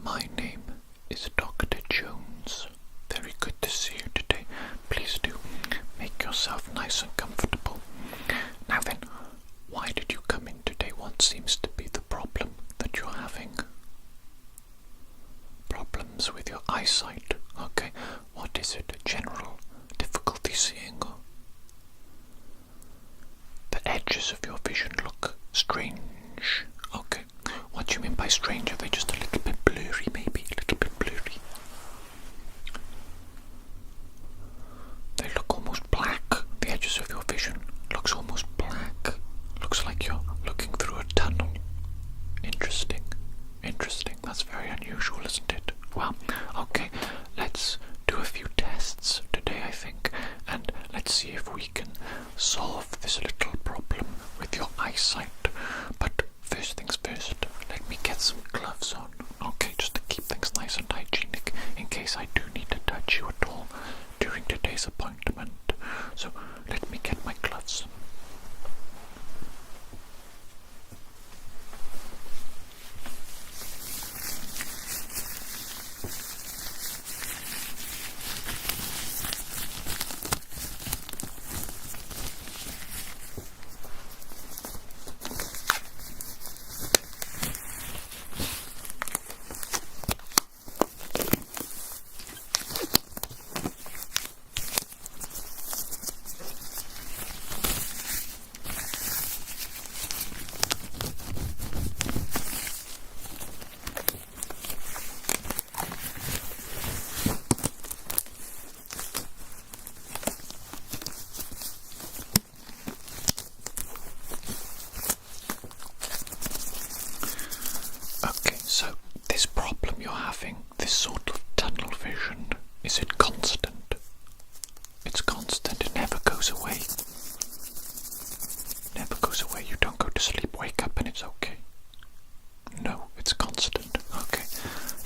My name is Dr. Jones. Very good to see you today. Please do make yourself nice and comfortable. Now then, why did you come in today? What seems to be the problem that you're having? Problems with your eyesight. Okay, what is it? General difficulty seeing? The edges of your vision look strange. Okay, what do you mean by strange? Are they just a little bit blurry, maybe? A little bit blurry? They look almost black. The edges of your vision looks almost black. Looks like you're looking through a tunnel. Interesting. Interesting. That's very unusual, isn't it? Well, okay, let's do a few tests today, I think, and let's see if we can solve this little problem with your eyesight. But first things first, let me get some gloves on, okay, just to keep things nice and hygienic in case I do need to touch you at all during today's appointment. So let me get my gloves. So, this problem you're having, this sort of tunnel vision, is it constant? It's constant, it never goes away. Never goes away, you don't go to sleep, wake up and it's okay. No, it's constant. Okay,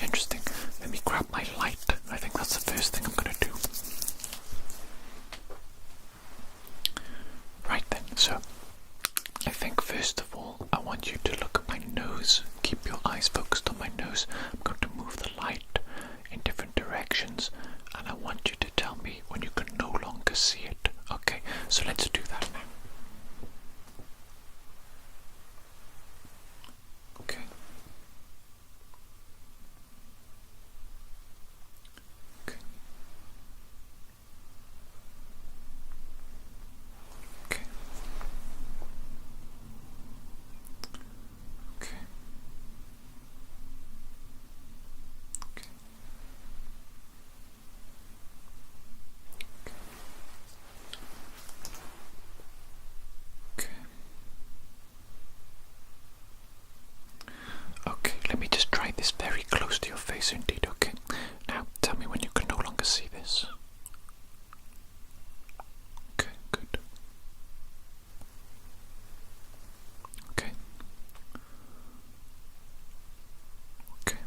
interesting. Let me grab my light. I think that's the first thing I'm going to do. Right then, so I think first of all, I want you to look at my nose. Keep your eyes focused on my nose. I'm going to move the light in different directions, and I want you to tell me when you can no longer see it. Okay, so let's do that now. Okay. Okay. Okay. Okay. Okay, let me just try this very close to your face indeed, okay? Now, tell me when you can no longer see this. Okay, good. Okay. Okay.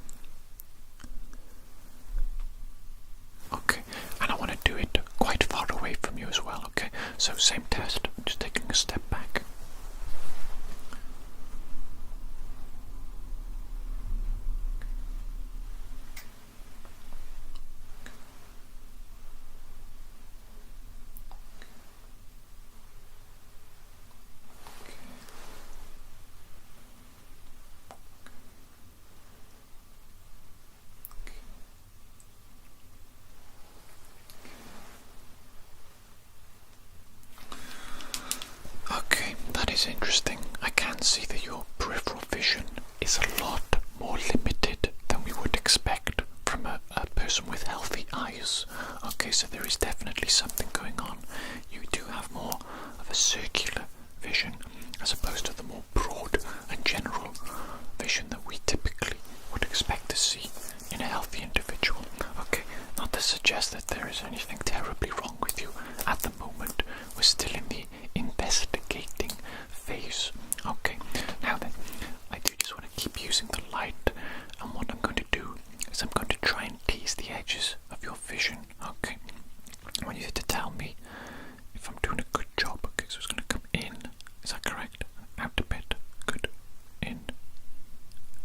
Okay, and I want to do it quite far away from you as well, okay? So, same test, I'm just taking a step back. Okay, that is interesting. I can see that your peripheral vision is a lot more limited than we would expect from a person with healthy eyes. Okay, so there is definitely something going on. You do have more of a circular vision as opposed to the more broad and general vision that we typically would expect to see in a healthy individual. Okay, not to suggest that there is anything terribly wrong with you at the moment. We're still in the investigating phase. Okay, now then, I do just want to keep using the light, and what I'm going to do is I'm going to try and tease the edges of your vision. Okay, I want you to tell me if I'm doing a good job. Okay, so it's going to come in. Is that correct? Out a bit. Good. In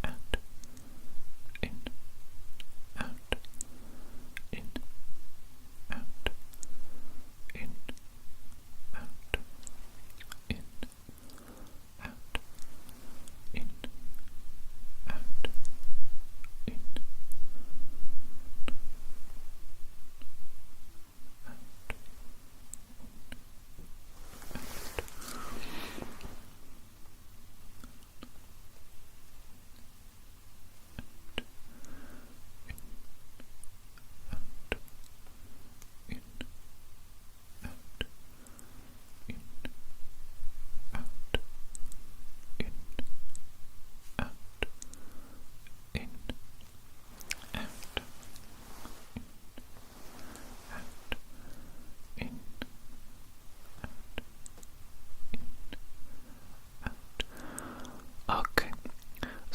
and in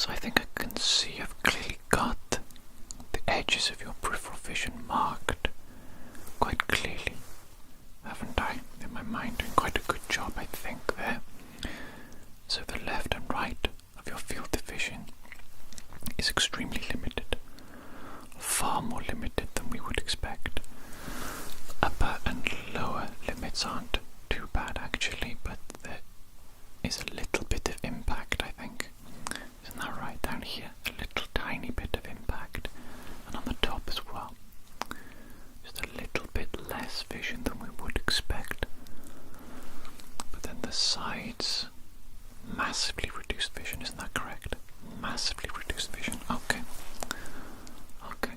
So I think I can see I've clearly got the edges of your peripheral vision marked quite clearly, haven't I? In my mind, doing quite a good job, I think, there. So the left and right of your field of vision is extremely limited, far more limited than we would expect. Upper and lower limits aren't too bad actually, but there is a little bit of impact, I think. Isn't that right? Down here, a little tiny bit of impact, and on the top as well. Just a little bit less vision than we would expect. But then the sides, massively reduced vision, isn't that correct? Massively reduced vision. Okay. Okay.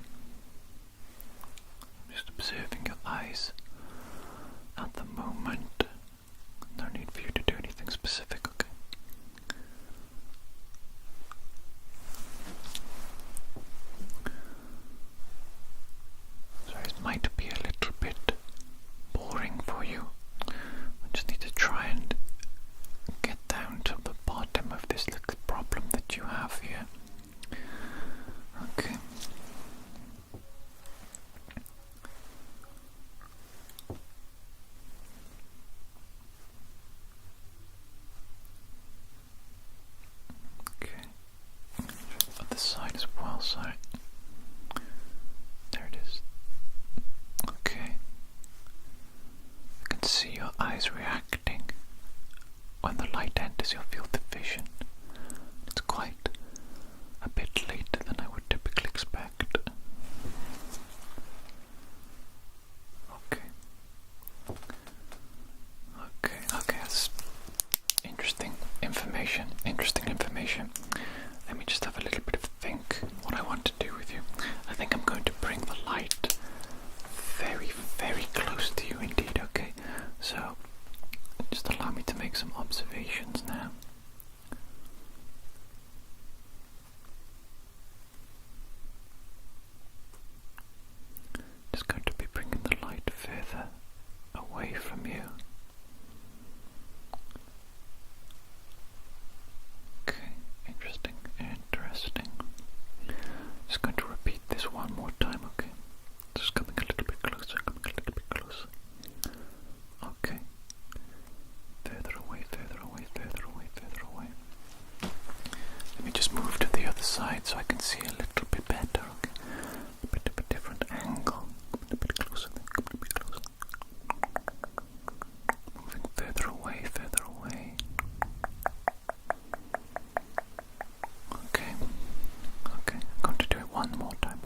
Just observing your eyes at the moment. No need for you to do anything specific, okay? Sorry, it might be a little bit boring for you. I just need to try and get down to the bottom of this little problem that you have here. Okay. Okay. Other side as well, sorry. There it is. Okay. I can see your eyes reacting when the light enters your field of vision. It's quite a bit later than I would typically expect. Okay. Okay, that's interesting information. Let me just have a little bit of think what I want to do with you. I think I'm going to bring the light very, very close to you indeed, okay? So, just allow me to make some observations now. Just going to be bringing the light further away from you. Okay, interesting. Just going to repeat this one more time, okay? Just coming a little bit closer, Okay. Further away. Let me just move to the other side so I can see a little bit better, okay? A bit of a different angle. Coming a bit closer. Moving further away. Okay. I'm going to do it one more time,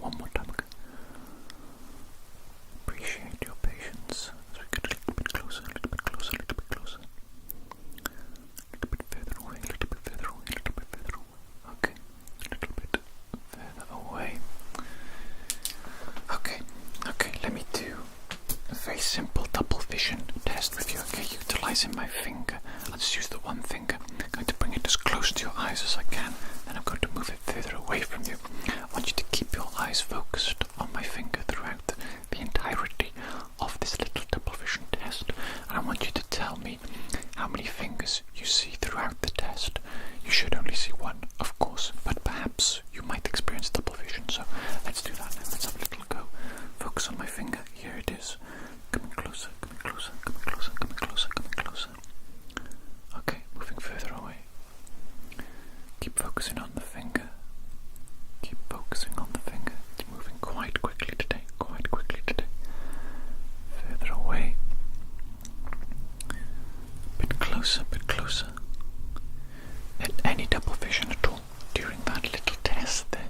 okay? Appreciate your patience as we get a little bit closer. A little bit further away. Okay, a little bit further away. Okay, let me do a very simple double vision test with you, okay? Utilizing my finger. I'll just use the one finger. I'm going to bring it as close to your eyes as I can, then I'm going to move it further away from you. I want you to keep your eyes focused on my finger throughout the entirety of this little double vision test, and I want you to tell me how many fingers you see throughout the test. You should only see one, of course, but perhaps you might experience double vision, so let's do that now. Let's have a little go. Focus on my finger. Here it is. Coming closer. Okay, moving further away. Keep focusing on the finger. It's moving quite quickly today. Further away. A bit closer. Any double vision at all during that little test there?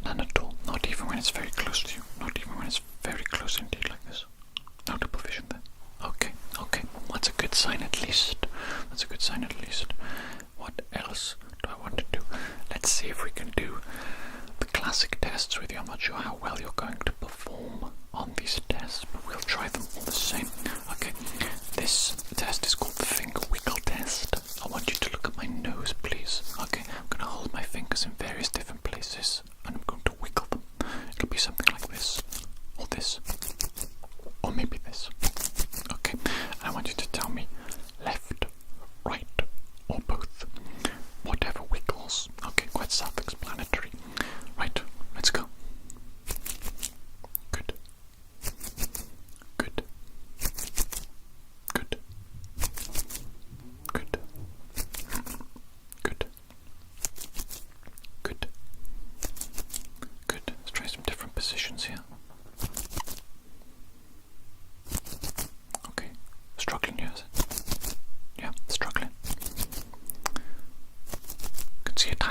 None at all. Not even when it's very close to you. Not even when it's very close indeed like this. No double vision there. Okay. That's a good sign at least. What else do I want to do? Let's see if we can do the classic tests with you. I'm not sure how well you're going to perform on these tests, but we'll try them all the same. Okay, this test is called the finger wiggle test. I want you to look at my nose, please. Okay, I'm going to hold my fingers in various different places and I'm going to wiggle them. It'll be something like this, or this, or maybe this. Okay, and I want you to tell me left, right, or both. Whatever wiggles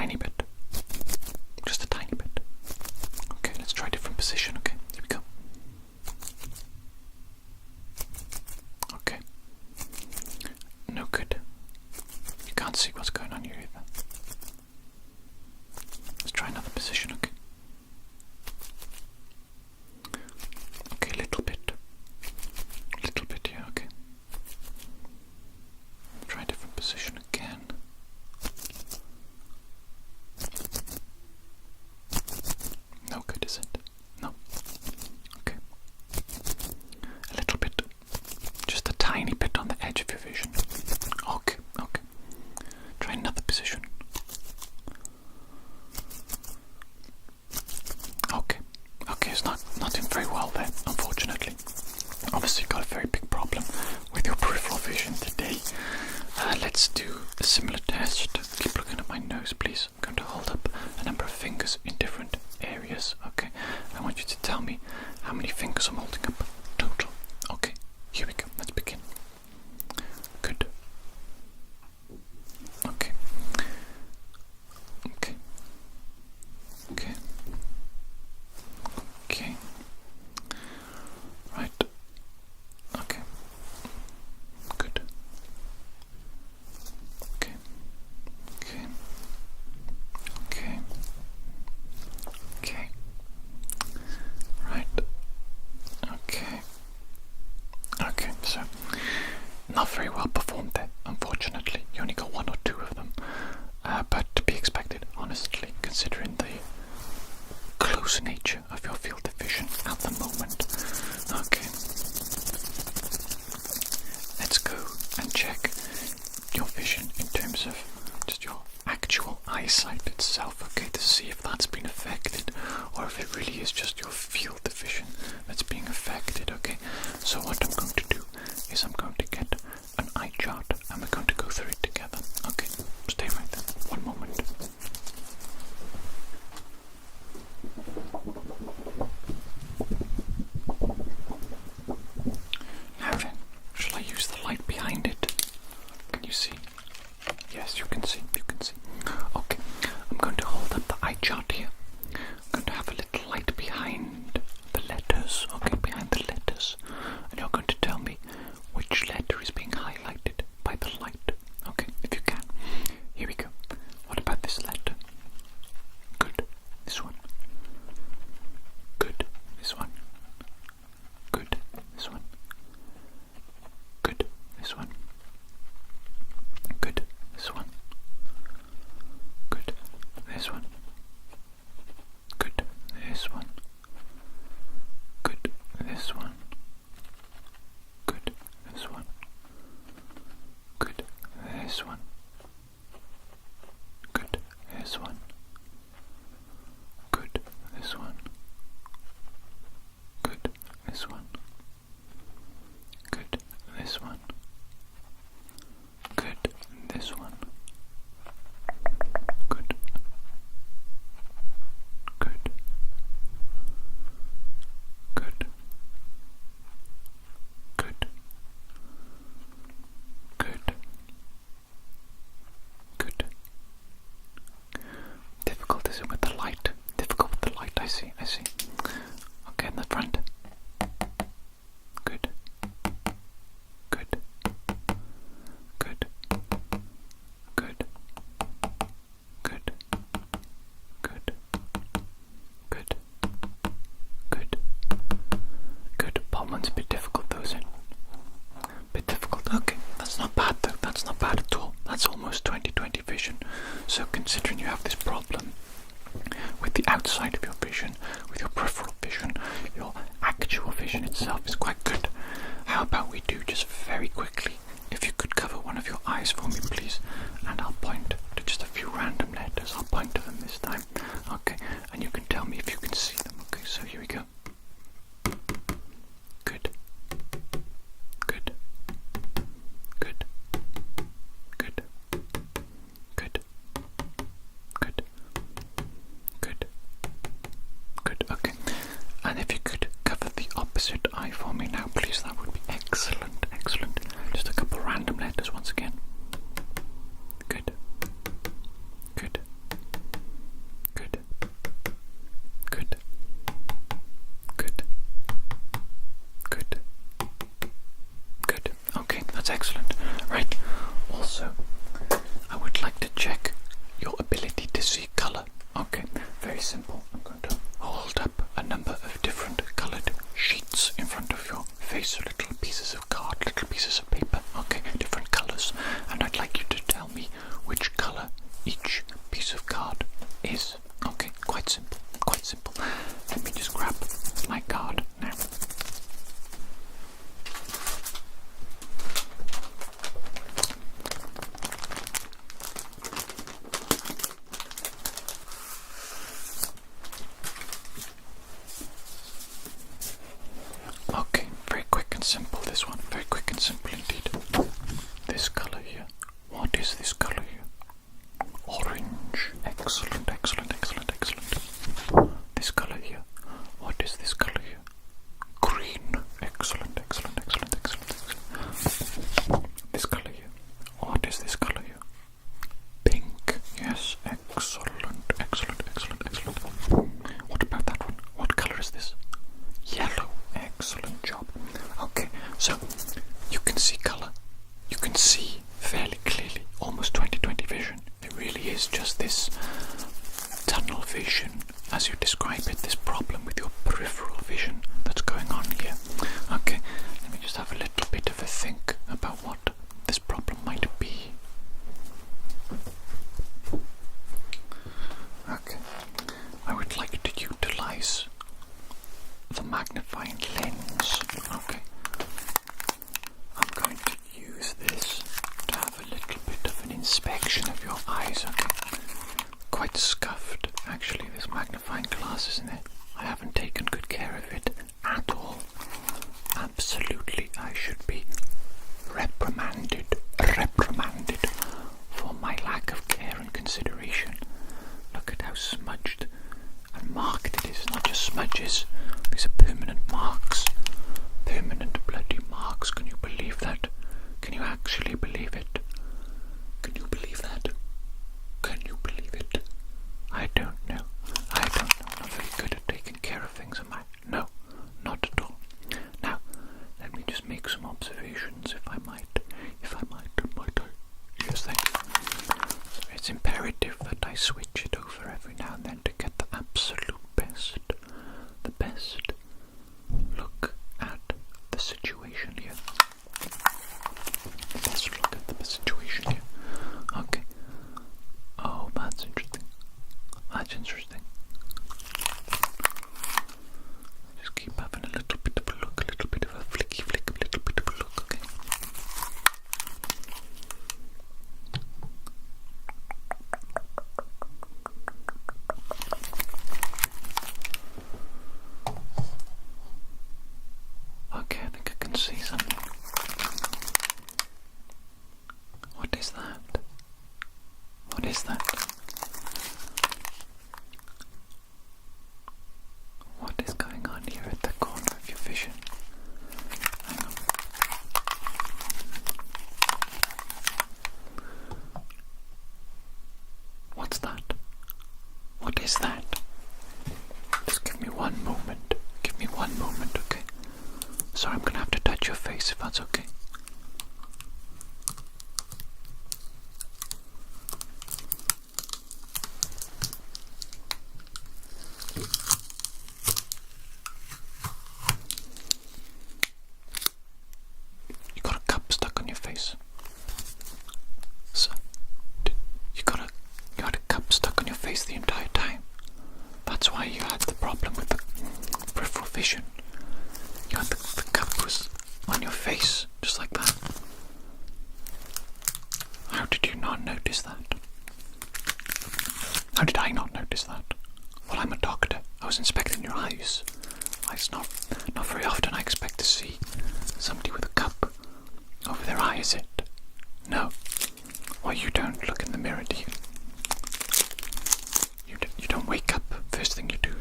tiny bit. Just a tiny bit. Okay, let's try a different position. Okay, here we go. Okay. No good. You can't see what's going on here either. Let's try another position, okay? Okay, a little bit. Little bit here, okay. Try a different position again. No good, is it? No. Okay. A little bit. Just a tiny bit on the edge of your vision. Okay, okay. Try another position. Okay. Okay, it's not doing very well there, unfortunately. Obviously, you've got a very big problem with your peripheral vision today. Let's do a similar test. Keep looking at my nose, please. I'm going to hold up a number of fingers in different areas. Okay. I want you to tell me how many fingers I'm holding up total. Okay. Here we go. Let's begin. Good. Okay. Okay. Okay. Okay. Right. Okay. Good. Okay. Okay. Okay. Okay. Right. Okay. Okay, so not very well performed there, unfortunately. You only got one or two of them. But to be expected, honestly, considering the close nature of your field of vision at the moment. Okay. Let's go and check your vision in terms of just your actual eyesight itself, okay, to see if that's been affected or if it really is just your field of vision that's being affected, okay? So what I'm going to do is I'm going to get an eye chart and we're going to go through it together. Okay, stay right there. One moment. Now then, shall I use the light behind it? Can you see? Yes, you can see, you can see. Okay, I'm going to hold up the eye chart here. I'm going to have a little light behind the letters, okay, behind the letters. And you're going to tell me which letter is being highlighted by the light. Okay, if you can. Here we go. What about this letter? Good. This one. Good. This one. Good. This one. Good. This one. Good. This one. Good. This one. Good. This one. Good. This one. Good. This one. Good. This one. Good. This one. Good. This one. Good. This one. Good. This one. Good. This one. Good. Good. Good. Good. Good. Good. Difficult, is it, with the light? Difficult with the light, I see, I see. Okay, in the front. Good. Good. Good. Good. Good. Good. Good. Good. Good. Palm one's a bit difficult though, is it? Bit difficult. Okay, that's not bad though. That's not bad at all. That's almost 20/20 vision. So considering you have this problem with the outside of your vision, with your peripheral vision, your actual vision itself is quite good. How about we do just very quickly, if you could cover one of your eyes for me, please, and I'll point to just a few random letters. I'll point to them this time, okay, and you can tell me if you can see them. Okay, so here we go. Good. Good. Good. Good. Good. Good. Good. Good. Okay. And if you could cover the opposite eye for me now, please, that would be excellent. Excellent. Just a couple random letters once again. Good. Good. piece of card is. Okay, quite simple, quite simple. Let me just grab my card now. Okay, very quick and simple this one, very quick and simple indeed. This colour here, what is this colour here? Orange, excellent, excellent, excellent, excellent. This colour here, what is this colour here? Green, excellent, excellent, excellent, excellent, excellent. This colour here, what is this colour here? Pink, yes, excellent, excellent, excellent, excellent. What about that one? What colour is this? Yellow, excellent job. Okay, so you can see colour. You can see fairly clearly, almost 20/20 vision. It really is just this tunnel vision, as you describe it, this problem with your peripheral vision that's going on here. Okay, let me just have a little bit of a think about what this problem might be. Okay, I would like to utilize the magnifying lens. Okay, I'm going to use this to have a little bit of an inspection of your eyes. Okay, quite scuffed actually, this magnifying glass, isn't it? I haven't taken good care of it at all. Absolutely, I should be reprimanded for my lack of care and consideration. Look at how smudged and marked it is. Not just smudges, these are permanent marks. Permanent bloody marks. Can you believe that? Can you actually believe it? Can you believe that? Can you believe it? I don't know. I don't know. I'm not very good at taking care of things, am I? No, not at all. Now, let me just make some observations, if I might. Might I? Yes, thank you. It's imperative that I switch it over every now and then to get the absolute best. The best look at the situation here. Let's look at the situation here. Okay. Oh, that's interesting. That's interesting. Just keep having a little bit of a look, a little bit of a flicky flick, a little bit of a look, okay? Okay, I think I can see something. What is that? What is that? What is going on here at the corner of your vision? Hang on. What's that? What is that? Just give me one moment. Give me one moment, okay? Sorry, I'm gonna have to touch your face if that's okay. You got a cup stuck on your face. So, you had a cup stuck on your face the entire time. That's why you had the problem with the peripheral vision. You had the cup was on your face, just like that. How did you not notice that? How did I not notice that? Well, I'm a doctor. I was inspecting your eyes. It's not very often I expect to see somebody with a cup over their eye, is it? No. Well, you don't look in the mirror, do you? You don't wake up, first thing you do,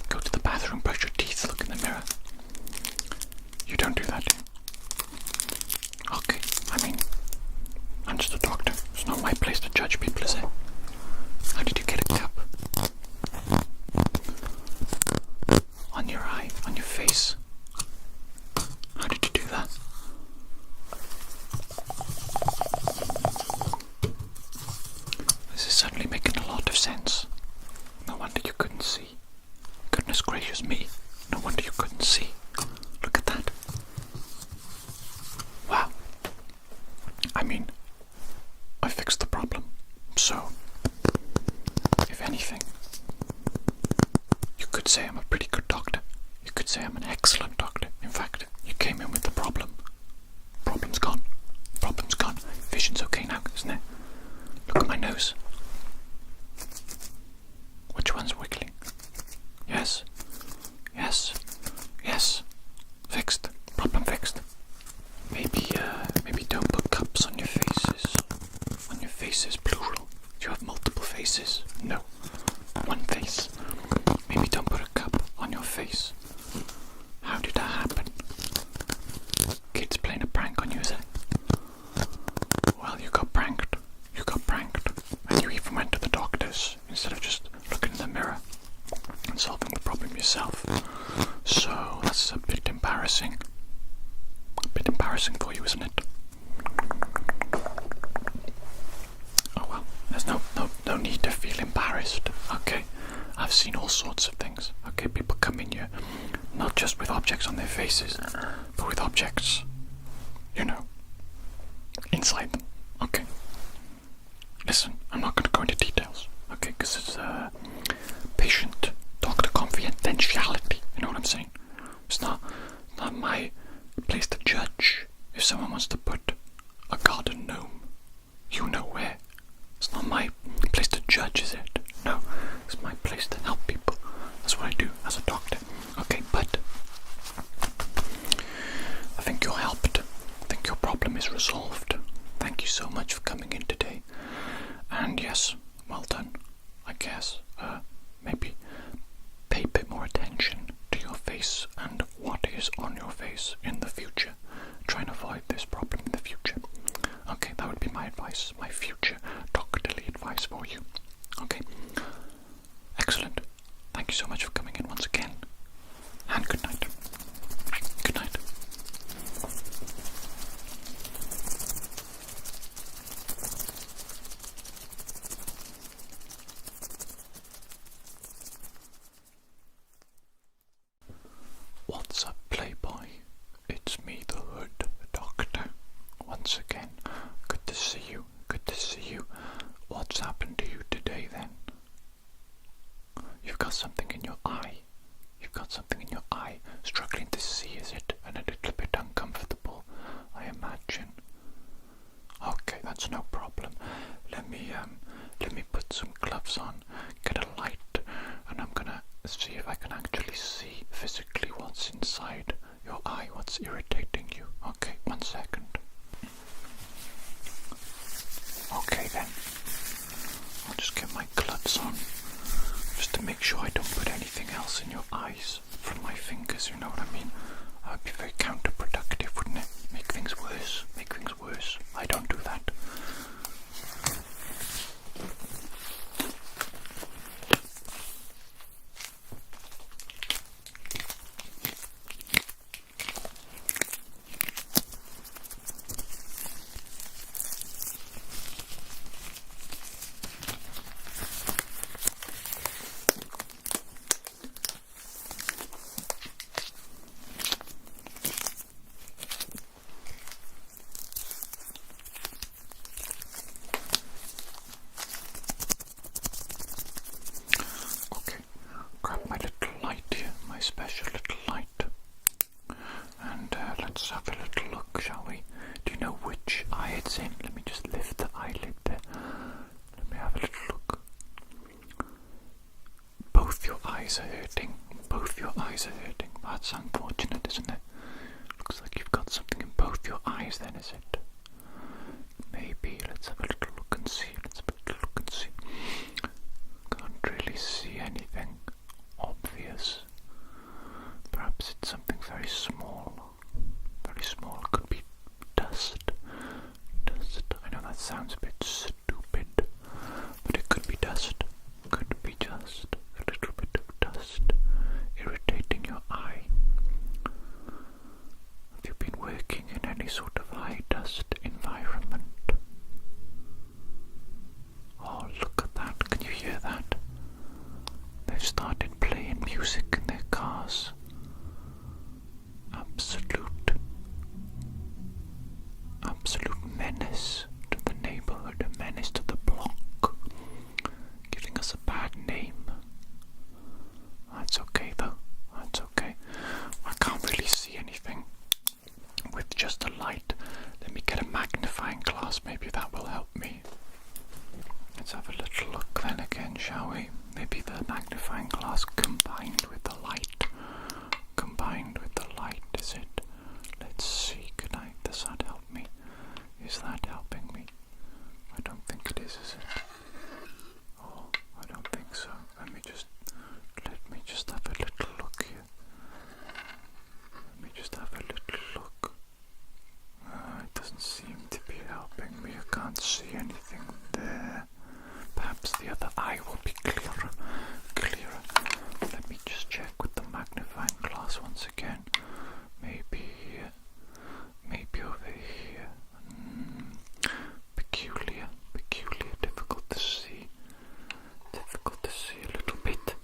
go to the bathroom, brush your teeth, look in the mirror. You don't do that, do you? Okay, I mean, I'm just a doctor. It's not my place to judge people, is it? How did you get a cup on your eye, on your face? How did you do that? This is suddenly making a lot of sense. No wonder you couldn't see. Goodness gracious me. No wonder you couldn't see. Look at that. Wow. I mean, I fixed the problem. So, anything. You could say I'm a pretty good doctor. You could say I'm an excellent doctor. In fact, you came in with the problem. Problem's gone. Problem's gone. Vision's okay now, isn't it? Look at my nose. Which one's wiggling? Yes. Yes. Yes. Fixed. Problem fixed. Maybe don't put cups on your faces. On your faces, plural. Do you have multiple faces? No. One face. Maybe don't put a cup on your face. How did that happen? Kids playing a prank on you, is it? Well, you got pranked. You got pranked. And you even went to the doctors instead of just looking in the mirror and solving the problem yourself. So that's a bit embarrassing. A bit embarrassing for you, isn't it? Oh well, there's no need to feel embarrassed, okay? I've seen all sorts of things, okay? People come in here, not just with objects on their faces, but with objects, inside them, okay? Listen, I'm not going to go into details, okay? Because it's patient-doctor confidentiality, you know what I'm saying? It's not my place to judge if someone wants to put a garden gnome, you know where. It's not my place to judge, is it? No, it's my place to help people. That's what I do as a doctor. Okay, but I think you're helped. I think your problem is resolved. Thank you so much for coming in today. And yes, well done, I guess. Maybe pay a bit more attention to your face and what is on your face in the future. Try and avoid this problem in the future. Okay, that would be my advice, my future doctorly advice for you. Okay, excellent. Thank you so much for coming in once again. And good night. Good night. What's up, Playboy? It's me, the Hood Doctor. Once again, good to see you. Good to see you. What's happened to you today, then? You've got something in your eye. You've got something in your eye. Struggling to see, is it? And a little bit uncomfortable, I imagine. Okay, that's no problem. Let me put some gloves on, get a light, and I'm gonna see if I can actually see physically what's inside your eye, what's irritating you. Okay, 1 second. Okay then, I'll just get my gloves on, just to make sure I don't put anything else in your eyes from my fingers, you know what I mean? That would be very counterproductive, wouldn't it? Make things worse, I don't do that. Special little light, and let's have a little look, shall we? Do you know which eye it's in? Let me just lift the eyelid there. Let me have a little look. Both your eyes are hurting. Both your eyes are hurting. That's unfortunate, isn't it? Looks like you've got something in both your eyes then, is it? Maybe, let's have a little look and see. Can't really see anything obvious. Perhaps it's something very small. It could be dust. I know that sounds a bit stupid, but it could be dust. Could be just a little bit of dust irritating your eye. Have you been working in any sort of high dust environment? shall we? Maybe the magnifying glass combined with the light. Combined with the light, is it? Let's see, does that help me? Is that helping me? I don't think it is it? Oh, I don't think so. Let me just have a little look here. Let me just have a little look. It doesn't seem to be helping me. I can't see anything there. Perhaps the other eye will be clearer. Let me just check with the magnifying glass once again. Maybe here. Maybe over here. Peculiar. Difficult to see. A little bit.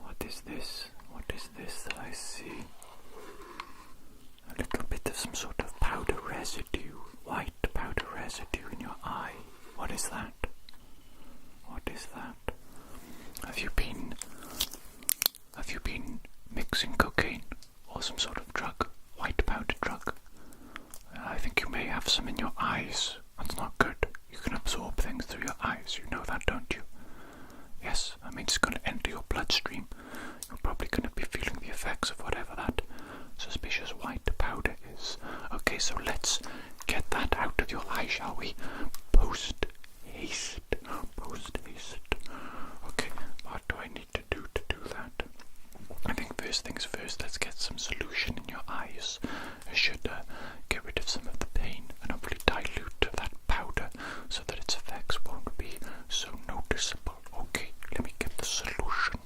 What is this? What is this that I see? A little bit of some sort of powder residue. White powder residue in your eye. What is that? What is that? Have you been mixing cocaine or some sort of drug? White powder drug? I think you may have some in your eyes. That's not good. You can absorb things through your eyes. You know that, don't you? Yes, I mean it's going to enter your bloodstream. You're probably going to be feeling the effects of whatever that suspicious white powder is. Okay, so let's get that out of your eye, shall we? Post haste. Okay, what do I need to do that? I think first things first, let's get some solution in your eyes. It should get rid of some of the pain and hopefully dilute that powder so that its effects won't be so noticeable. Okay, let me get the solution.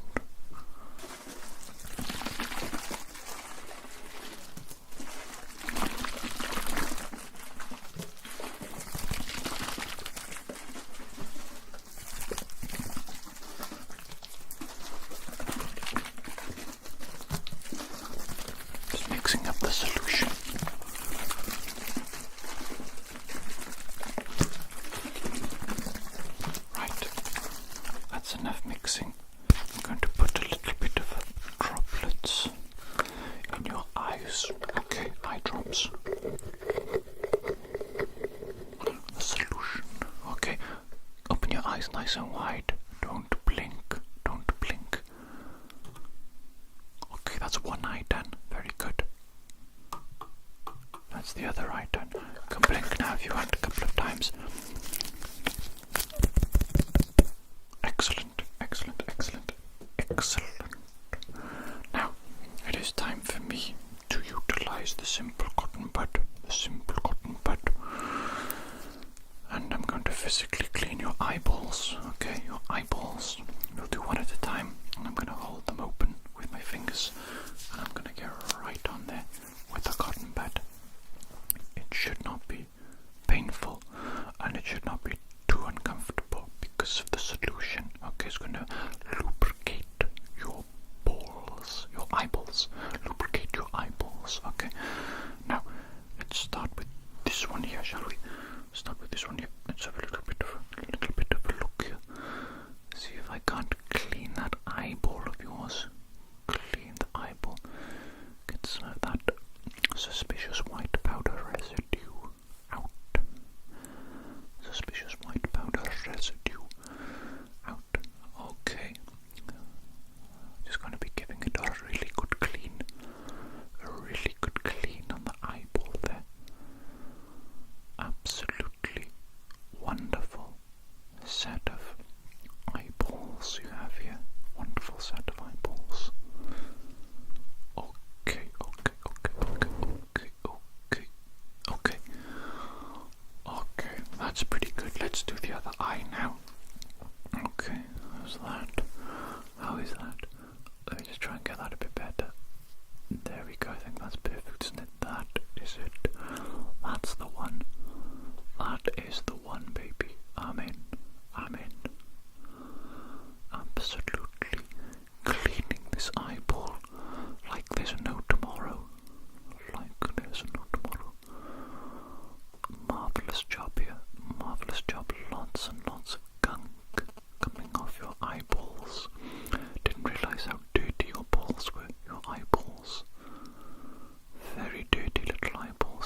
Mixing up the solution. Right, that's enough mixing. I'm going to put a little bit of droplets in your eyes. Okay, eye drops. The solution. Okay, open your eyes nice and wide. Don't blink. Okay, that's one eye done. Very good. That's the other eye done. You can blink now if you want a couple of times. Excellent. Now, it is time for me to utilize the simple cotton bud. And I'm going to physically clean your eyeballs. Okay, your eyeballs. We'll do one at a time. And I'm going to hold them open with my fingers. And I'm going to get right on there with the cotton bud. It should not be painful and it should not be too uncomfortable because of the solution. Okay, it's going to lubricate your eyeballs. Lubricate your eyeballs. Okay, now let's start with this one here, shall we? Start with this one here. Let's have a little bit of a look here. See if I can't clean that eyeball of yours. Clean the eyeball. Get some of that suspicious white powder residue out. Okay. Just going to be giving it a really good clean on the eyeball there. Absolutely wonderful set of eyeballs you have here. Wonderful set of eyeballs. Okay, that's pretty good. Let's do the other eye now. Okay, how's that? How is that? Let me just try and get that a bit better. There we go, I think that's perfect, isn't it? That is it. That's the one. That is the one, baby. I'm in. Absolutely cleaning this eyeball like there's no tomorrow. Marvellous job here. Marvellous job. Lots and lots of gunk coming off your eyeballs. Didn't realise how dirty your balls were. Your eyeballs. Very dirty little eyeballs.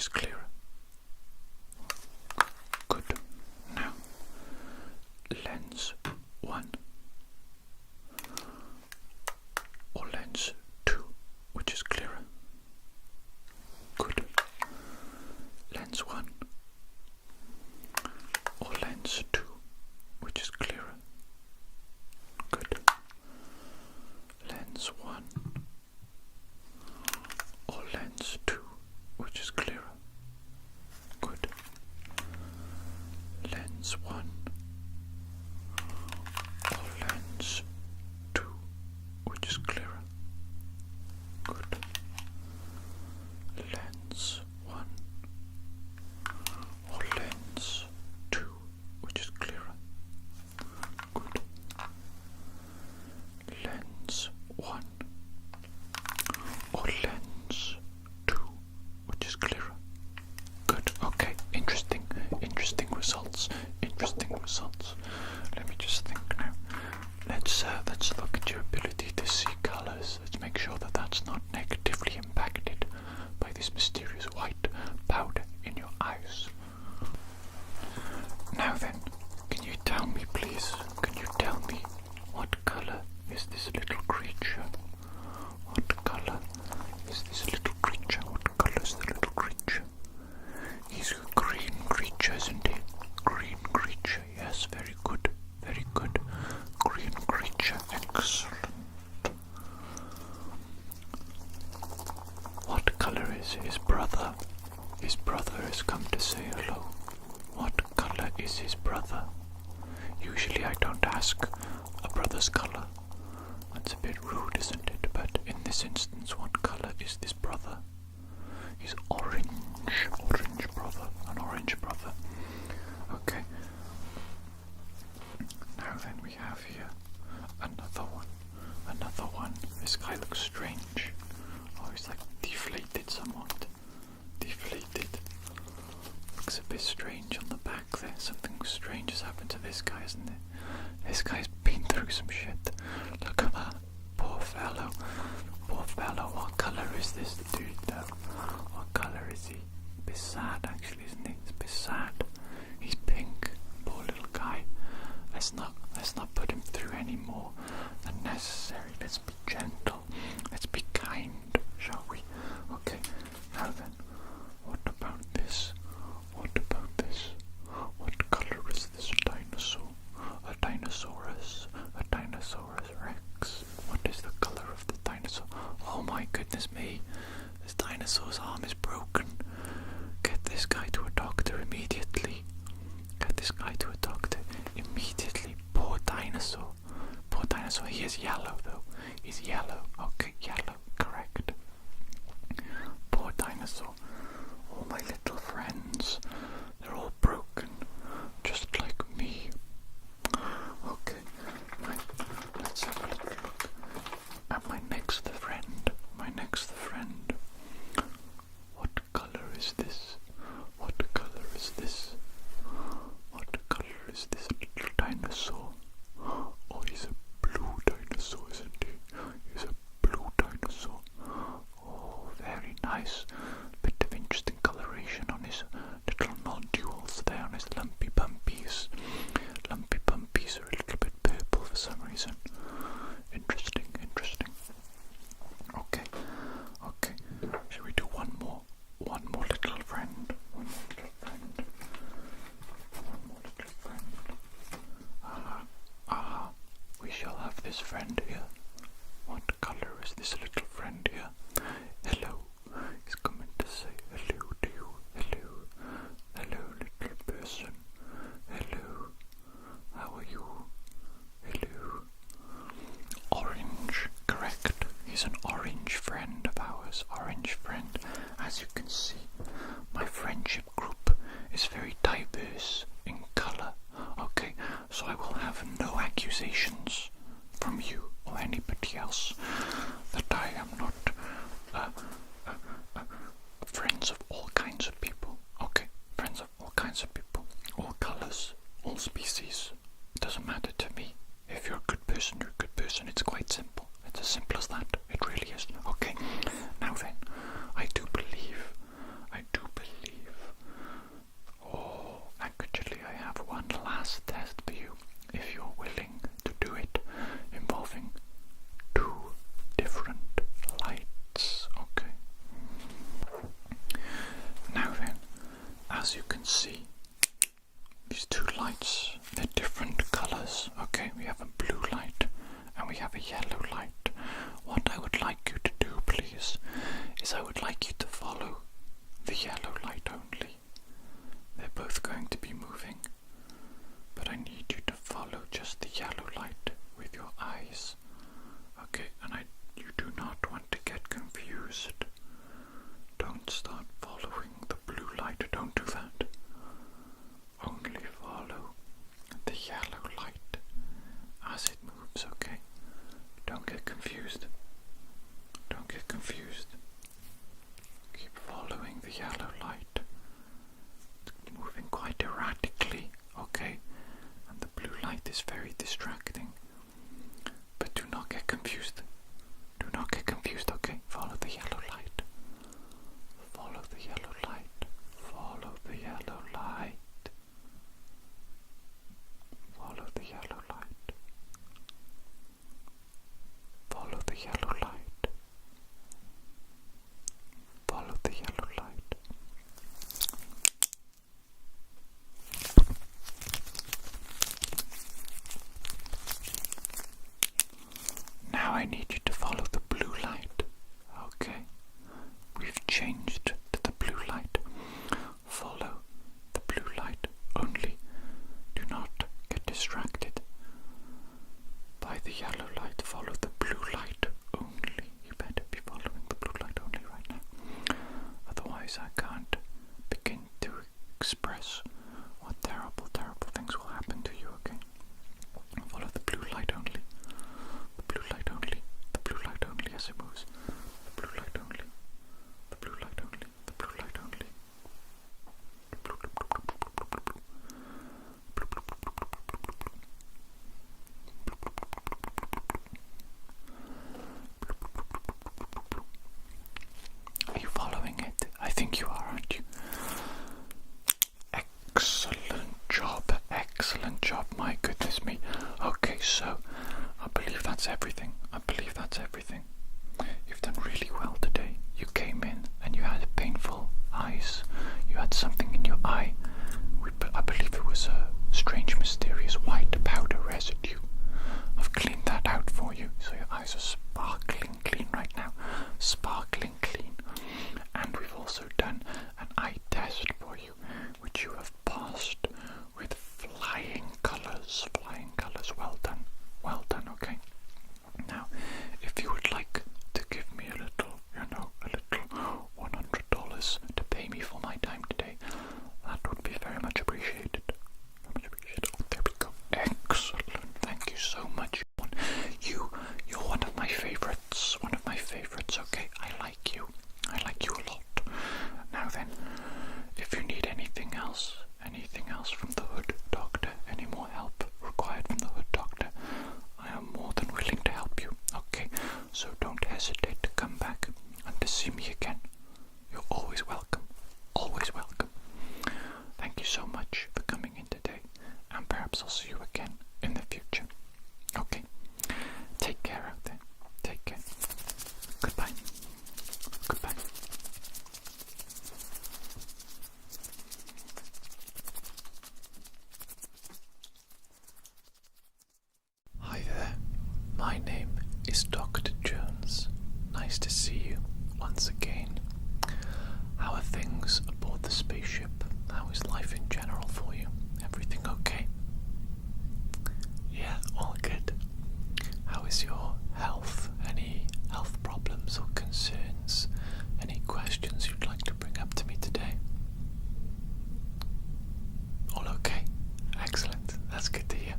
is clearer. Good. Now, lens 1 or lens 2, which is clearer. Good. Lens 1 or lens 2, which is clearer. Good. Lens 1 or lens 2, which is clearer. Good. Lens 1 or lens 2, which is clearer. Good. Lens 1 or lens 2, which is clearer. Good. Lens 1 or lens 2, which is clearer. Good. Okay. Interesting results. Interesting results. Let me just think now. Let's look at your ability to see colors. Let's make sure that that's not negatively impacted by this mysterious white powder in your eyes. Now then, can you tell me, please? Can you tell me what color is this little creature? What color is this little creature? What color is the little creature? He's a green creature, isn't he? Green creature, yes, very good, very good. Green creature, excellent. What color is his brother? His brother has come to say hello. What color is his brother? Usually I don't ask a brother's color. That's a bit rude, isn't it? But in this instance, what color is this brother? He's orange brother, an orange brother. Okay. Now then we have here another one. This guy looks strange. Oh, he's like deflated somewhat. Deflated. Looks a bit strange on the back there. Something strange has happened to this guy, isn't it? This guy's been through some shit. Look at that. Poor fellow. Poor fellow. What colour is this dude though? What colour is he? A bit sad actually, isn't he? It's a bit sad. He's pink. Poor little guy. Let's not put him through any more than necessary. Let's be gentle. Let's be kind, shall we? Okay. Now then, what about this? What about this? What colour is this dinosaur? A Dinosaurus. A Dinosaurus Rex. What is the colour of the dinosaur? Oh my goodness me. This dinosaur's arm is broken. Get this guy to a doctor immediately. Get this guy to a doctor immediately. Poor dinosaur. Poor dinosaur. He is yellow though. He's yellow. Okay, yellow. Correct. Poor dinosaur. All my little friends. They're all broken. Just like me. Okay. Right. Let's have a little look at my next friend. My next friend. What colour is this? What colour is this? What colour is this little dinosaur? Oh, he's a blue dinosaur, isn't he? He's a blue dinosaur. Oh, very nice. Bit of interesting coloration on his little nodules there, on his lumpy bumpies. Lumpy bumpies are a little bit purple for some reason. Interesting. Okay. Shall we do one more? One more little friend. One more little friend. We shall have this friend here. What colour is this little friend here? Hello. He's coming to say hello to you. Hello, little person. Hello. How are you? Hello. Orange, correct. He's an orange friend of ours. Orange friend. As you can see, my friendship group is very diverse in colour. Okay, so I will have no accusations from you or anybody else that I am not friends of all kinds of people. Okay, friends of all kinds of people, all colours, all species. It doesn't matter to me. If you're a good person, you're a good person. It's quite simple. It's as simple as that. It really is. Okay, now then, I do believe as you can see, these two lights, they're different colors. Okay, we have a blue light and we have a yellow light. What I would like you to do, please, is I would like you to follow the yellow light only. They're both going to be moving, but I need you to follow just the yellow light with your eyes. Okay, and you do not want to get confused. Don't start following the blue light. Don't do that. Only follow the yellow light as it moves, okay? Don't get confused. Don't get confused. Keep following the yellow light. It's moving quite erratically, okay? And the blue light is very distracting. But do not get confused. Do not get confused, okay? Follow the yellow light. Follow the yellow light. Follow the yellow light. Follow the yellow light. Follow the yellow light. Follow the yellow light. Now I need you to follow the blue light. Okay? We've changed to the blue light. Follow the blue light only. Do not get distracted by the yellow light. Follow the blue light only. You better be following the blue light only right now. Otherwise I can't begin to express what terrible, terrible things will happen to you, okay? Follow the blue light only. The blue light only. The blue light only as it moves. The blue light only. The blue light only. The blue light only. Are you following it? I think you are, aren't you? Excellent job. Excellent job. My goodness me. Okay, so I believe that's everything. I believe that's everything. You've done really well today. You came in and you had painful eyes. You had something in your eye. I believe it was a strange, mysterious white powder residue. I've cleaned that out for you, so your eyes are sparkling clean right now. Sparkling clean. And we've also done an eye test for you, which you have passed with flying colours. Flying colours. Well done. Well done, okay? Now, if you would like to give me a little $100 to pay me for my time today, that would be very much appreciated. Very much appreciated. Oh, there we go. Excellent. Thank you so much. You're one of my favourites. One of my favourites, okay? I like you. I like you a lot. Now then, if you need anything else from the Hood Doctor, any more help required from the Hood Doctor, I am more than willing to help you, okay? So don't hesitate to come back and to see me again. You're always welcome. Always welcome. Thank you so much for coming in today, and perhaps I'll see you again in the future. Okay? Take care out there. Take care. Goodbye. Goodbye. Hi there. My name is Dr. Jones. Nice to see you once again. How are things aboard the spaceship? How is life in general for you? Everything okay? Yeah, all good. How is your health? Any health problems or concerns? Any questions you'd like to bring up to me today? All okay? Excellent. That's good to hear.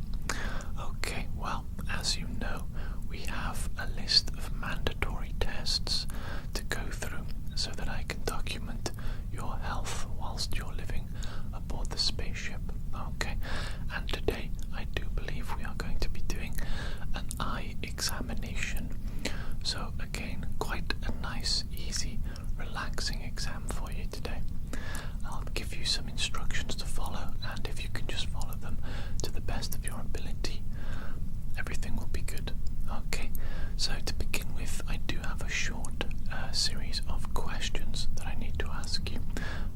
Okay, well, as you know, we have a list of mandatory tests to go through so that I can document your health whilst you're living aboard the spaceship. Okay, and today I do believe we are going to be doing an eye examination. So again, quite a nice, easy, relaxing exam for you today. I'll give you some instructions to follow, and if you can just follow them to the best of your ability, everything will be good. Okay, so to begin with, I do have a short series of questions that I need to ask you.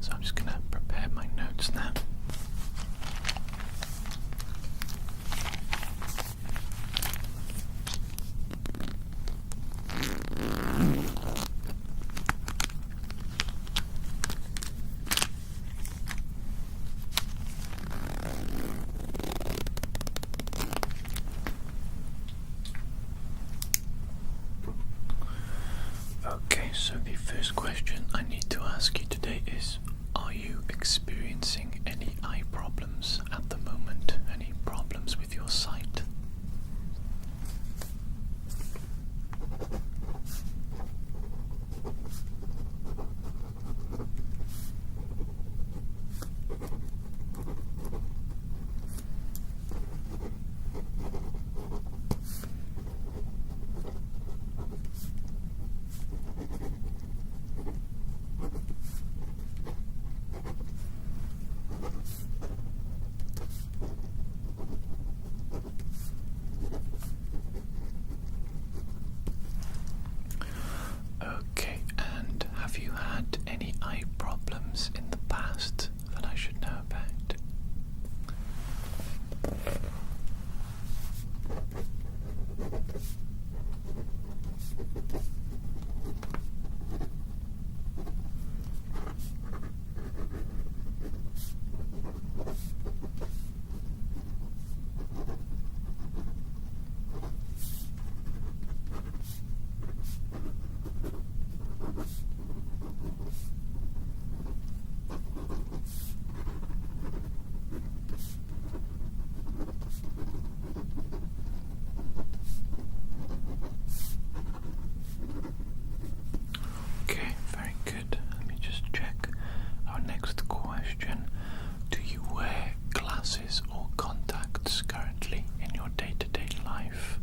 So I'm just going to prepare my notes So the first question I need to ask you today is, are you experiencing any eye problems at the moment? Any problems with your sight? Okay, and have you had any eye problems in the past that I should know about? Okay, very good. Let me just check our next question. Do you wear glasses or contacts currently in your day-to-day life?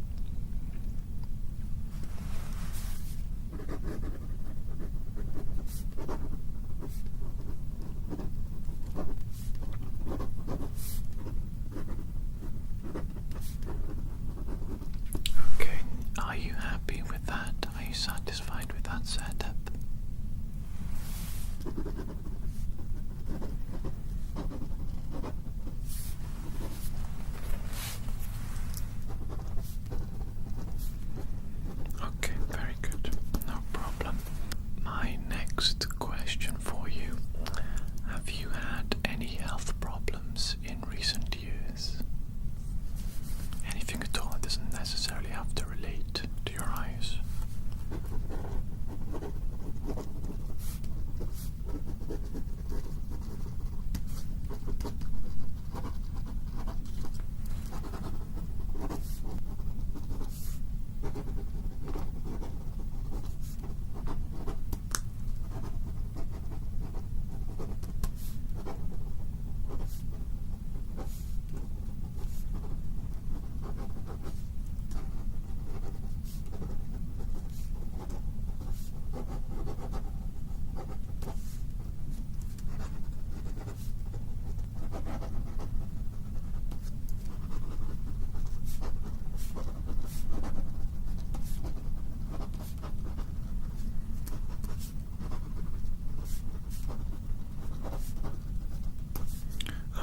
Okay, are you happy with that? Are you satisfied with that setup? Okay, very good. No problem. My next question for you. Have you had any health problems in recent years? Anything at all? It doesn't necessarily have to relate to your eyes.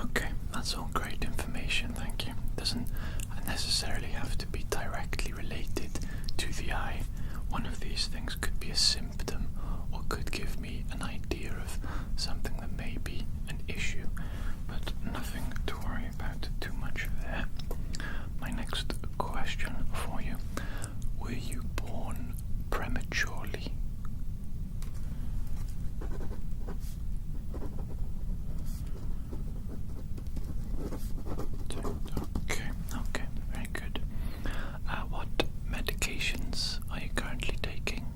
Okay, that's all great information, thank you. Doesn't necessarily have to be directly related to the eye. One of these things could be a symptom or could give me an idea of something that may be an issue, but nothing to worry about too much there. My next question for you. Were you born prematurely? Okay, very good. What medications are you currently taking?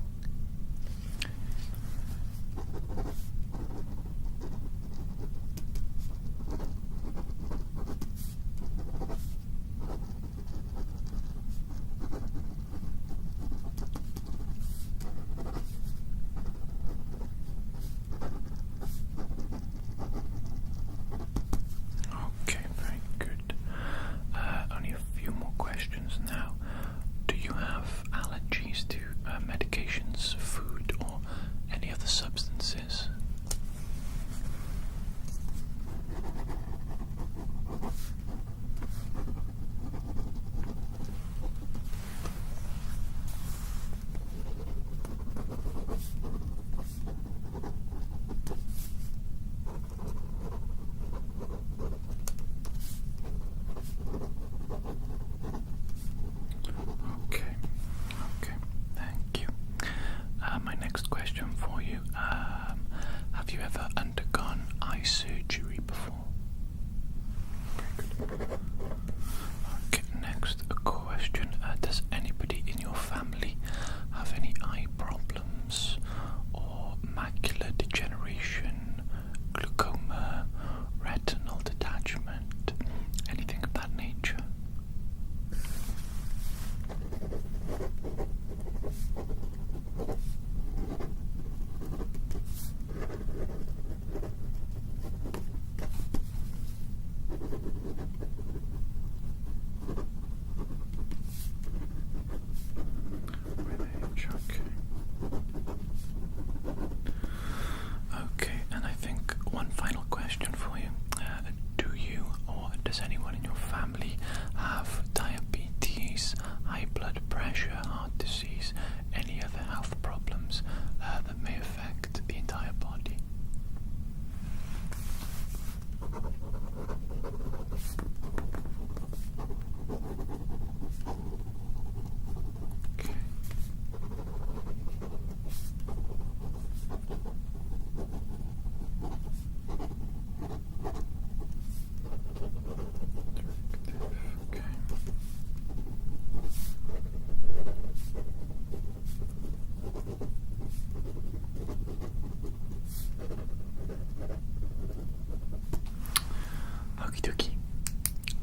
dokie.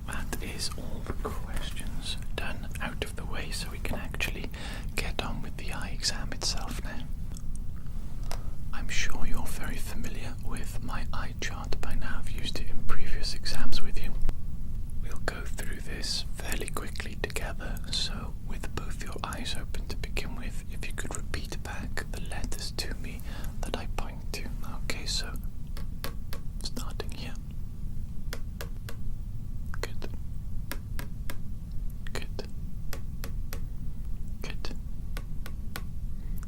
That is all the questions done out of the way, so we can actually get on with the eye exam itself now. I'm sure you're very familiar with my eye chart by now. I've used it in previous exams with you. We'll go through this fairly quickly together, so with both your eyes open to begin with, if you could repeat back the letters to me that I point to. Okay, so starting here. Good. Good. Good.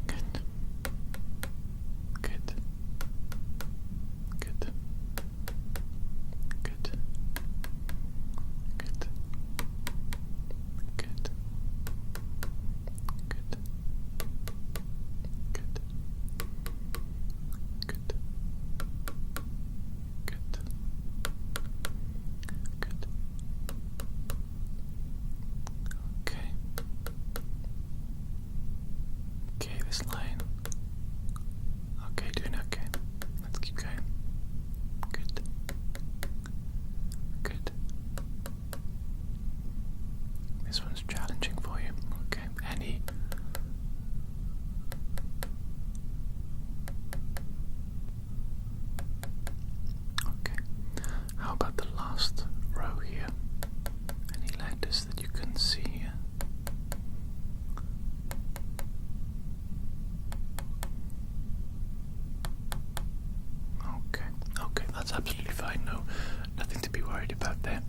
Good. Good. Good. Good. Good. Good. Good. Good. Good. Good. Good. Okay. Okay, this line. Okay, doing okay. Let's keep going. Good. Good. This one's challenging for you. Okay. Any? Okay. How about the last row here? Any letters that you can see here? Okay. Okay, that's absolutely fine. No, nothing to be worried about there.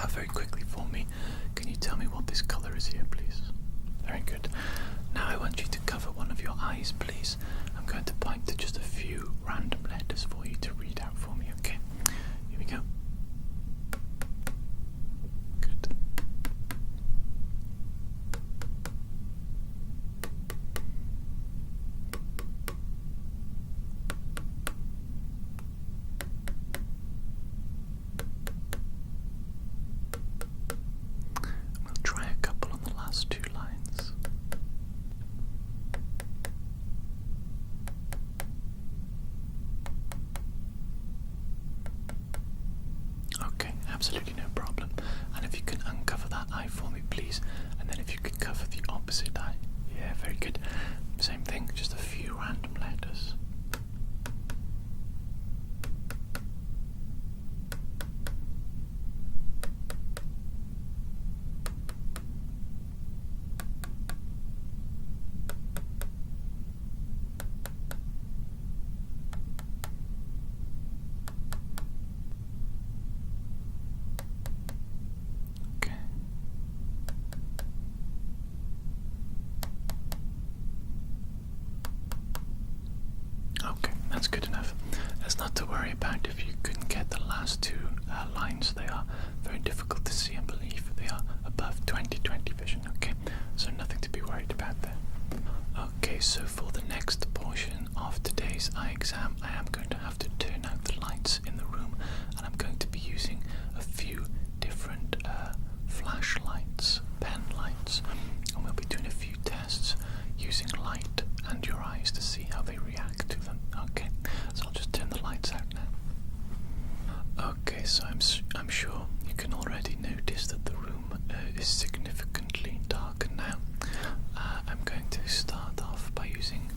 Very quickly for me, can you tell me what this colour is here, please? Very good. Now I want you to cover one of your eyes, please. I'm going to point to just a few random letters for you to read out for me, okay? Here we go. Good. We'll try a couple on the last two lines. Okay, absolutely no problem. And if you can uncover that eye for me, please. And then if you could cover the opposite eye. Yeah, very good. Same thing, just a few random letters. Okay. Okay, that's good enough. That's not to worry about if you couldn't get the last two lines. They are very difficult to see and believe. They are above 20/20 vision, okay? So nothing to be worried about there. Okay, so for the next portion of today's eye exam, I am going to have to turn out the lights in the room, and I'm going to be using a few different flashlights, pen lights, and we'll be doing a few tests using light and your eyes to see how they react to them. Okay, so I'll just turn the lights out now. Okay, so I'm sure you can already notice that the room is significantly darker now. I'm going to start off by using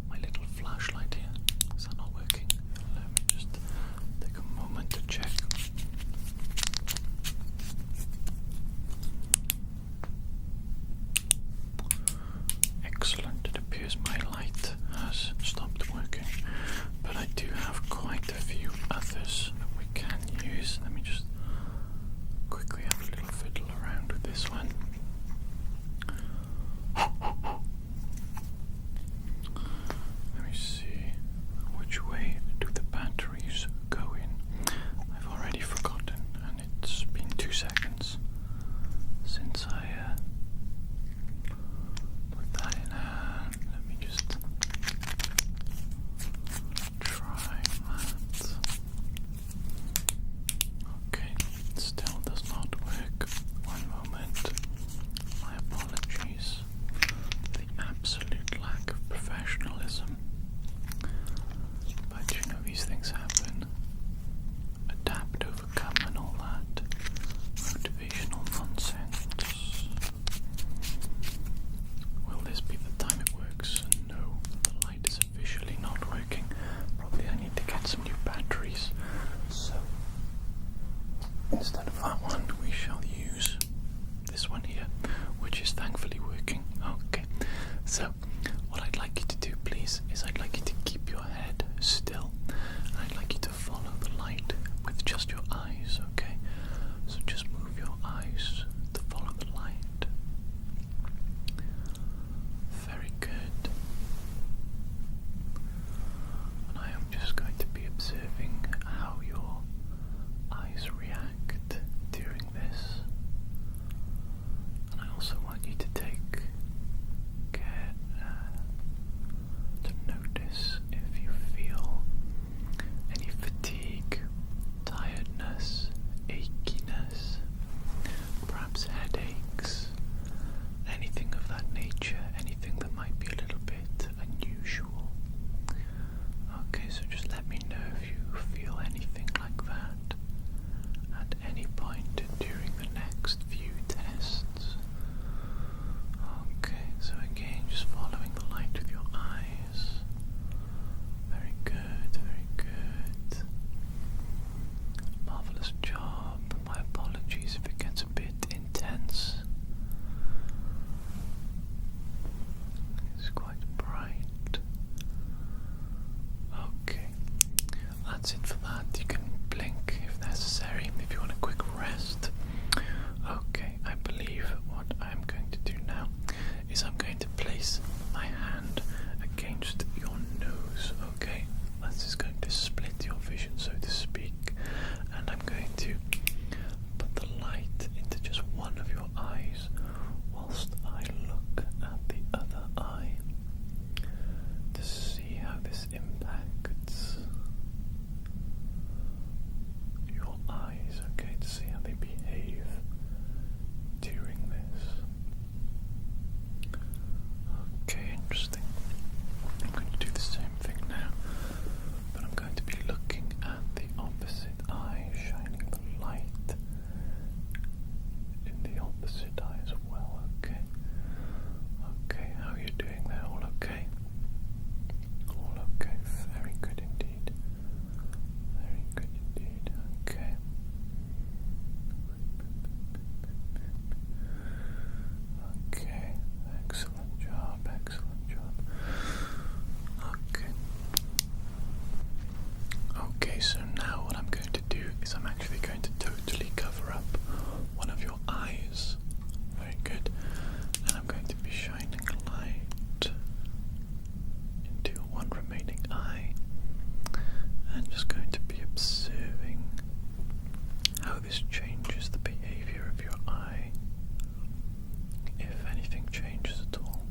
my little flashlight here. Is that not working? Let me just take a moment to check. Excellent. It appears my light has stopped working, but I do have quite a few others that we can use. Let me just quickly have a little fiddle around with this one. Let me see, which way do the batteries go in? I've already forgotten, and it's been 2 seconds since I put that in. Let me just try that. Okay. that's it for that. You can blink if necessary, if you want a quick rest. Okay, I believe what I'm going to do now is I'm going to place my hand against your nose, okay? This is going to split your vision, so to speak, and I'm going to put the light into just one of your eyes whilst I look at the other eye to see how this impacts your eyes, okay, to see how they behave during this. Okay, interesting. I'm going to do the same thing now, but I'm going to be looking at the opposite eye, shining the light in the opposite eye as well, okay? Okay, how are you doing there? All okay? All okay, very good indeed. Very good indeed, okay. Okay, excellent job, excellent job. Okay. Okay, so now what I'm going to do is I'm actually going to totally cover up one of your eyes. Very good. And I'm going to be shining light into your one remaining eye. And just going to be observing how this changes the behavior of your eye, if anything changes at all.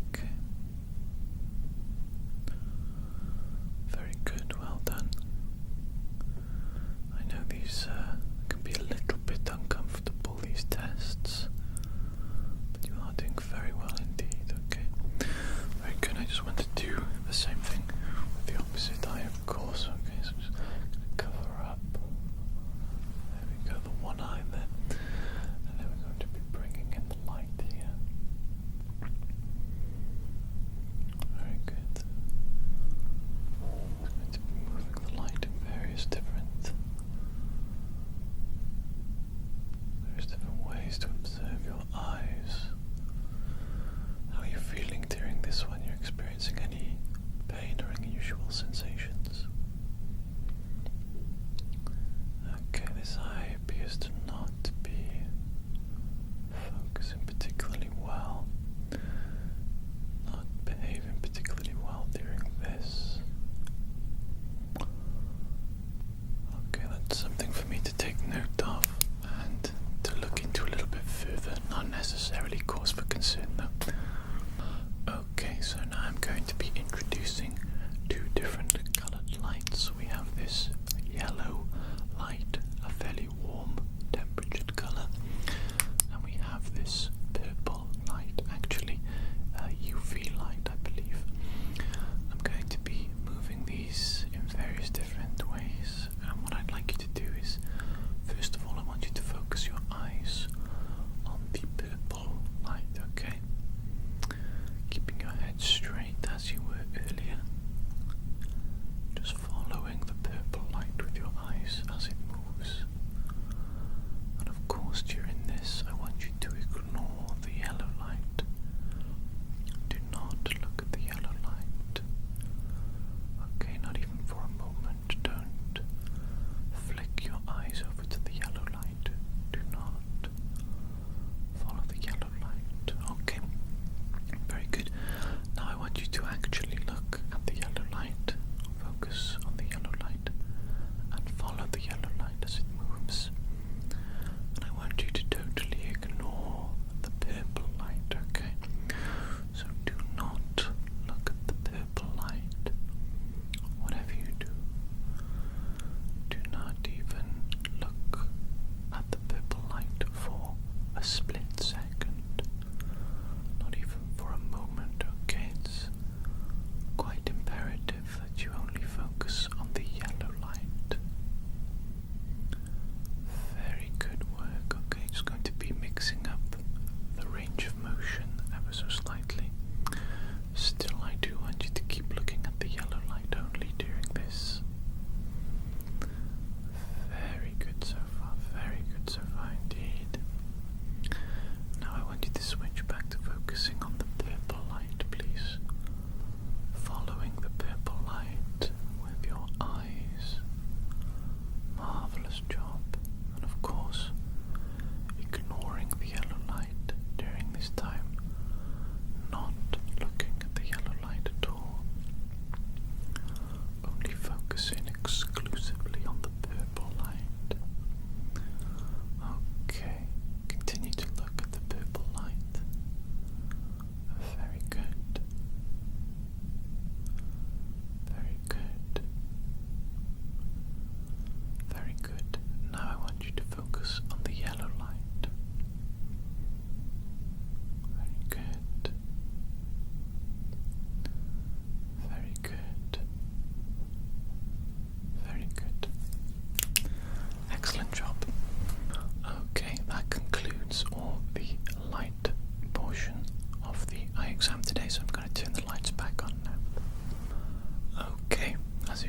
Okay. Very good, well done.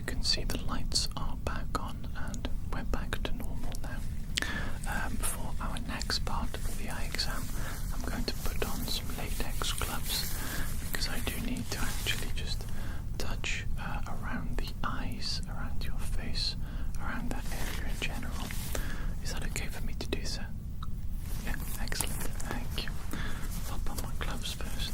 can see the lights are back on and we're back to normal now. For our next part of the eye exam, I'm going to put on some latex gloves because I do need to actually just touch around the eyes, around your face, around that area in general. Is that okay for me to do so? Yeah, excellent, thank you. Pop on my gloves first.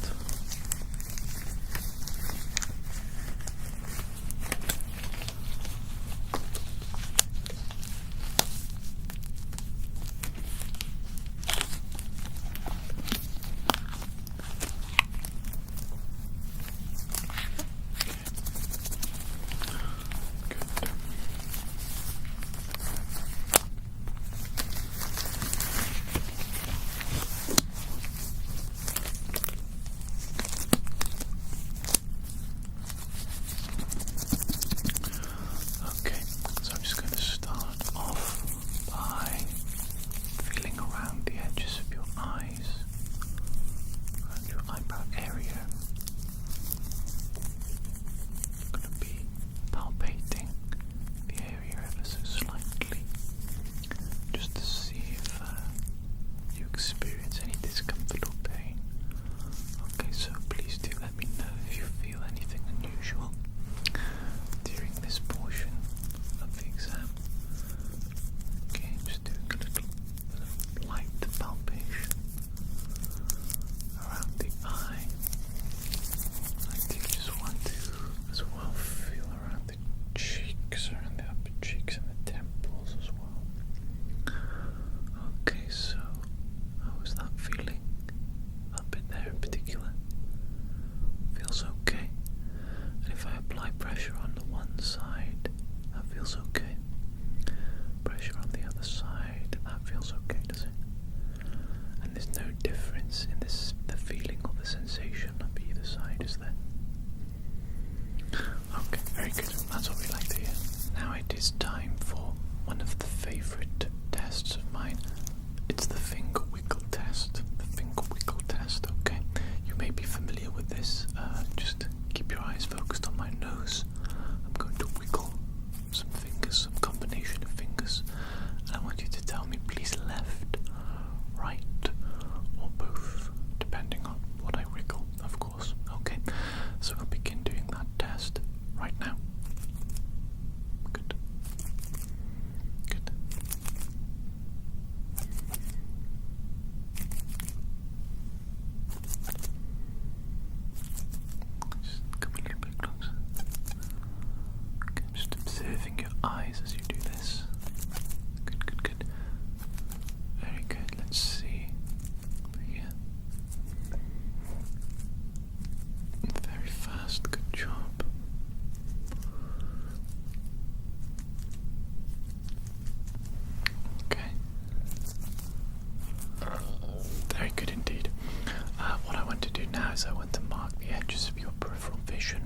I want to mark the edges of your peripheral vision.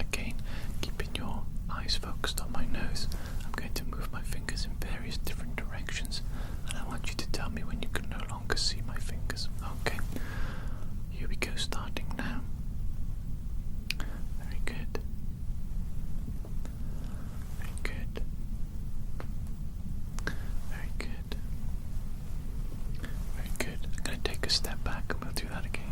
Again, keeping your eyes focused on my nose, I'm going to move my fingers in various different directions, and I want you to tell me when you can no longer see my fingers. Okay, here we go, starting now. Very good. Very good. Very good. Very good. I'm going to take a step back and we'll do that again.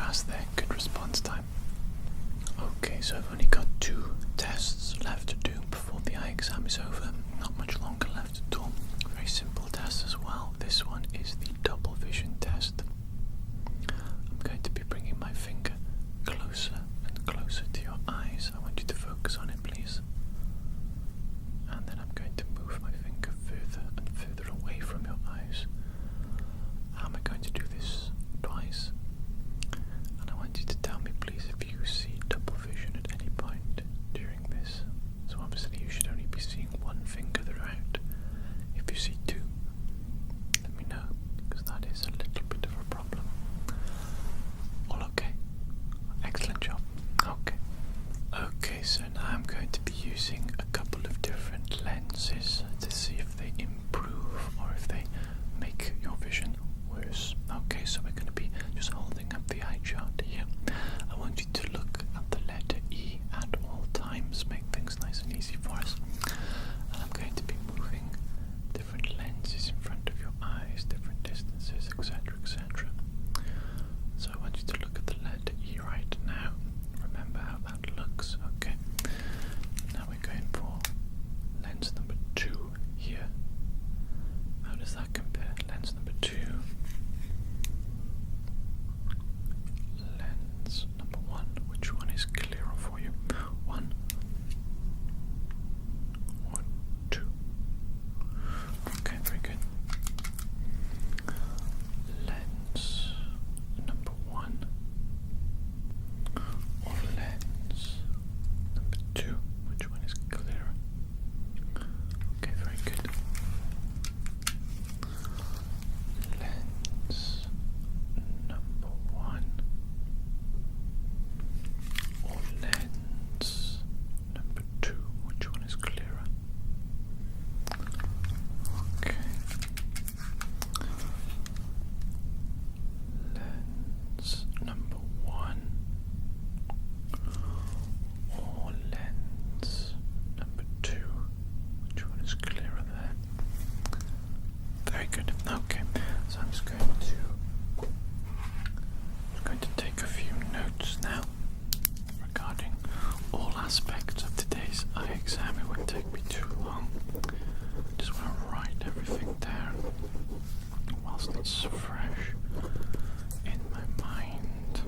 fast there, good response time. Okay, so I've only got 2 tests left to do before the eye exam is over. Not much longer left at all. Very simple test as well. This one is the double vision test. I'm going to be bringing my finger closer and closer to your eyes. I want you to focus on it, please. And then I'm going to move my finger further and further away from your eyes. How am I going to do this? Twice. And I want you to tell me, please, if you see double vision at any point during this. So obviously you should only be seeing one finger throughout. If you see 2, let me know, because that is a little bit of a problem. All okay? Excellent job. Okay. Okay, so now I'm going to be using a couple of different lenses to see if they improve or if they make your vision worse. Okay, so we're going to be just holding up the eye chart here. I want you to look at the letter E at all times, make things nice and easy for us. And I'm going to be moving different lenses in front of your eyes, different distances, etc., etc. So I want you to look at the letter E right now. Remember how that looks. Okay. Now we're going for lens number 2 here. How does that compare? Lens number 2. Lens number 1. Which one is clearer for you? 1 or 2? Okay, very good. Lens number 1 or lens number 2? Which one is clearer? Okay, very good. Lens number 1 or lens number 2? Which one is clearer? Okay. Lens number 1 or lens number 2? Which one is clearer there? Very good. Okay, so I'm just going to take a few notes now regarding all aspects of today's eye exam. It won't take me too long. Just want to write everything down whilst it's fresh in my mind.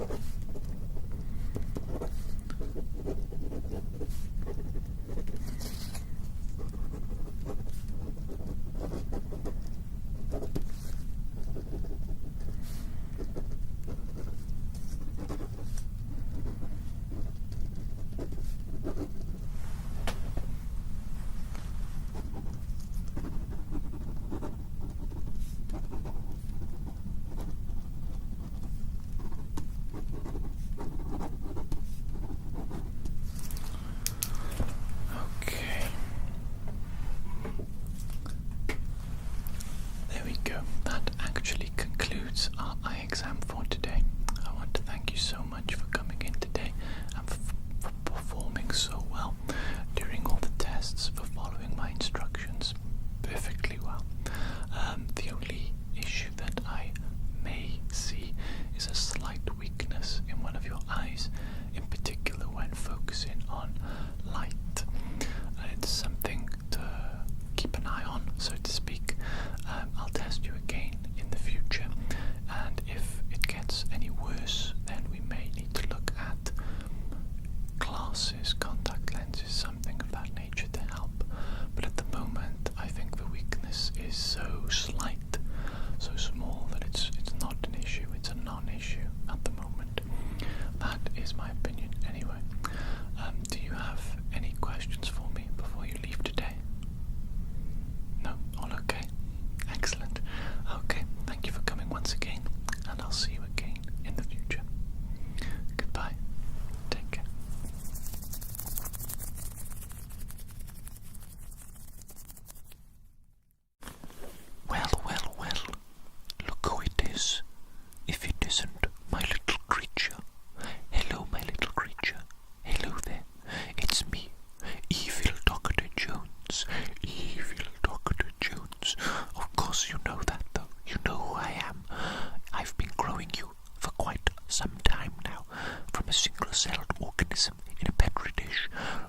single-celled organism in a petri dish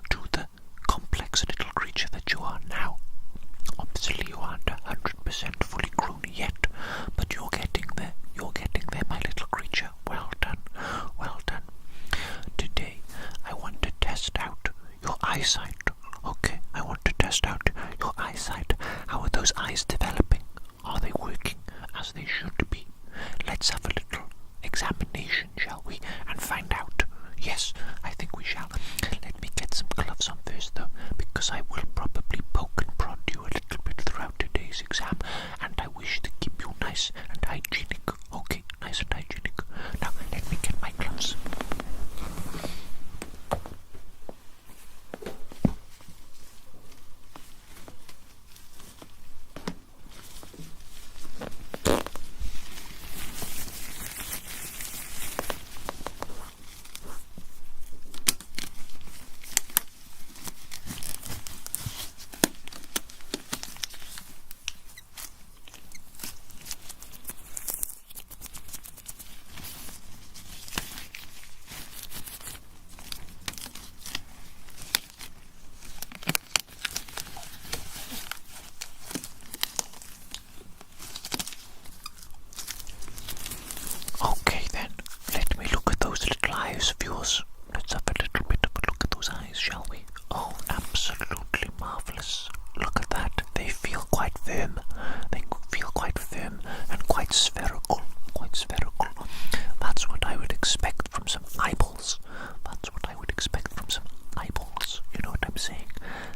to the complex little creature that you are now. Obviously you aren't 100% fully grown yet, but you're getting there, my little creature. Well done, well done. Today I want to test out your eyesight. Okay, I want to test out your eyesight. How are those eyes developing? Are they working as they should be? Let's have a little examination, shall we, and find out. Yes, I think we shall. Let me get some gloves on first, though, because I will probably poke and prod you a little bit throughout today's exam, and I wish to keep you nice and hygienic. Okay, nice and hygienic. Now, let me get my gloves. Okay then, let me look at those little eyes of yours. Let's have a little bit of a look at those eyes, shall we? Oh, absolutely marvellous. Look at that. They feel quite firm. They feel quite firm and quite spherical. Quite spherical. That's what I would expect from some eyeballs. That's what I would expect from some eyeballs. You know what I'm saying?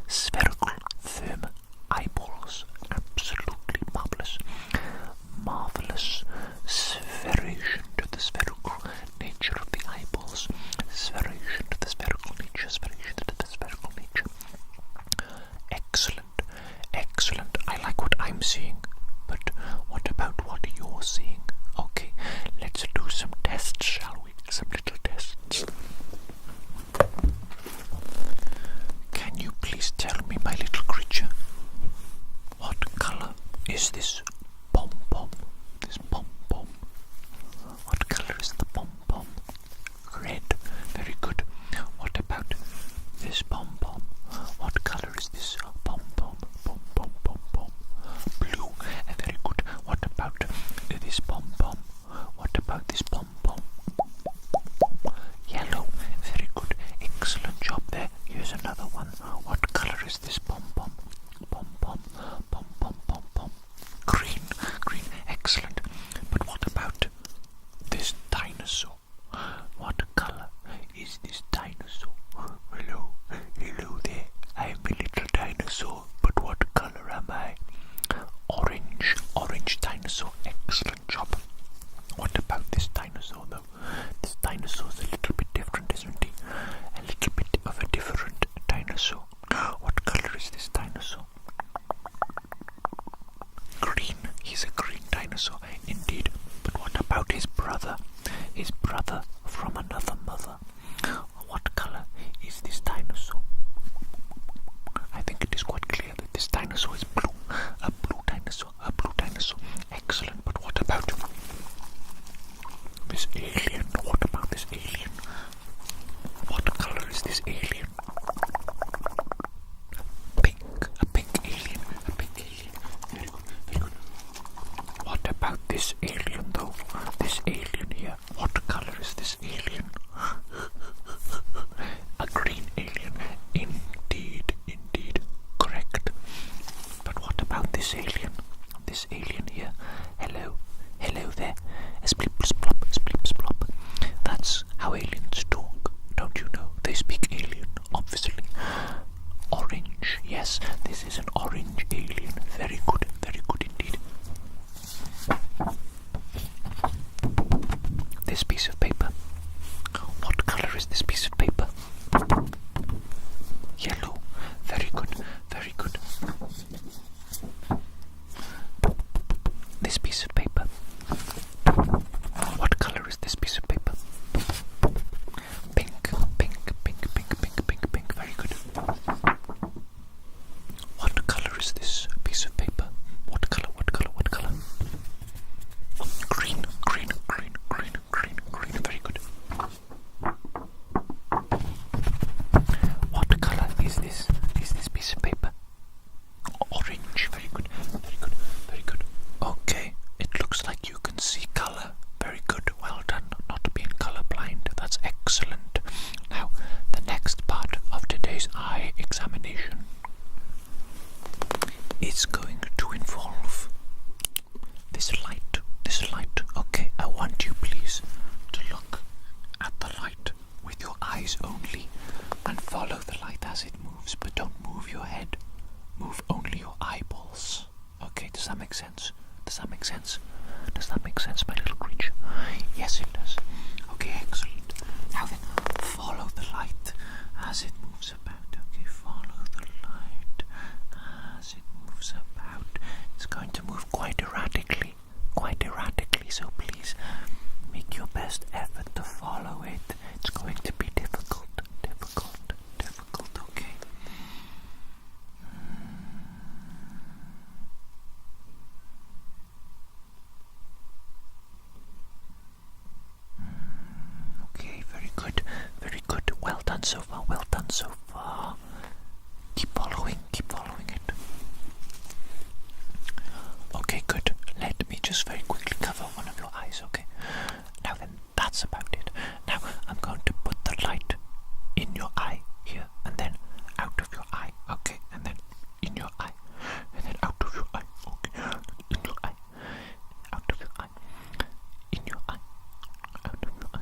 Spherical, firm eyeballs. Absolutely marvellous. Marvellous spheration to the spherical nature of the eyeballs. Spheration to the spherical nature. Spheration to the spherical nature. Excellent. Excellent. I like what I'm seeing. But what about what you're seeing? Okay, let's do some tests, shall we? Some little tests. Can you please tell me, my little creature, what color is this pom-pom? This pom-pom. What color is the pom-pom? Red. Very good. What about this pom-pom? What color is this pom-pom? Pom-pom, pom-pom. Blue. Very good. What about this pom-pom? What about this pom-pom? Yellow. Very good. Excellent job there. Here's another one. What color is this pom-pom? Pom-pom, pom-pom, pom-pom. Green. Green. Excellent. But what about this dinosaur? What color is this dinosaur? Hello. Hello there. I'm a little dinosaur. But what color am I? Orange. Orange dinosaur. Excellent job. What about this dinosaur, though? This dinosaur's a little bit different, isn't he? A little bit of a different dinosaur. What color is this dinosaur? Green. He's a green dinosaur, indeed. But what about his brother? His brother from another mother. What color is this dinosaur? I think it is quite clear that this dinosaur is blue. A blue dinosaur. A blue dinosaur. Excellent. But what about this alien? What about this alien? What color is this alien? Pink. A pink alien. A pink alien. Very good. Very good. What about this alien, though? This alien here. What color is this alien? A green alien. Indeed. Indeed. Correct. But what about this alien? This alien here. Hello. Hello there. Splip splop, splip splop. That's how aliens talk. Don't you know? They speak alien, obviously. Orange. Yes, this is an orange alien. Very good. Very good indeed. This piece of paper. What color is this piece of paper? Yellow. Very good. Very good. This piece of paper. What color is this piece of paper? Pink. Pink. Pink. Pink. Pink. Pink. Pink. Very good. What color is this piece of paper? What color? What color? What color? Green. Green. Green. Green. Green. Green. Very good. eyes only and follow the light as it moves, but don't move your head. Move only your eyeballs. Okay, does that make sense? Does that make sense? Does that make sense, my little creature? Yes, it does. Okay, excellent. Now then, follow the light as it moves about. Okay, follow the light as it moves about. It's going to move quite erratically, so please make your best effort to follow it. It's going to be difficult, okay? Okay, very good. Well done so far. Keep following it. Okay, good. Let me just very quickly cover one of your eyes, okay? Now then, that's about it. Now, I'm going to put the light in your eye here, and then out of your eye, okay? And then in your eye, and then out of your eye, okay? In your eye, out of your eye, in your eye, out of your eye,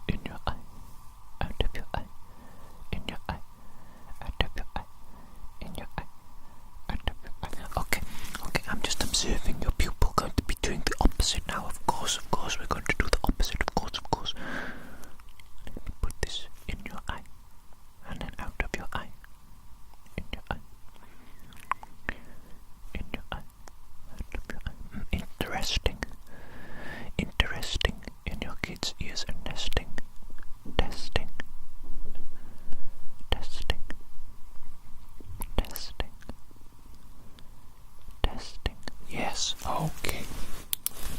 in your eye, out of your eye, in your eye, out of your eye, in your eye, out of your eye. Okay, I'm just observing your pupil. Going to be doing the opposite now, of course, we're going to do the opposite, of course. Let me put this in your eye, and then out of your eye, in your eye, in your eye, out of your eye. Interesting, in your kids' ears are nesting, testing. Yes, okay.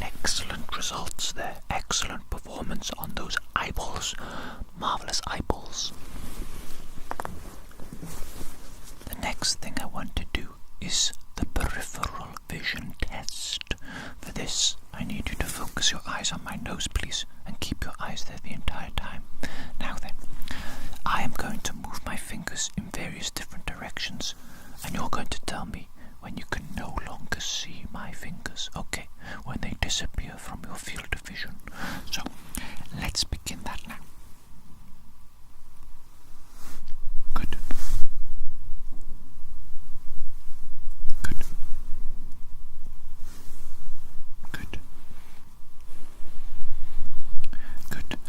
Excellent results there. Excellent performance on those eyeballs. Marvelous eyeballs. The next thing I want to do is the peripheral vision test. For this, I need you to focus your eyes on my nose, please, and keep your eyes there the entire time. Now then, I am going to move my fingers in various different directions, and you're going to tell me when you can no longer see my fingers, okay? When they disappear from your field of vision. So, let's begin that now. Good.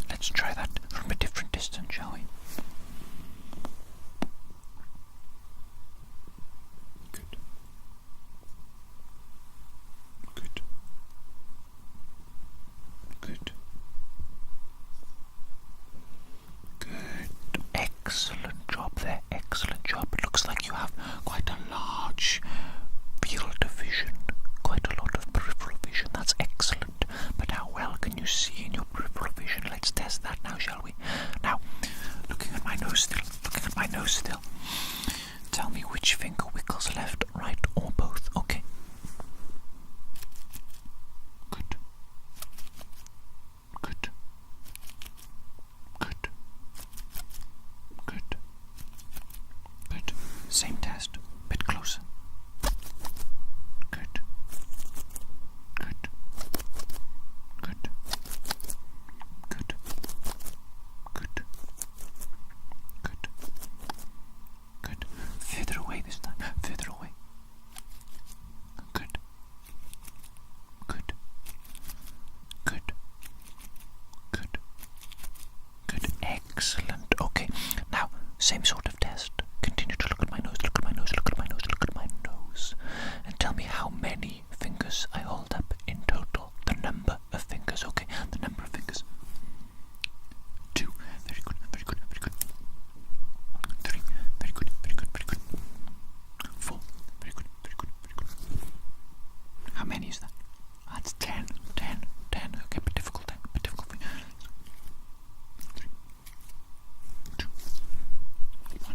Let's try that from a different distance, shall we? Excellent job there, excellent job. It looks like you have quite a large field of vision, quite a lot of peripheral vision. That's excellent. But how well can you see in your peripheral vision? Let's test that now, shall we? Now, looking at my nose still. Tell me which finger wiggles left, right, or both, okay? Good. Same test, bit closer. Good. Further away this time, further away. Good. Excellent. Okay, now, same sort of test. Continue to look at my nose, and tell me how many fingers I hold up in total. The number of fingers, okay? The number of fingers. 2. Very good. 3. Very good. 4. Very good. How many is that? That's 10. Okay, but difficult for you. 3, 2, 1.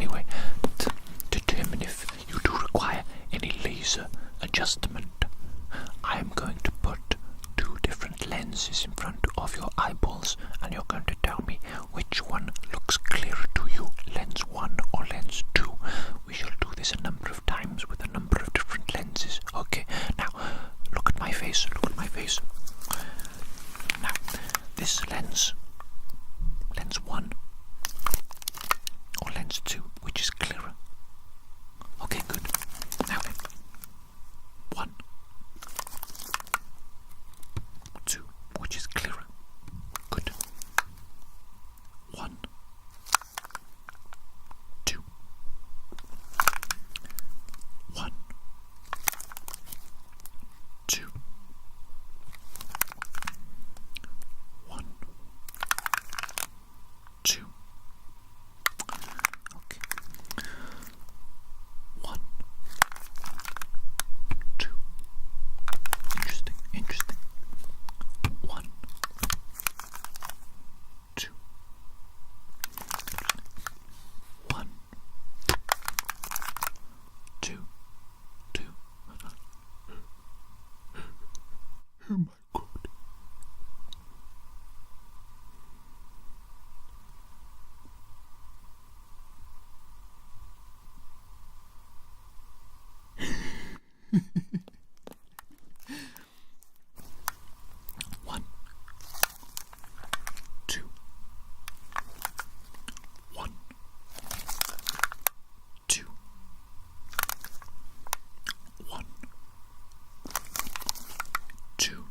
Anyway, to determine if you do require any laser adjustment, I am going to put 2 different lenses in front of your eyeballs, and you're going to tell me which one looks clearer to you, lens 1 or lens 2. We shall do this a number of times with a number of different lenses. Okay, now look at my face, look at my face. Now, this lens 1 or lens 2, which is clearer? Okay, good. Now then, 1, 2, which is clearer? Good. 1, 2, 1, 2, 1, 2. Okay. 1, 2. Interesting, interesting. 1, 2. 1, 2, 2. Oh my God. One, 2, 1, 2, 1, 2.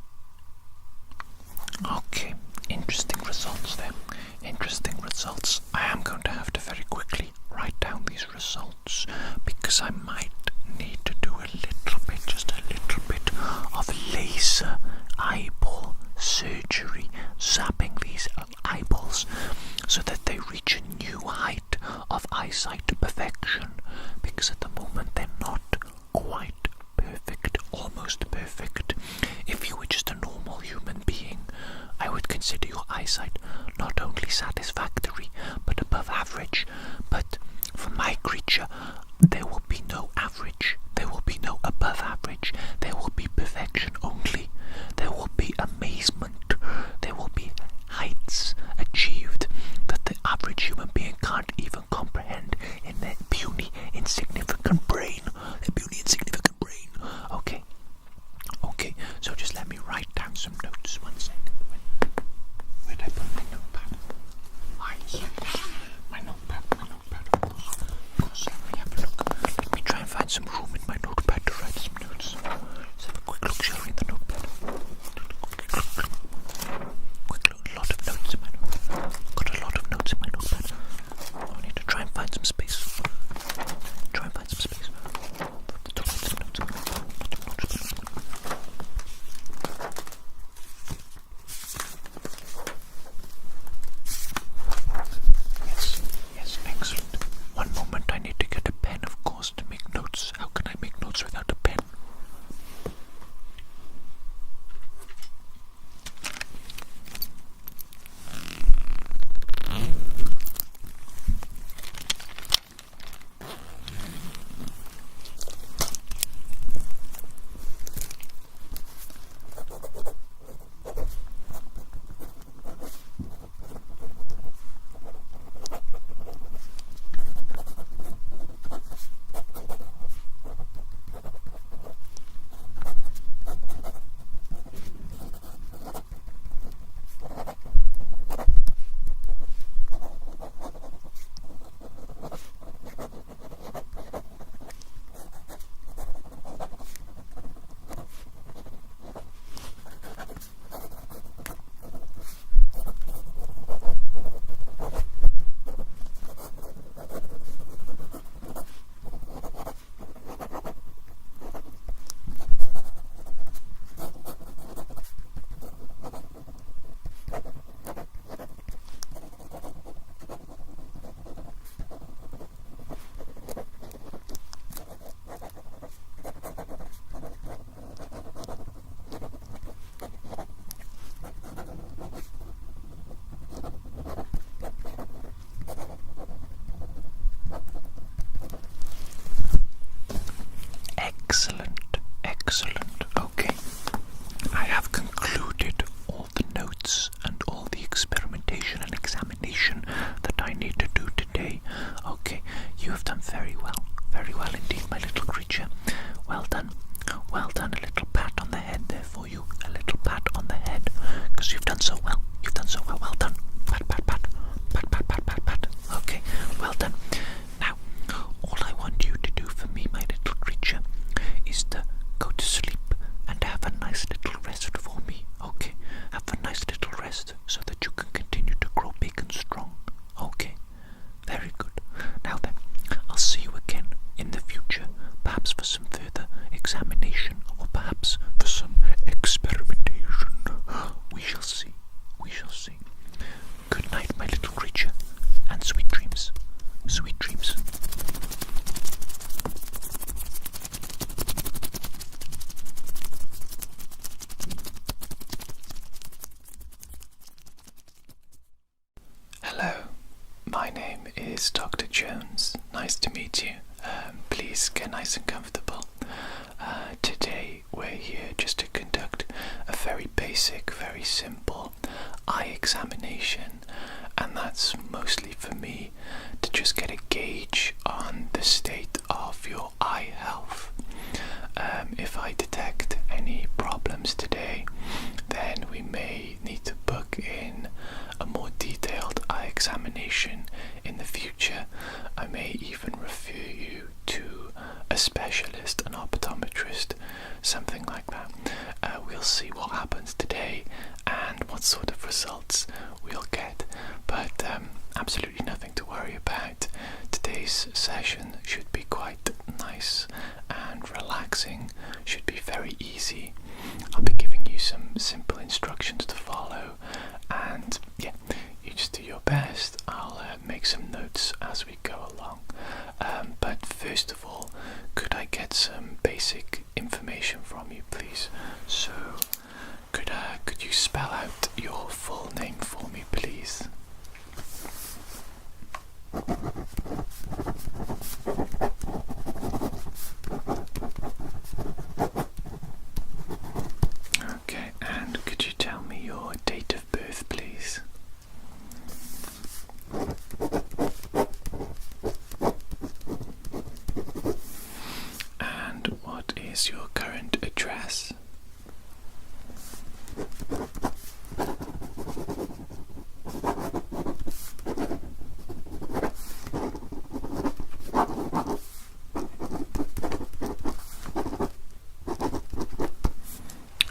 Okay, interesting results there. Interesting results. I am going to have to very quickly write down these results because I might need to do a little bit, just a little bit of laser eyeball surgery, zapping these eyeballs so that they reach a new height of eyesight perfection, because at the moment they're not quite perfect, almost perfect. If you were just a normal human being, I would consider your eyesight not only satisfactory but above average. But for my creature, there will be no average, there will be no above average, there will be perfection only. There will be amazement, there will be heights achieved that the average human being can't even comprehend in their puny, insignificant brain. Their puny, insignificant brain. Okay, okay, so just let me write down some notes. 1 second. Where did I put my notepad? My notepad. Of course, let me have a look. Let me try and find some room in my notepad to write some notes. Let's have a quick look, shall we, in the notepad? Quick look, a lot of notes in my notepad. Got a lot of notes in my notepad. I need to try and find some space. examination, or perhaps for some experimentation. We shall see. We shall see. Good night, my little creature, and sweet dreams. Sweet dreams. Hello, my name is Dr. Jones. Nice to meet you. Please get nice and comfortable. Today we're here just to conduct a very basic, very simple eye examination, and that's mostly for me to just get a gauge on the state of your eye health. If I detect any problems today, then we may need to book in a more detailed eye examination in the future. I may even refer you to a specialist, an optometrist, something like that. We'll see what happens today and what sort of results we'll get, but absolutely nothing to worry about. Today's session should be quite nice and relaxing, should be very easy. I'll be giving you some simple instructions to follow, and yeah, you just do your best. I'll make some notes as we go along. But first of all, could I get some basic information from you, please? So, could you spell out your full name for me, please? Okay, and could you tell me your date of birth, please? And what is your current address?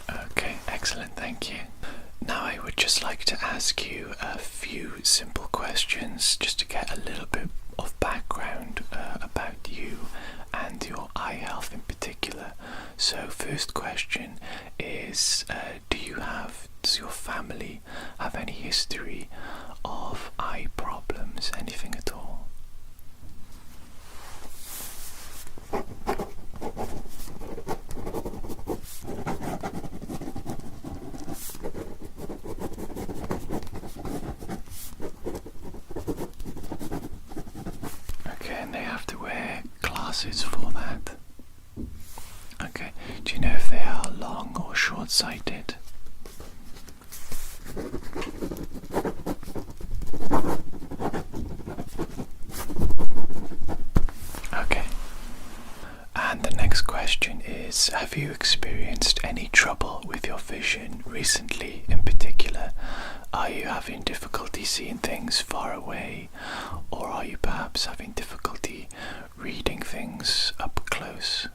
Okay, excellent, thank you. Now I would just like to ask you a few simple questions just to get a little bit of background about you and your eye health in particular. So first question is, does your family have any history of eye problems, anything at all? Okay, and they have to wear glasses for that. Okay, do you know if they are long or short-sighted? Okay. And the next question is, have you experienced any trouble with your vision recently in particular? Are you having difficulty seeing things far away, or are you perhaps having difficulty reading things up close?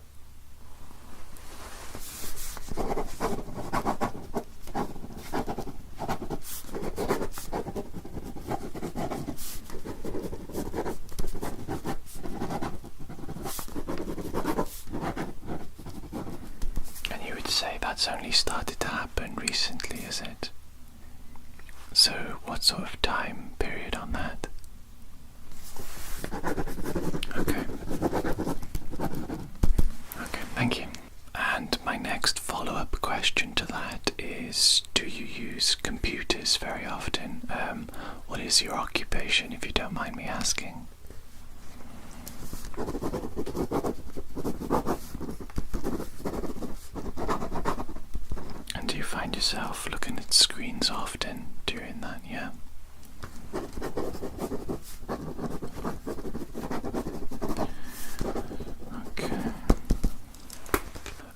And you would say that's only started to happen recently, is it? So what sort of time period on that? Okay. Okay, thank you. And my next follow-up question to that is, do you use computers very often? What is your occupation, if you don't mind me asking? And do you find yourself looking at screens often during that, yeah? Okay.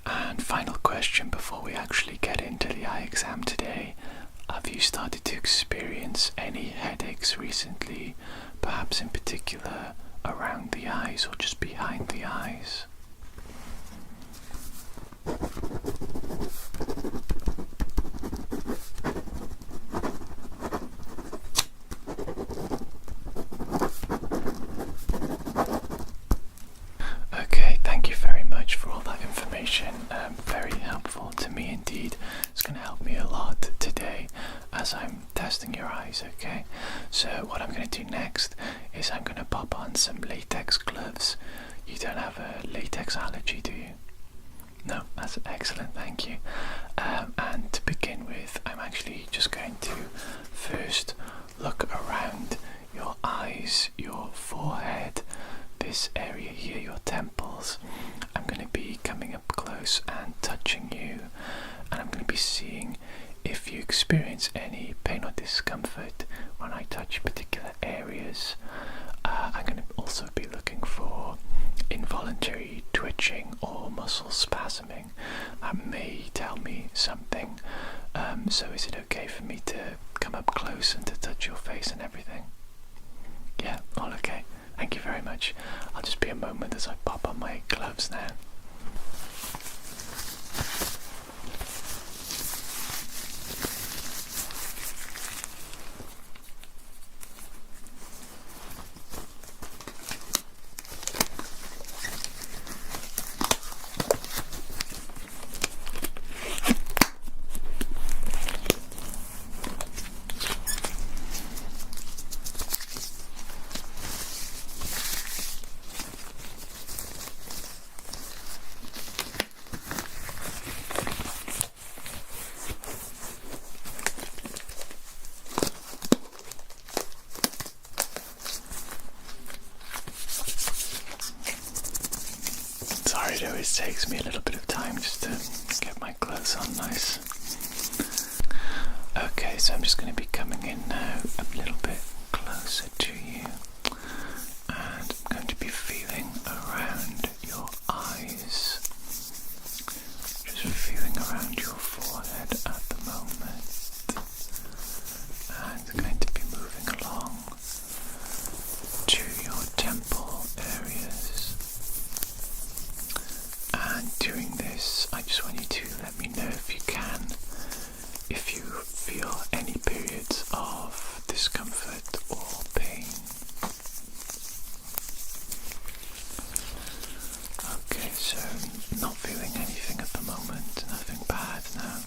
And final question before we actually get into the eye exam today. Have you started to experience any headaches recently, perhaps in particular around the eyes or just behind the eyes? Okay, thank you very much for all that information. pop on some latex gloves. You don't have a latex allergy, do you? No, that's excellent, thank you. And to begin with, I'm actually just going to first look around your eyes, your forehead, this area here, your temples. I'm going to be coming up close and touching you, and I'm going to be seeing if you experience any pain or discomfort when I touch particular areas. I'm going to also be looking for involuntary twitching or muscle spasming. That may tell me something. So is it okay for me to come up close and to touch your face and everything? Yeah, all okay. Thank you very much. I'll just be a moment as I pop on my gloves now. Sorry, it always takes me a little bit of time just to get my gloves on nice. Okay, so I'm just going to be coming in now a little bit closer to you, and I'm going to be feeling around your eyes, just feeling around your forehead at the moment, and I'm going to be moving along to your temple areas. And doing this, I just want you to let me know if you can, if you feel any periods of discomfort or pain. Okay, so not feeling anything at the moment, nothing bad now.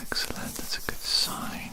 Excellent, that's a good sign.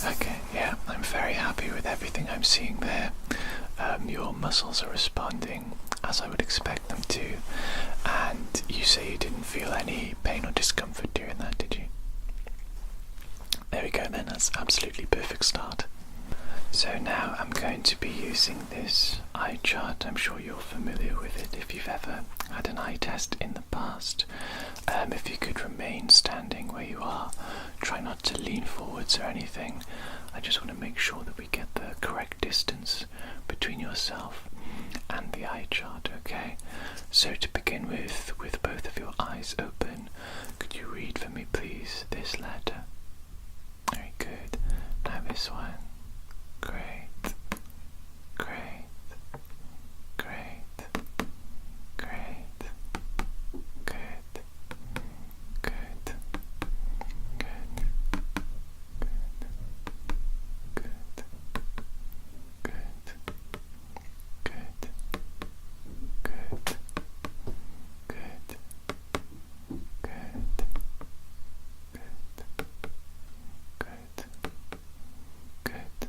Okay, yeah, I'm very happy with everything I'm seeing there. Your muscles are responding as I would expect them to, and you say you didn't feel any pain or discomfort during that, did you? There we go then, that's absolutely perfect start. So now I'm going to be using this eye chart. I'm sure you're familiar with it if you've ever had an eye test in the past. If you could remain standing where you are, try not to lean forwards or anything. I just want to make sure that we get the correct distance between yourself and the eye chart, okay? So to begin with both of your eyes open, could you read for me please this letter? Very good. Now this one. Great. Great. Great. Great. Good. Good. Good. Good. Good. Good. Good. Good. Good. Good. Good.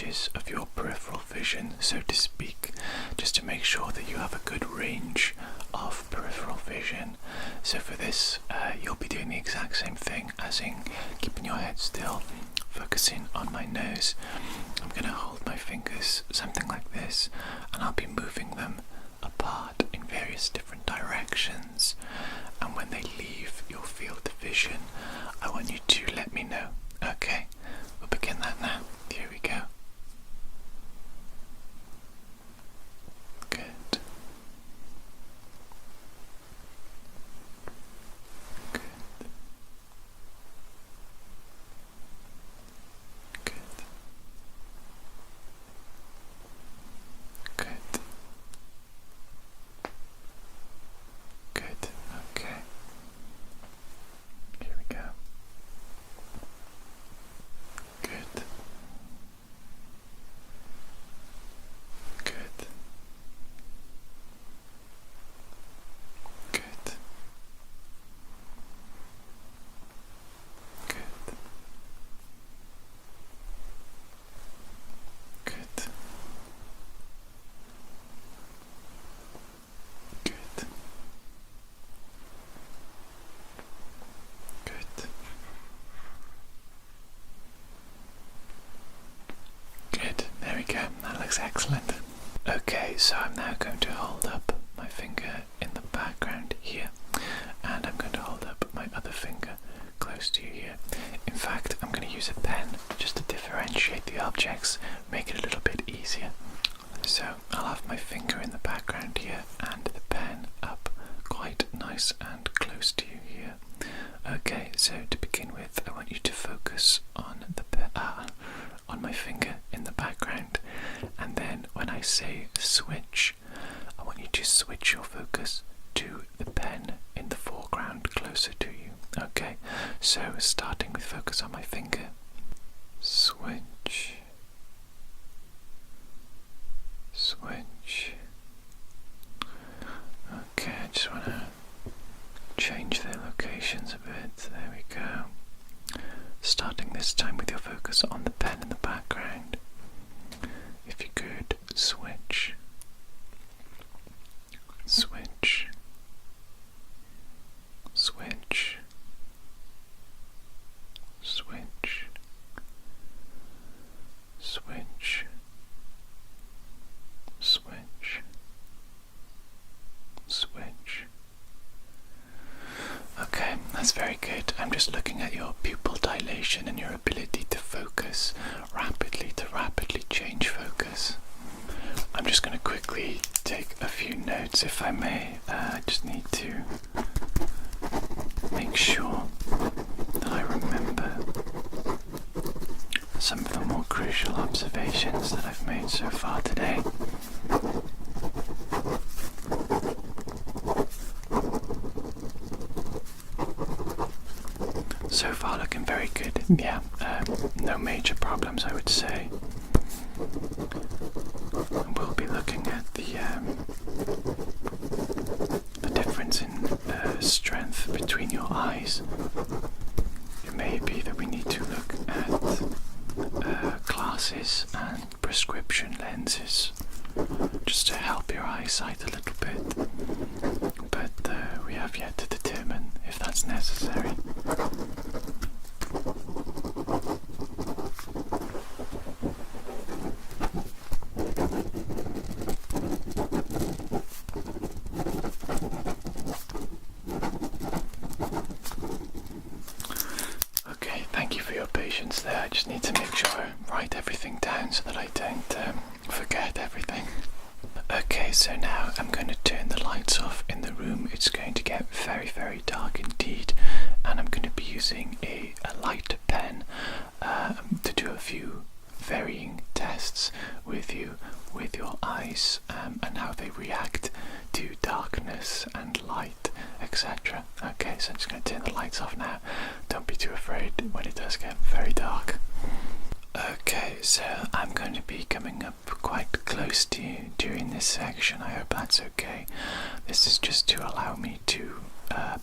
edges of your peripheral vision, so to speak, just to make sure that you have a good range of peripheral vision. So for this, you'll be doing the exact same thing as in keeping your head still, focusing on my nose. I'm going to hold my fingers something like this, and I'll be moving them apart in various different directions, and when they leave your field of vision, I want you to let me know. Okay, we'll begin that now. Here we go. Good. Good. Good. Good. Good. Okay. Here we go. Good. Good. Good. Good. Good. Good. Good. Good. There we go. That looks excellent. Okay, so I'm now going to hold up my finger in the background here, and I'm going to hold up my other finger close to you here. In fact, I'm going to use a pen just to differentiate the objects, make it a little bit easier. So I'll have my finger in the background here and the pen up quite nice and close to you here. Okay, so to begin with, I want you to focus on the on my finger in the background, and then when I say switch, I want you to switch your focus to the pen in the foreground closer to you. Okay, so starting with focus on my finger. Switch. Switch. Okay, I just want to change their locations a bit. There we go. Starting this time with your focus on the pen in the background. If you could switch. Switch. Switch. Switch. Switch. Switch. Switch. Okay, that's very good. I'm just looking at your pupil dilation and your ability to focus rapidly, to rapidly change focus. I'm just going to quickly take a few notes, if I may. I just need to make sure that I remember some of the more crucial observations that I've made so far today. So far looking very good. Yeah, no major problems, I would say. We'll be looking at the difference in strength between your eyes. It may be that we need to look at glasses and prescription lenses just to help your eyesight a little bit, but we have yet to determine if that's necessary. Okay, thank you for your patience there. I just need to make sure I write everything down so that I don't forget everything. Okay, so now I'm going to turn the lights off in the room. It's going to get very, very dark indeed, and I'm going to be using a light pen to do a few varying tests with you, with your eyes, and how they react to darkness and light, etc. Okay, so I'm just going to turn the lights off now. Don't be too afraid when it does get very dark. Okay, so I'm going to be coming up quite close to you during this section. I hope that's okay. This is just to allow me to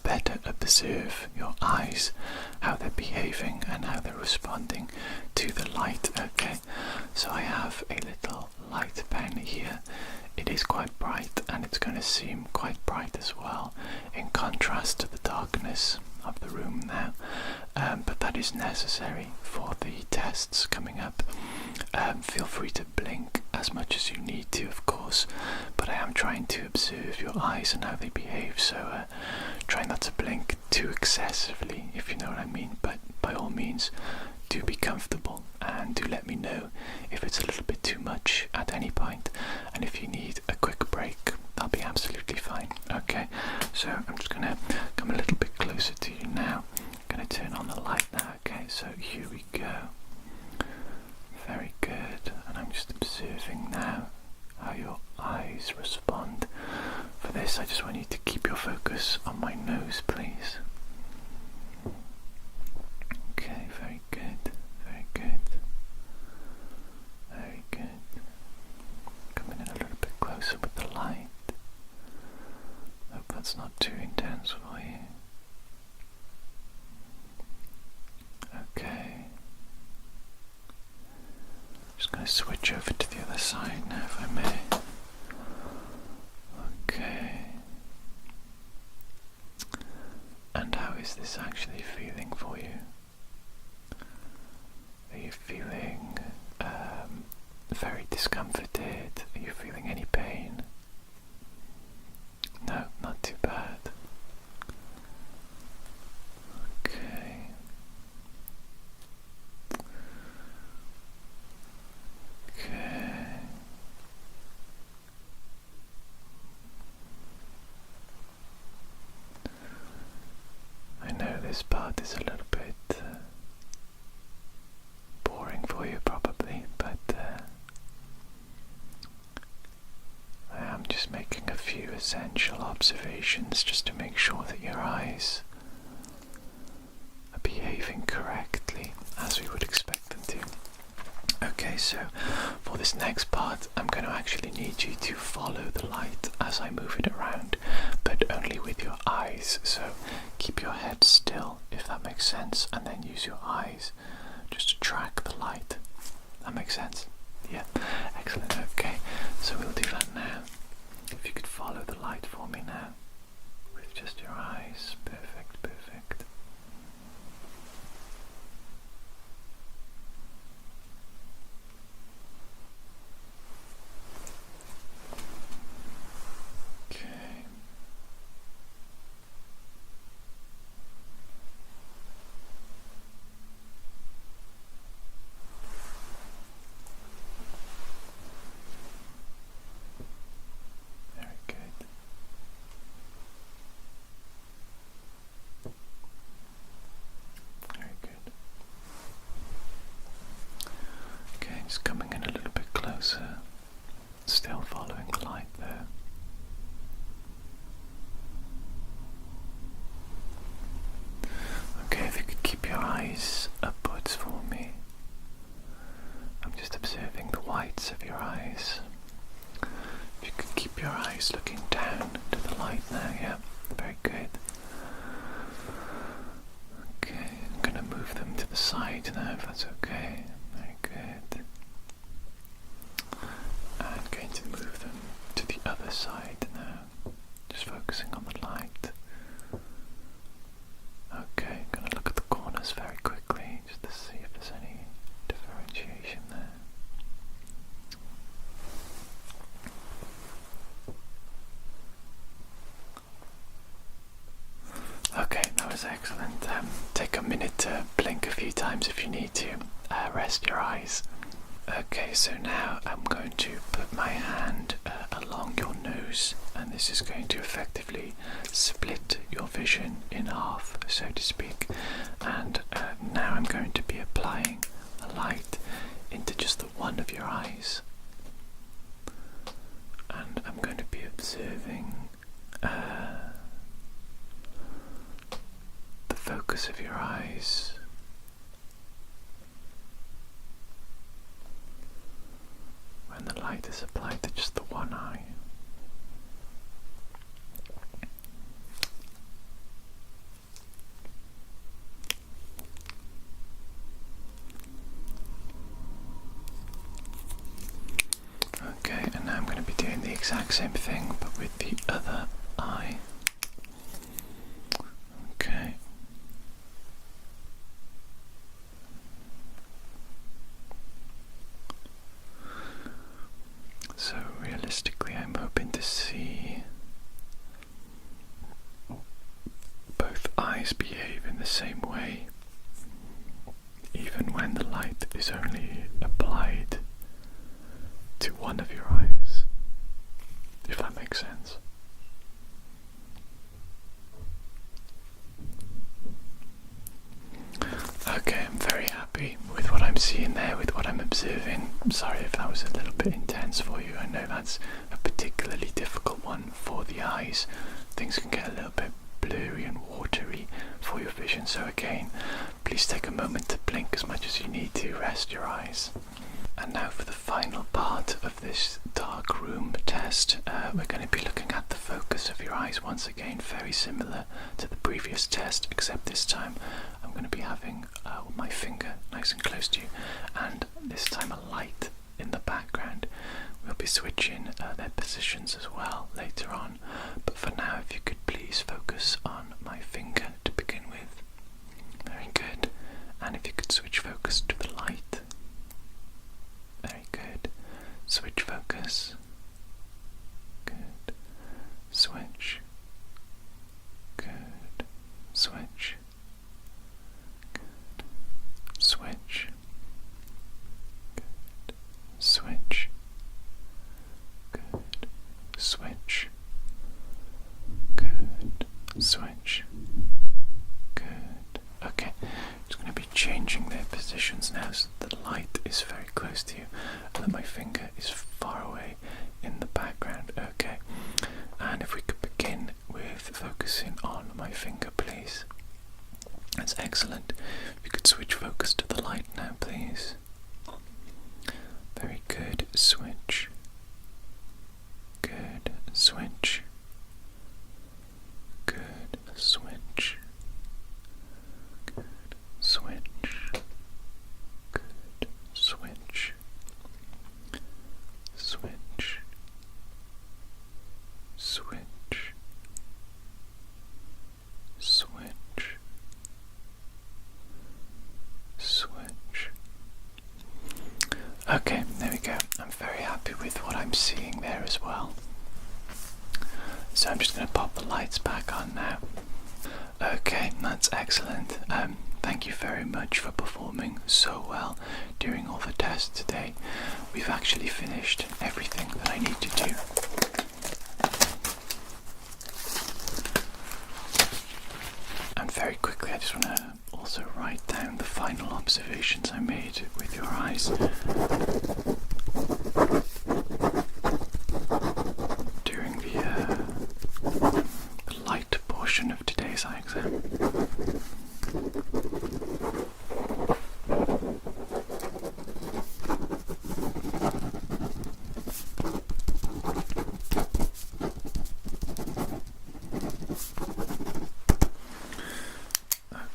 better observe your eyes, how they're behaving and how they're responding to the light. Okay, so I have a little light pen here. It is quite bright, and it's going to seem quite bright as well in contrast to the darkness of the room now, but that is necessary for the tests coming up. Feel free to blink as much as you need to, of course, but I am trying to observe your eyes and how they behave, so try not to blink too excessively, if you know what I mean. But by all means, do be comfortable and do let me know if it's a little bit too much at any point, and if you need a quick break, that'll be absolutely fine. Okay, so I'm just gonna come a little bit closer to you now. I'm gonna turn on the light now. Okay, so here we go. Very good, and I'm just observing now how your eyes respond. For this, I just want you to keep your focus on my nose, please. Okay, very good, very good, very good. Coming in a little bit closer with the light. Hope that's not too intense for you. Okay. Just going to switch over to the other side now, if I may. Okay. And how is this actually feeling for you? Are you feeling very discomforted? Are you feeling any pain? No, not too bad. Okay. Okay. I know this part is a little bit boring for you probably, but I am just making a few essential observations just to make sure that your eyes are behaving correctly as we would expect them to. Okay, so for this next part, I'm going to actually need you to follow the light as I move it around, but only with your eyes. So keep your head still, if that makes sense, and then use your eyes just to track the light. That makes sense? Yeah, excellent. Okay, so we'll do that now. If you could follow the light for me now, with just your eyes. Perfect, perfect. Okay. Very good. Very good. Okay, just coming in a little bit closer. Still following the light there. Okay, if you could keep your eyes upwards for me. I'm just observing the whites of your eyes. If you could keep your eyes looking down to the light now, yeah, very good. Okay, I'm going to move them to the side now, if that's okay. Very good. And going to move them to the other side now, just focusing on the light. Okay, I'm going to look at the corners very quickly just to see if there's any differentiation there. Okay, that was excellent. Take a minute to blink a few times if you need to. Rest your eyes. Okay, so now I'm going to put my hand along your nose, and this is going to effectively split your vision in half, so to speak. And now I'm going to be applying a light into just the one of your eyes. And I'm going to be observing the focus of your eyes. When the light is applied to just the one eye. exact same thing, but with the other eye. Okay. So realistically, I'm hoping to see both eyes behave in the same way, even when the light is only applied to one of your eyes, if that makes sense. Okay, I'm very happy with what I'm seeing there, with what I'm observing. Sorry if that was a little bit intense for you. I know that's a particularly difficult one for the eyes. Things can get a little bit blurry and watery for your vision, so again, please take a moment to blink as much as you need to rest your eyes. And now for the final part of this dark room test, we're going to be looking at the focus of your eyes once again, very similar to the previous test, except this time I'm going to be having my finger nice and close to you, and this time a light in the background. We'll be switching their positions as well later on, but for now, if you could please focus on my finger to begin with. Very good. And if you could switch focus to the light. Very good. Switch focus. Good. Switch. Good. Switch. Good. Switch. Good. Switch. Good. Switch. Good. Switch. Good. Okay. Just going to be changing their positions now so the light is very close to you and that my finger is far away in the background. Okay. And if we could begin with focusing on my finger, please. That's excellent. If you could switch focus to the light now, please. Very good. Switch. Good. Switch. Good. Switch. Good. Switch. Good. Switch. Switch. Switch. Switch. Switch. Okay, there we go. I'm very happy with what I'm seeing there as well. So I'm just going to pop the lights back on now. Okay, that's excellent. Thank you very much for performing so well during all the tests today. We've actually finished everything that I need to do. And very quickly, I just want to also write down the final observations I made with your eyes during the light portion of today's eye exam.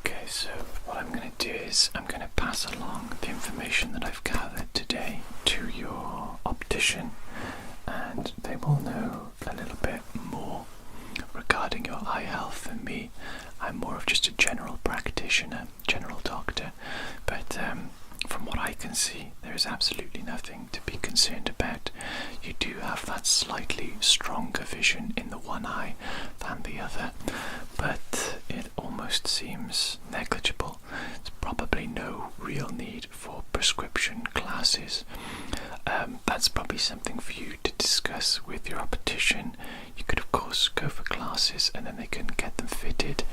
Okay, so what I'm going to do is I'm going to pass along the information that I've gathered today to your optician, and they will know a little bit more regarding your eye health than me. I'm more of just a general practitioner, general doctor, but from what I can see, there is absolutely nothing to be concerned about. You do have that slightly stronger vision in the one eye than the other, but it almost seems negligible. There's probably no real need for prescription glasses. That's probably something for you to discuss with your optician. You could of course go for glasses and then they can get them fitted,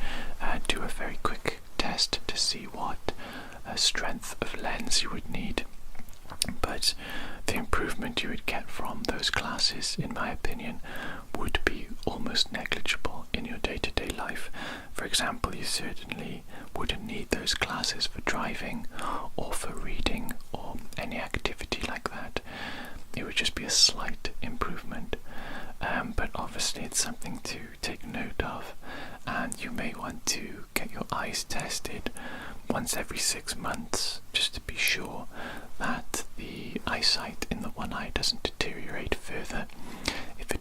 do a very quick test to see what strength of lens you would need. But the improvement you would get from those glasses, in my opinion, would be almost negligible in your day-to-day life. For example, you certainly wouldn't need those glasses for driving or for reading or any activity like that. It would just be a slight improvement, but obviously it's something to take note of, and you may want to get your eyes tested once every 6 months just to be sure that the eyesight in the one eye doesn't deteriorate further. If it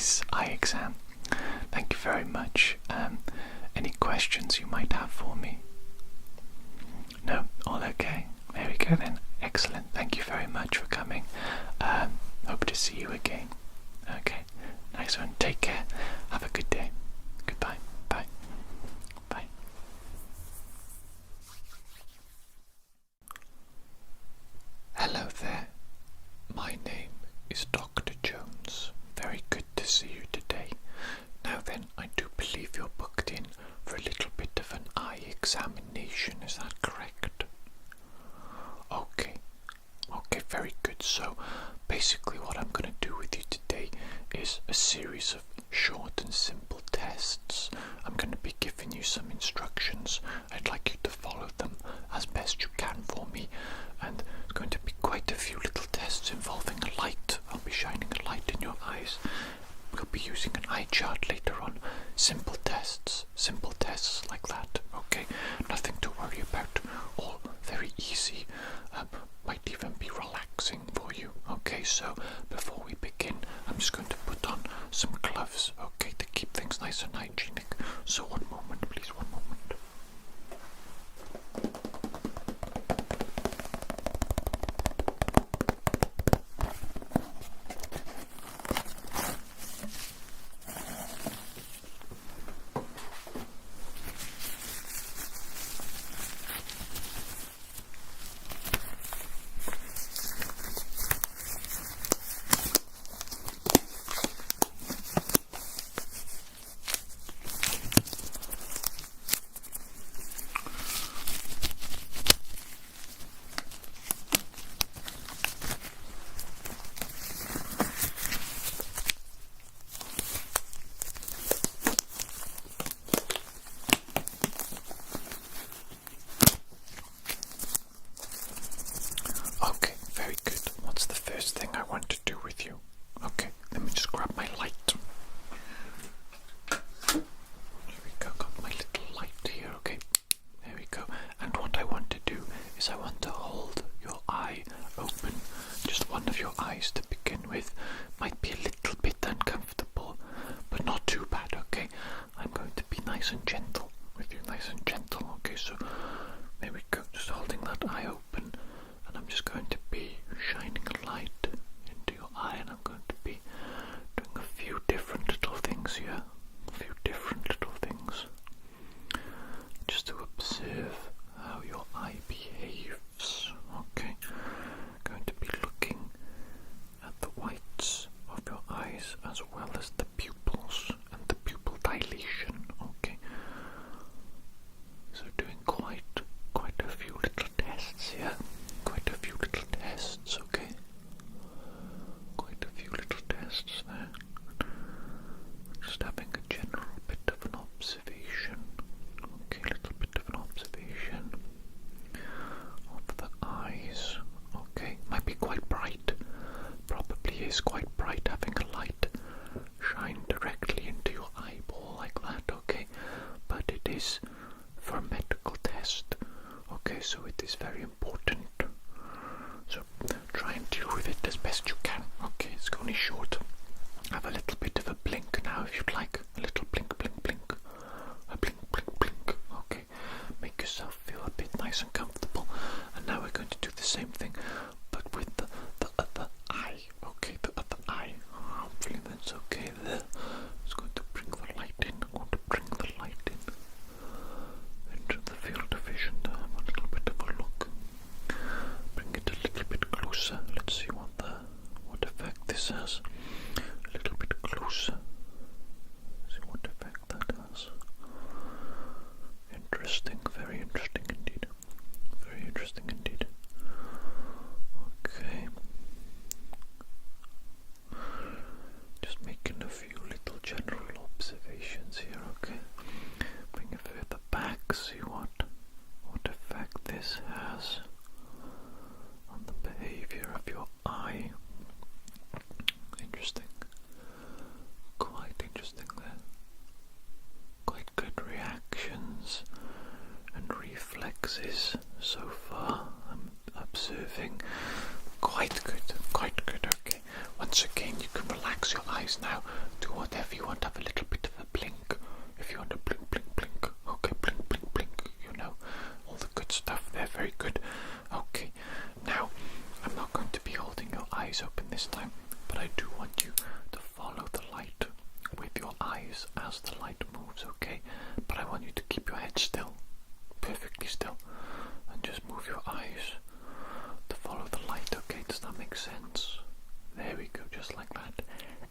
nice eye exam. Thank you very much. Any questions you might have for me? No? All okay? There we go then. Excellent. Thank you very much for coming. Hope to see you again. Okay. Nice one. Take care. Have a good day. Goodbye. Bye. Bye. Hello there. My name is Dr. Jones. Very good to see you today. Now then, I do believe you're booked in for a little bit of an eye examination. Is that correct? Okay. Okay, very good. So basically what I'm going to do with you today is a series of short and simple tests. I'm going to be giving you some instructions. I'd like you to follow them as best you can for me, and there's going to be quite a few little tests involving a light. I'll be shining a light in your eyes. We'll be using an eye chart later on. Simple tests like that. Okay, nothing to worry about. All very easy. Might even be relaxing for you. Okay, so before we begin, I'm just going to put on some gloves, okay, to keep things nice and hygienic. So one moment, please, one moment. Okay, very good. What's the first thing I want to do with you? Okay, let me just grab my light. Here we go, got my little light here, okay? There we go. And what I want to do is I want to hold your eye open. Just one of your eyes to begin with. Might be a little bit uncomfortable, but not too bad, okay? I'm going to be nice and gentle with you, nice and gentle, okay? So, there we go, just holding that eye open. And I'm just going to be shining a light into your eye, and I'm going to be doing a few different little things here. A few different little things. Just to observe how your eye behaves. Okay. Going to be looking at the whites of your eyes as well as the pupils and the pupil dilation. Okay. So doing quite a few little tests here. Quite a few little tests, okay? Quite a few little tests there. Just having a general bit of an observation. Okay, a little bit of an observation of the eyes. Okay, might be quite bright. Probably is quite bright, having a light shine directly into your eyeball like that, okay? But it is for a medical test. Okay, so it is very important. So try and deal with it as best you can. Okay, it's only short. Have a little bit of a blink now if you'd like. A little blink, blink, blink. A blink, blink, blink. Okay, make yourself feel a bit nice and comfortable. And now we're going to do the same thing, but with the other eye. Okay, the other eye. Hopefully that's okay there. Just going to bring the light in. I'm going to bring the light in into the field of vision to have a little bit of a look. Bring it a little bit closer. Let's see what effect this has. A little bit closer. See what effect that has. Interesting, very interesting indeed. Very interesting indeed. Okay. Just making a few little general observations here, okay? Bring it further back, see what effect this has on the behavior of your eye. Interesting. Quite interesting there. Quite good reactions and reflexes so far. I'm observing. Quite good, okay. Once again, you can relax your eyes now to whatever you want. Have a little bit of a blink. If you want to blink, blink, blink. Okay, blink, blink, blink. You know, all the good stuff there. Very good. Okay, now I'm not going to be holding your eyes open this time, but I do want you to follow the light with your eyes as the light moves, okay? But I want you to keep your head still, perfectly still, and just move your eyes to follow the light, okay? Does that make sense? There we go, just like that.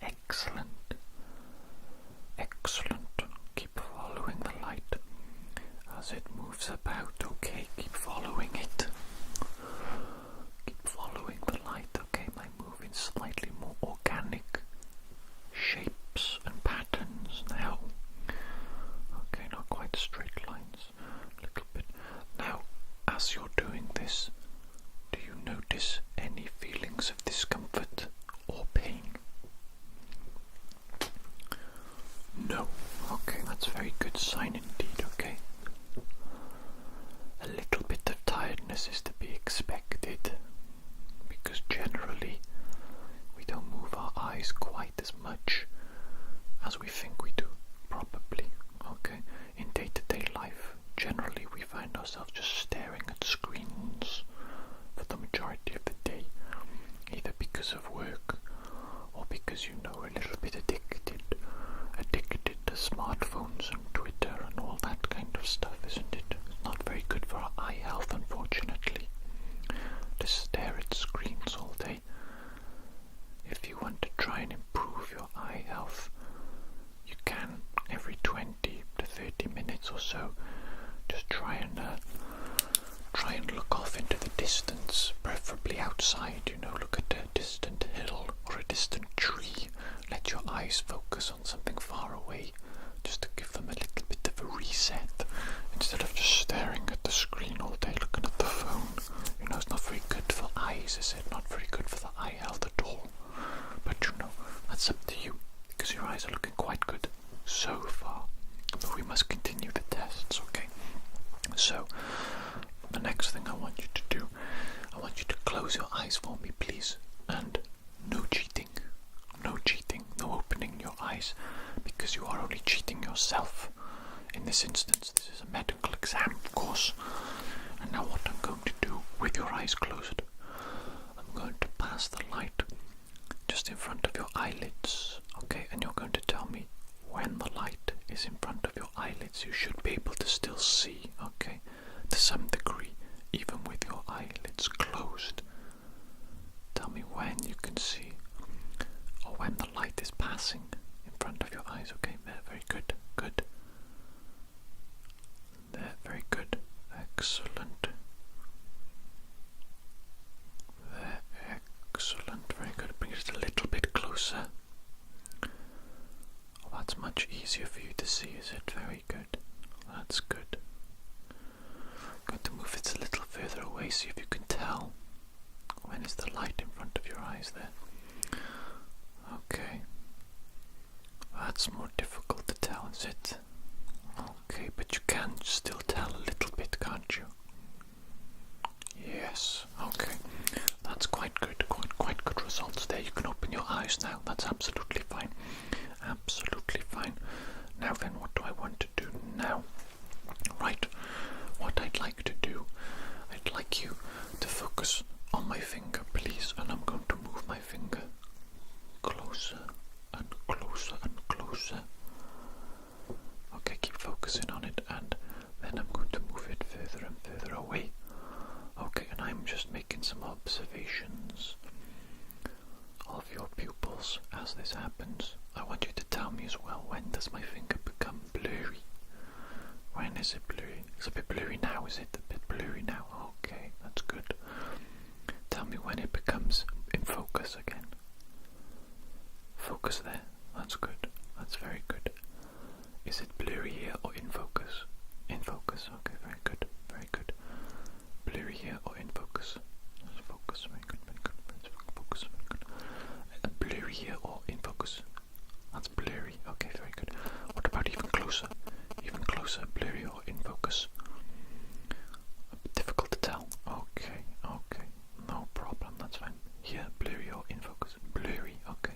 Excellent. Excellent. Keep following the light as it moves about, okay? Keep following it. Keep following the light, okay? By moving slightly more organic shapes and patterns now. Okay, not quite straight lines. A little bit. Now, as you're doing this, do you notice any feelings of discomfort or pain? No. Okay, that's a very good sign indeed, okay? A little bit of tiredness is to be expected, because generally we don't move our eyes quite as much as we think we do, probably, okay? In day-to-day life, generally we find ourselves just staring at screens for the majority of the day, either because of work or because we're a little bit addicted to smartphones and Twitter and all that kind of stuff, isn't it? It's not very good for our eye health, unfortunately, to stare at screens all day. If you want to try and improve your eye health, you can every 20 to 30 minutes or so just try and look off into the distance, preferably outside, look at a distant hill or a distant tree. Let your eyes focus on something far away, just to give them a little bit of a reset, instead of just staring at the screen all day, looking at the phone. It's not very good for eyes, is it? Not very good for the eye health at all. But that's up to you, because your eyes are looking quite good so far. But we must continue the tests, okay? So, the next thing I want you to do, I want you to close your eyes for me, please. And no cheating. No cheating, no opening your eyes, because you are only cheating yourself. In this instance, this is a medical exam, of course. And now what I'm going to do with your eyes closed, I'm going to pass the light just in front of your eyelids, okay? And you're going to tell me when the light is in front of your eyelids. You should be able to still see, okay? To some degree, even with your eyelids closed. Tell me when you can see, or when the light is passing in front of your eyes, okay? There, very good, good. There, very good, excellent. There, excellent, very good. Bring it a little bit closer. Oh, that's much easier for you to see, is it? Very good, that's good. I'm going to move it a little further away, see if you can tell. When is the light in front of your eyes there? Okay. That's more difficult to tell, is it? Okay, but you can still tell a little bit, can't you? Yes, okay. That's quite good, quite good results there. You can open your eyes now. That's absolutely fine. Absolutely fine. Now then, what do I want to do now? Right, what I'd like to do, I'd like you to focus on my finger, please, and I'm going to move my finger closer and closer and closer. Okay, keep focusing on it, and then I'm going to move it further and further away. Okay, and I'm just making some observations of your pupils as this happens. I want you to tell me as well, when does my finger become blurry? When is it blurry? It's a bit blurry now, is it? A bit blurry now. Okay, that's good. Tell me when it becomes in focus again. Focus there. That's good. That's very good. Is it blurry here or in focus? In focus. Okay, very good. Very good. Blurry here or in focus? Focus. Very good. Very good. Focus. Very good. Blurry here or in focus? That's blurry. Okay, very good. What about even closer? Even closer. Blurry or in focus? A bit difficult to tell. Okay. Okay. No problem. That's fine. Here, blurry or in focus? Blurry. Okay.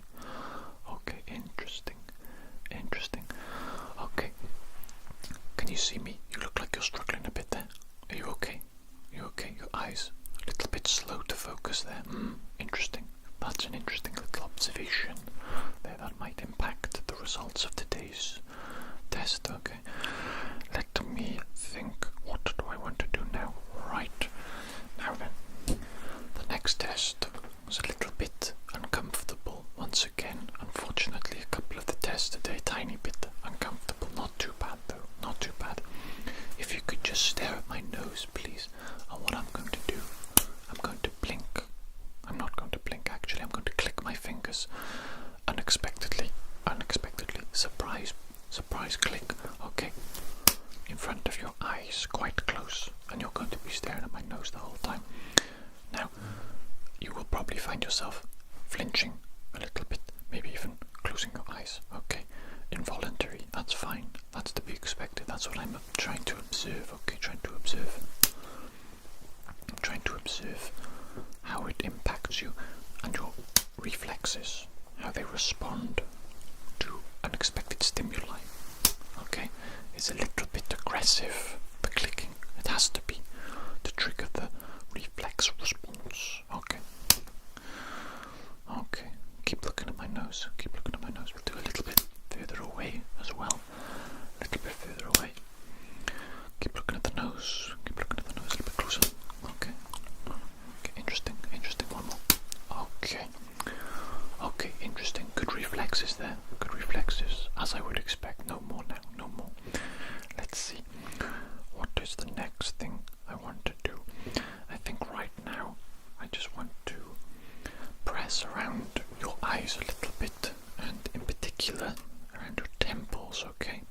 Okay. Interesting. results of today's test. Okay, let me think. What do I want to do now? Right, now then, the next test was a little bit uncomfortable once again. Unfortunately, a couple of the tests today, tiny bit uncomfortable. Not too bad though, not too bad. If you could just stare at my nose, please. And what I'm going to do, I'm going to blink. I'm not going to blink actually, I'm going to click my fingers unexpectedly, surprise click, okay, in front of your eyes, quite close, and you're going to be staring at my nose the whole time. Now, you will probably find yourself flinching a little bit, maybe even closing your eyes, okay, involuntary, that's fine, that's to be expected, that's what I'm trying to observe, okay, trying to observe how it impacts you and your reflexes, how they respond to unexpected stimuli. Okay, it's a little bit aggressive, the clicking, it has to be, to trigger the reflex response. Okay, keep looking at my nose, we'll do a little bit further away as well, a little bit further away, keep looking at the nose, a little bit closer. Okay, interesting, one more. Okay, interesting, good reflexes there, as I would expect. No more now, no more. Let's see, what is the next thing I want to do? I think right now I just want to press around your eyes a little bit, and in particular around your temples, okay?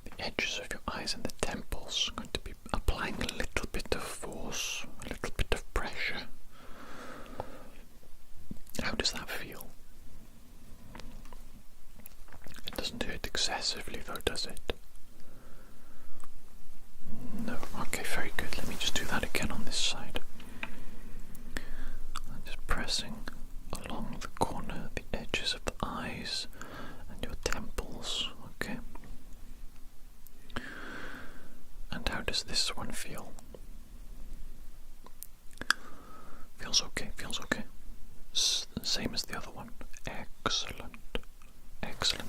The edges of your eyes and the temples. I'm going to be applying a little bit of force, a little bit of pressure. How does that feel? It doesn't hurt excessively though, does it? No. Okay, very good. Let me just do that again on this side. I'm just pressing along the corner, the edges of the eyes and your temples, okay? And how does this one feel? Feels okay. Same as the other one. Excellent,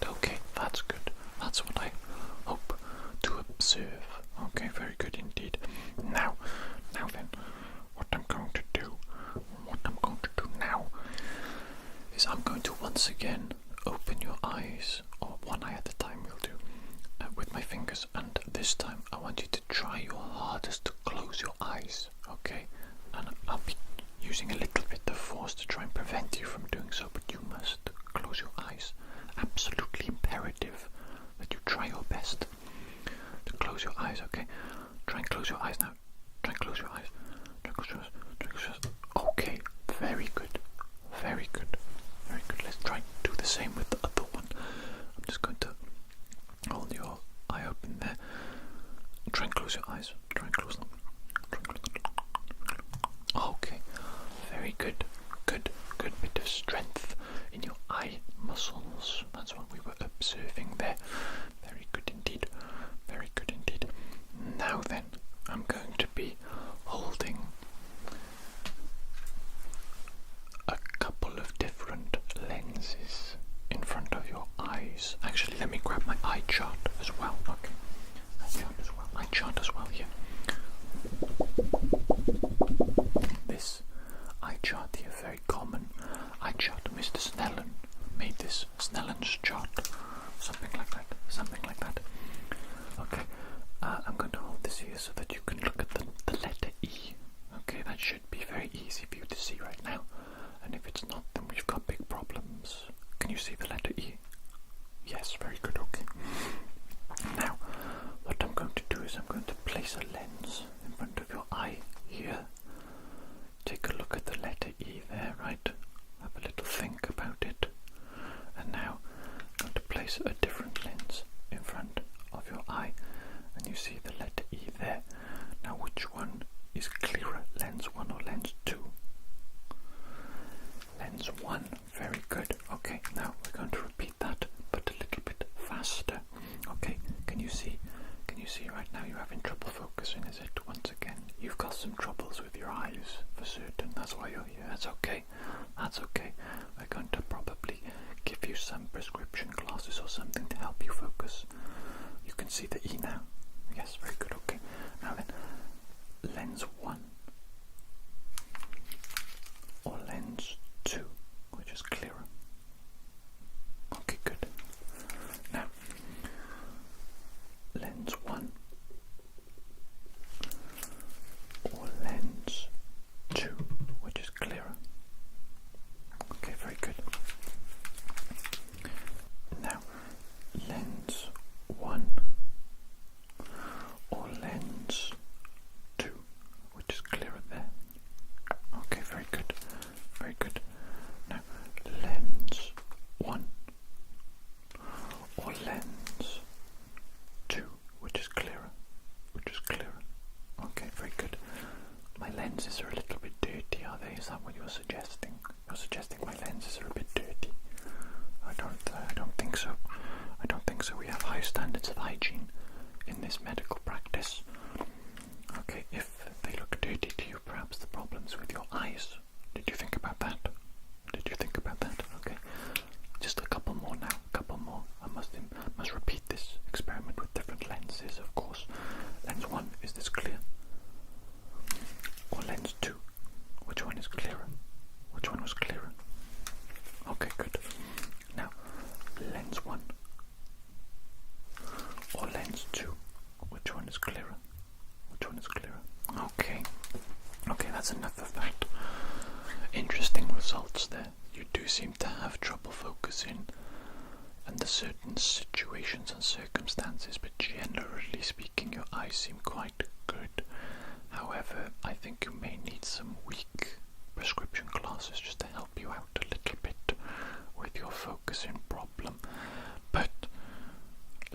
okay, that's good. That's what I hope to observe. Okay, very good indeed. Now then, what I'm going to do now is I'm going to once again open your eyes, or one eye at a time will do, with my fingers, and this time I want you to try your hardest to close your eyes, okay? And I'll be using a little bit of force to try and prevent you from doing so, but you must close your eyes. Absolutely imperative that you try your best to close your eyes, okay? Try and close your eyes now. Okay, very good. Let's try and do the same with the other one. I'm just going to hold your eye open there. Try and close your eyes. Try and close them. Okay, very good. Good bit of strength in your eye muscles. That's what we were observing there. Very good indeed. Now then, I'm going to be holding a couple of different lenses in front of your eyes. Actually, let me grab my eye chart as well. Okay, eye chart as well here. This eye chart here, very common eye chart. Mr. Snellen made this Snellen's chart, something like that. Okay, I'm going to hold this here so that you can look at the letter E. Okay, that should be very easy for you to see right now, and if it's not, then we've got big problems. Can you see the letter E? Yes, very good. Okay, now what I'm going to do is I'm going to place a lens in front of your eye here. Take a look at the letter E there, right? Have a little think about it. And now I'm going to place a different lens in front of your eye, and you see the letter E there. Now which one is clearer, lens 1 or lens 2? Lens 1, very good. Okay, now we're going to repeat that, but a little bit faster. Okay, can you see right now you're having trouble focusing, is it? Once again, you've got some troubles with your eyes, for certain. That's why you're here. That's okay. We're going to probably give you some prescription glasses think so. I don't think so. We have high standards of hygiene in this medical practice. Okay, if they look dirty to you, perhaps the problem's with your eyes. Did you think about that? Did you think about that? Okay, just a couple more now. A couple more. I must repeat this experiment with different lenses, of course. Lens 1, is this clear? Or lens 2? Which one is clearer? Which one was clearer? Okay, good. Now, lens 1 or lens 2? Which one is clearer? Which one is clearer? Okay. Okay, that's enough of that. Interesting results there. You do seem to have trouble focusing under certain situations and circumstances, but generally speaking, your eyes seem quite good. However, I think you may need some weak prescription glasses just to help you out a little bit with your focusing problem. But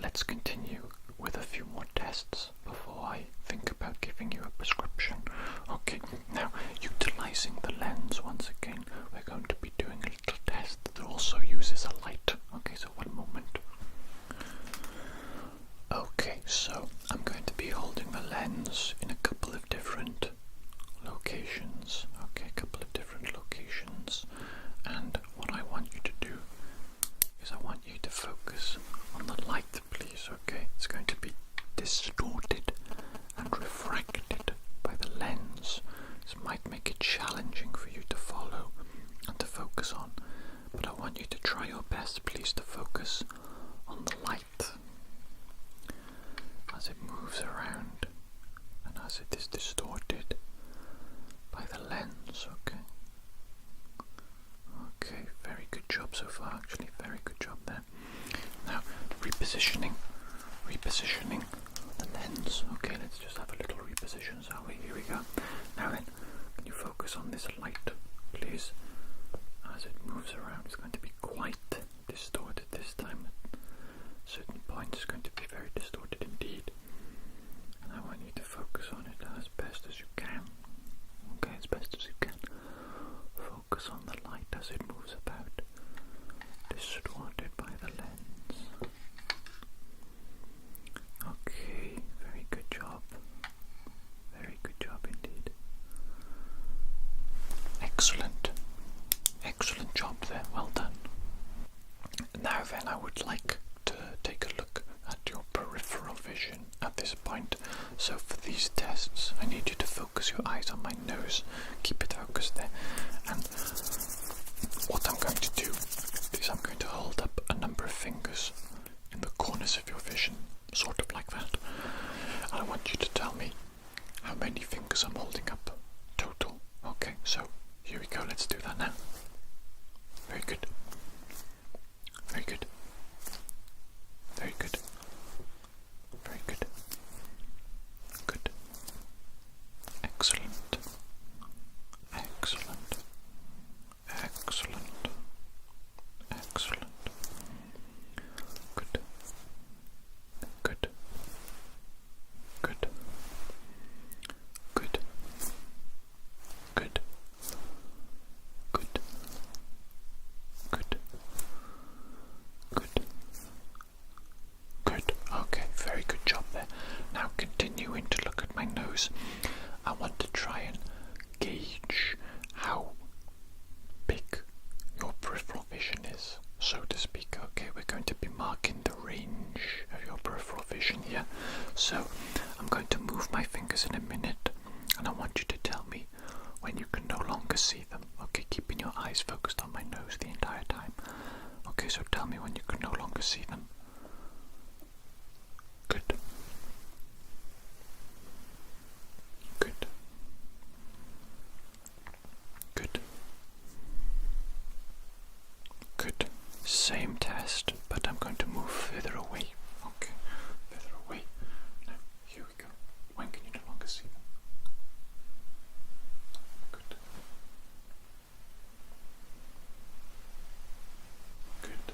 let's continue with a few more tests before I think about giving you a prescription. Okay, now utilizing the lens once again, we're going to be doing a little test that also uses a light. Okay, so one moment. Okay, so I'm going to be holding the lens in a couple of different locations. Okay, a couple of different locations. And what I want you to do is I want you to focus on the light, please. Okay, it's going to be distorted and refracted by the lens. This might make it challenging for you to follow and to focus on, but I want you to try your best, please, to focus on the light as it moves around and as it is distorted by the lens. Okay. Okay, very good job so far, actually, very good job there. Now, repositioning the lens. Okay, let's just have a little reposition, shall we? Here we go. Now then, can you focus on this light, please? As it moves around, it's going to be quite distorted this time. At certain points, it's going to be very distorted indeed. And I want you to focus on it as best as you can. Okay, as best as you can. Focus on the light as it moves about, distorted by the lens. Okay, very good job. Very good job indeed. Excellent. Excellent job there, well done. Now then, I would like to take a look at your peripheral vision at this point. So for these tests, I need you to focus your eyes on my nose. Keep it focused there. And what I'm going to do is I'm going to hold up a number of fingers in the corners of your vision, sort of like that. And I want you to tell me how many fingers I'm holding up total. Okay, so here we go, let's do that now. Very good. Very good. Very good. Very good. Good. Excellent. Excellent. Excellent. Excellent. Good. Good. Good. Good. Good. Good. Good. Good. Good. Okay, very good job there. Now continuing to look at my nose, I want to try and gauge how big your peripheral vision is, so to speak. Okay, we're going to be marking the range of your peripheral vision here. So I'm going to move my fingers in a minute, and I want you to tell me when you can no longer see them. Okay, keeping your eyes focused on my nose the entire time. Okay, so tell me when you can no longer see them. Good. Good. Good. Good. Same test, but I'm going to move further away. Okay, further away. Now, here we go. When can you no longer see them? Good. Good.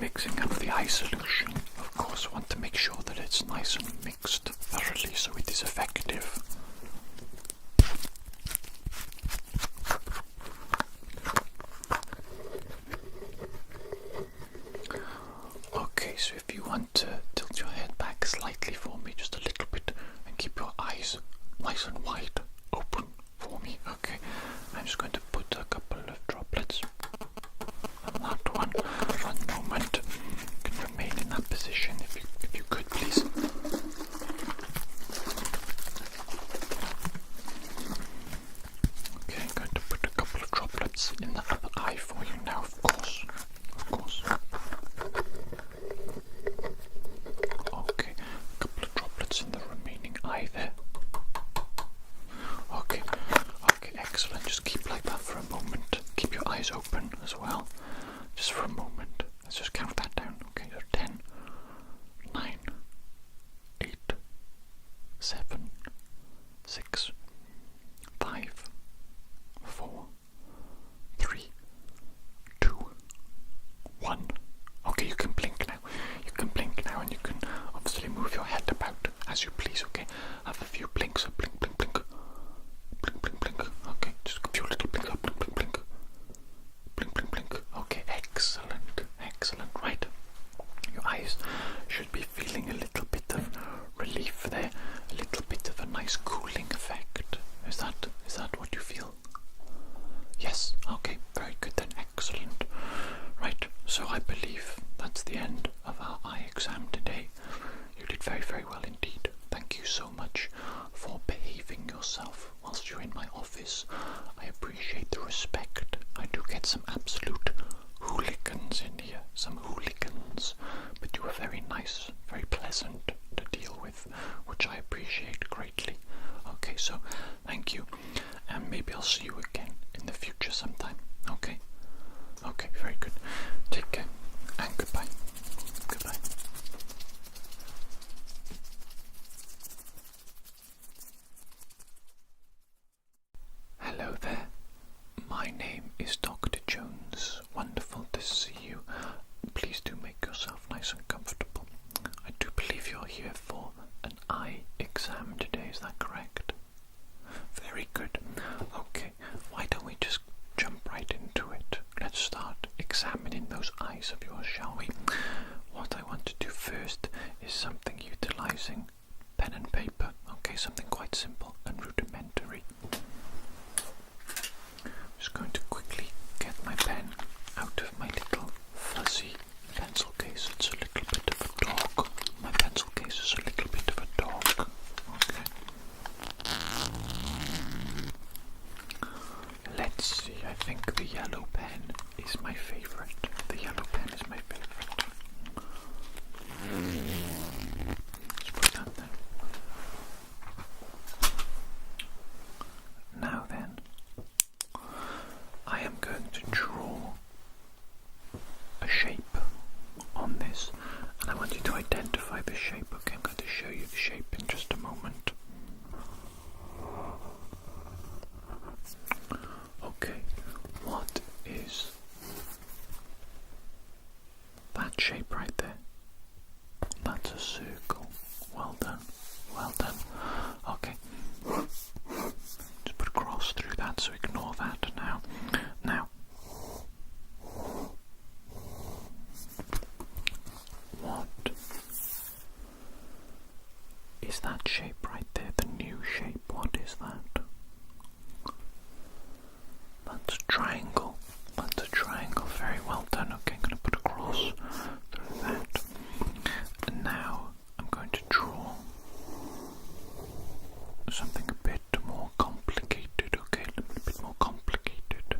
mixing up the eye solution, of course, want to make sure that it's nice and mixed thoroughly so it is effective. Okay, so if you want to tilt your head back slightly for me, just a little bit, and keep your eyes nice and wide open for me, okay? I'm just going to put a couple of droplets on that one. 1 moment. You can remain in that position if you could, please. Okay, I'm going to put a couple of droplets in the other eye for you now, of course. Of course. Okay, a couple of droplets in the remaining eye there. Okay, excellent. Just keep like that for a moment. Keep your eyes open as well, just for a moment. Let's just count that down. Okay, so 10, 9, 8, 7, 6, 5, 4, 3, 2, 1. Okay, you can blink now. You can blink now, and you can obviously move your head about as you please. Okay, have a few blinks. Blink, blink, blink. Blink, blink, blink. Okay, just a few little blinks. Blink, blink, blink. Blink, blink, blink. Okay, excellent, excellent. Right, your eyes should be feeling a little bit of relief there, a little bit of a nice cooling effect. Is that what you feel? Yes. Okay, very good then. Excellent. Right, so I believe that's the end of our eye exam today. You did very, very well indeed. Thank you so much for behaving yourself whilst you're in my office. I appreciate the respect. I do get some absolute hooligans in here, some hooligans, but you were very nice, very pleasant to deal with, which I appreciate greatly. Okay, so thank you, and maybe I'll see you again in the future sometime. Okay? Okay, very good. Take care, and goodbye. Goodbye. Hello there. My name is Dr. Jones. Wonderful to see you. Please do make yourself nice and comfortable. I do believe you're here for an eye exam today, is that correct? Very good. Okay, why don't we just jump right into it? Let's start examining those eyes of yours, shall we? What I want to do first is something utilizing pen and paper. Okay, something quite simple and rudimentary. Just going to quickly get my pen out of my little fuzzy pencil case. It's a little bit of a dog. My pencil case is a little bit of a dog. Okay. Let's see, I think the yellow pen is my favorite. The yellow pen is my favorite. Let's put that there. Now then, I am going to draw a shape on this, and I want you to identify the shape. Okay, I'm going to show you the shape in just a moment. Okay, what is that shape right there? That's a circle. Well done, well done. Okay, just put a cross through that, so ignore that now. Now, what is that shape right there? The new shape, what is that? That's a triangle. That's a triangle. Very well done. Okay, I'm going to put a cross through that. And now I'm going to draw something a bit more complicated. Okay, a bit more complicated.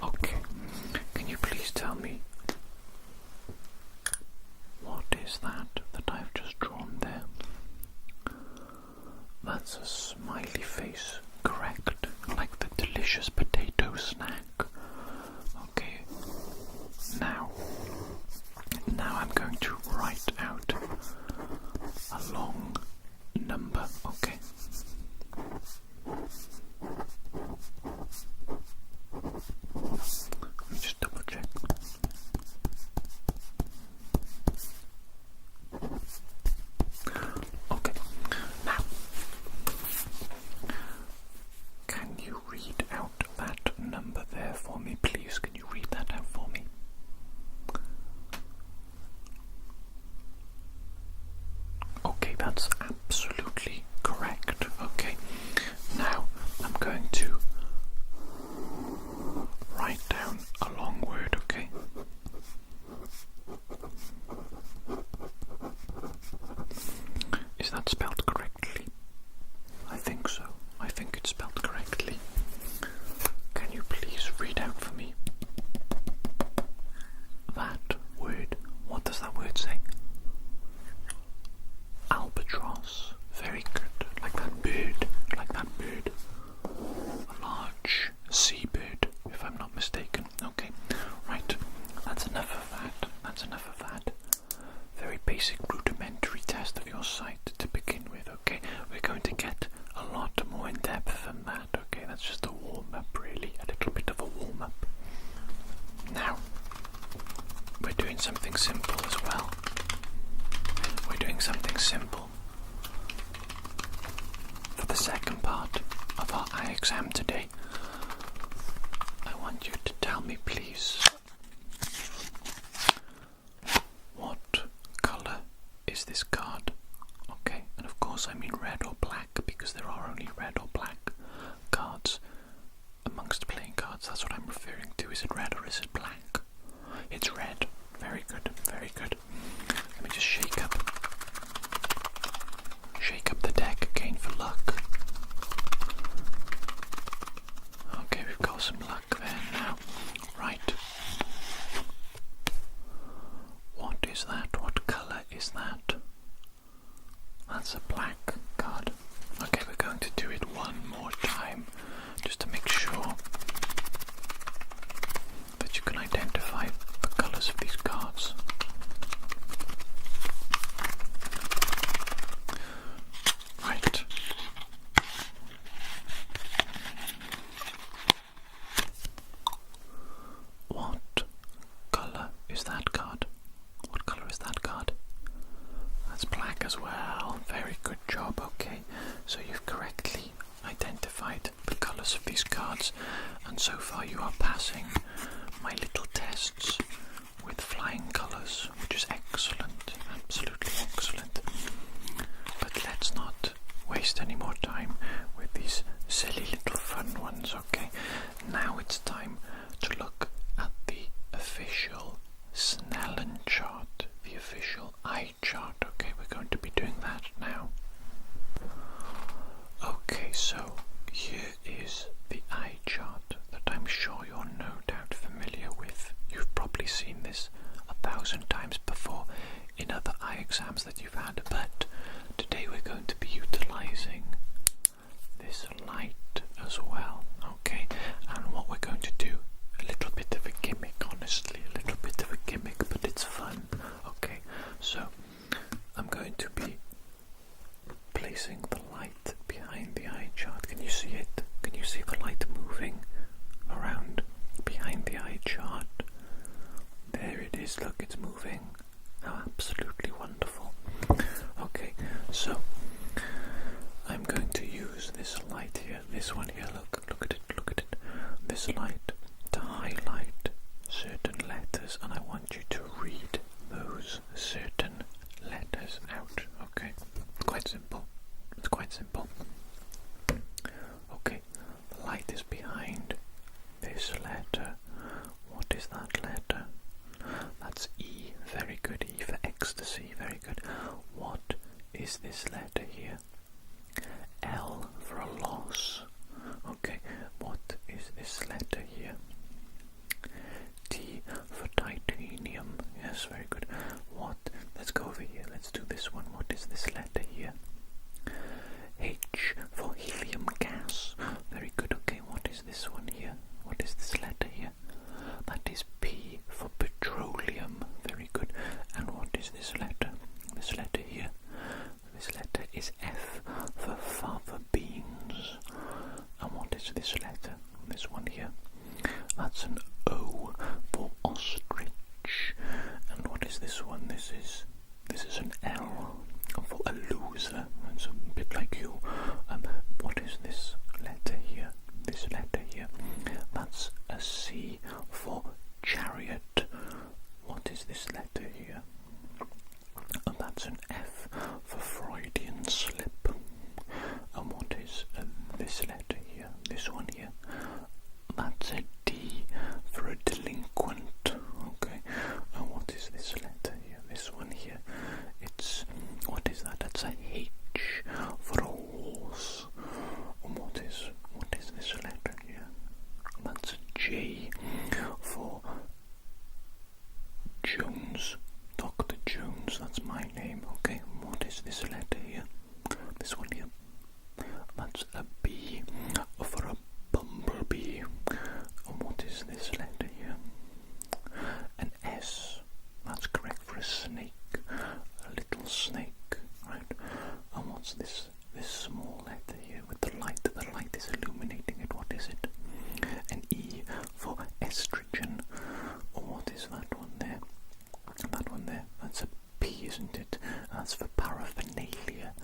Okay, can you please tell me what is that I've just drawn there? That's a smiley face, correct? Like the delicious potato snack. Okay, now I'm going to write out a long number, okay? That's absolutely correct. Okay, now I'm going to write down a long word, okay? Is that spelled correctly? I think so. I think it's spelled correctly. Can you please read out for me that word? What does that word say? Albatross. Very good. Like that bird. Like that bird. A large seabird, if I'm not mistaken. Okay, right. That's enough of that. That's enough of that. Very basic rudimentary test of your sight to begin with, okay? We're going to get a lot more in depth than that, okay? That's just a warm-up, really. A little bit of a warm-up. Now, we're doing something simple as well. We're doing something simple. For the second part of our eye exam today, I want you to tell me, please, what colour is this card? Okay, and of course I mean red or black, because there are only red or black cards amongst playing cards. That's what I'm referring to. Is it red or is it black? It's red. Very good, very good. Let me just shake up the deck again for luck. Okay, we've got some luck there now. Right. What is that? What colour is that? That's a black card. Okay, we're going to do it one more time, just to make sure that you can identify the colours of these cards. Right. What colour is that card? What colour is that card? That's black as well. Very good job. Okay, so you've correctly identified the colours of these cards, and so far you are passing my little tests with flying colours, which is excellent. Absolutely excellent. But let's not waste any more time with these silly little fun ones, okay? Now it's time to look at the official Snellen chart, the official eye chart, okay? We're going to be doing that now. Okay, so here is the eye chart that I'm sure you're no doubt familiar with. You've probably seen this 1,000 times before in other eye exams that you've had, but today we're going to be utilizing this light as well, okay? And what we're going to do, a little bit of a gimmick, honestly, a little bit of a gimmick, but it's fun, okay? So I'm going to be placing the light behind the eye chart. Can you see it? Can you see the light moving around behind the eye chart? There it is, look, it's moving. How absolutely wonderful. Okay, so I'm going to use this light here, this one here, look at it, this light to highlight certain letters, and I want you to read those certain letters out, okay? Quite simple. It's quite simple. Okay, the light is behind this letter. What is that letter? That's E. Very good. E for ecstasy. Very good. What is this letter here? L for a loss. Okay, what is this letter here? T for titanium. Yes, very good. What? Let's go over here. Let's do this one. What is this letter here? H for helium gas. Very good. Okay, what is this one here? What is this letter here? That is P for petroleum. Very good. And what is this letter? This letter here. This letter is F for fava beans. And what is this letter? This one here. That's an O for ostrich. And what is this one? This is an L for what's this small letter here with the light? The light is illuminating it. What is it? An E for estrogen. Or what is that one there? That one there. That's a P, isn't it? That's for paraphernalia.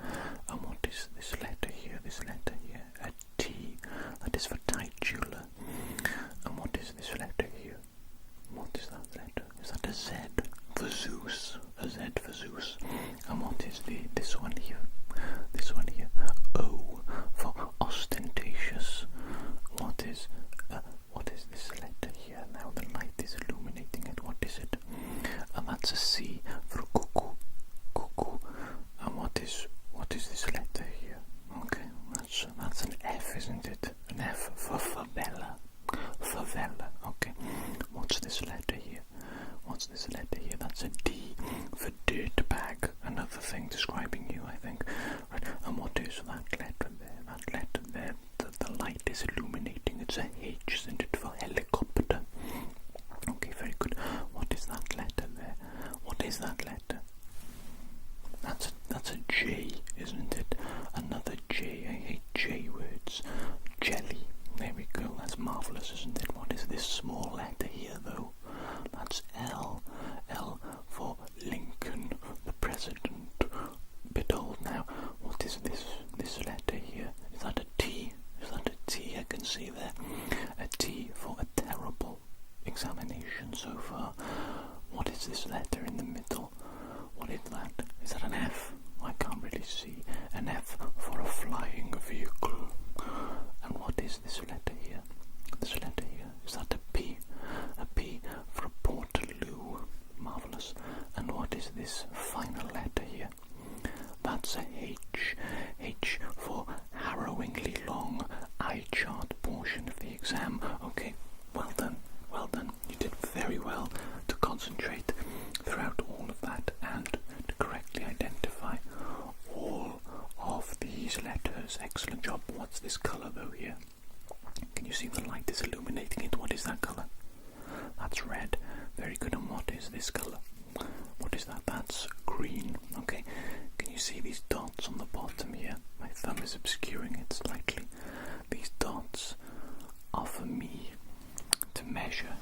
And what is this letter here? This letter here. A T. That is for titular. And what is this letter here? What is that letter? Is that a Z for Zeus? A Z for Zeus. And what is this one here? This one here. O for ostentatious. What is this letter here? Now the light is illuminating it. What is it? And that's a C for cuckoo. Cuckoo. And what is this letter here? Okay, that's an F, isn't it? An F for favela. Favela. Okay. What's this letter here? What's this letter here? That's a D for dirt bag. Another thing describing you, I think. Right. And what is that letter there? That letter there. The light is illuminating. It's a H, isn't it? For helicopter. Okay, very good. What is that letter there? What is that letter? That's a J, isn't it? Another J. I hate J words. Jelly. There we go. That's marvellous, isn't it? What is this small letter here, though? That's L. L for Lincoln, the president. Bit old now. What is this letter here? Is that a T? Is that a T I can see there? A T for a terrible examination so far. What is this letter in the middle? What is that? Is that an F? I can't really see. An F for a flying vehicle. And what is this letter here? This letter here. Is that a P? A P for a Portaloo. Marvellous. And what is this final letter here? That's a H. H for harrowingly long eye chart portion of the exam. Okay, well done. Well done. You did very well to concentrate throughout all of that and to correctly identify all of these letters. Excellent job. What's this colour though here? Can you see the light is illuminating it? What is that colour? That's red. Very good. And what is this colour? What is that? That's green. Okay. Can you see these dots on the bottom here? My thumb is obscuring it slightly. These dots are for me to measure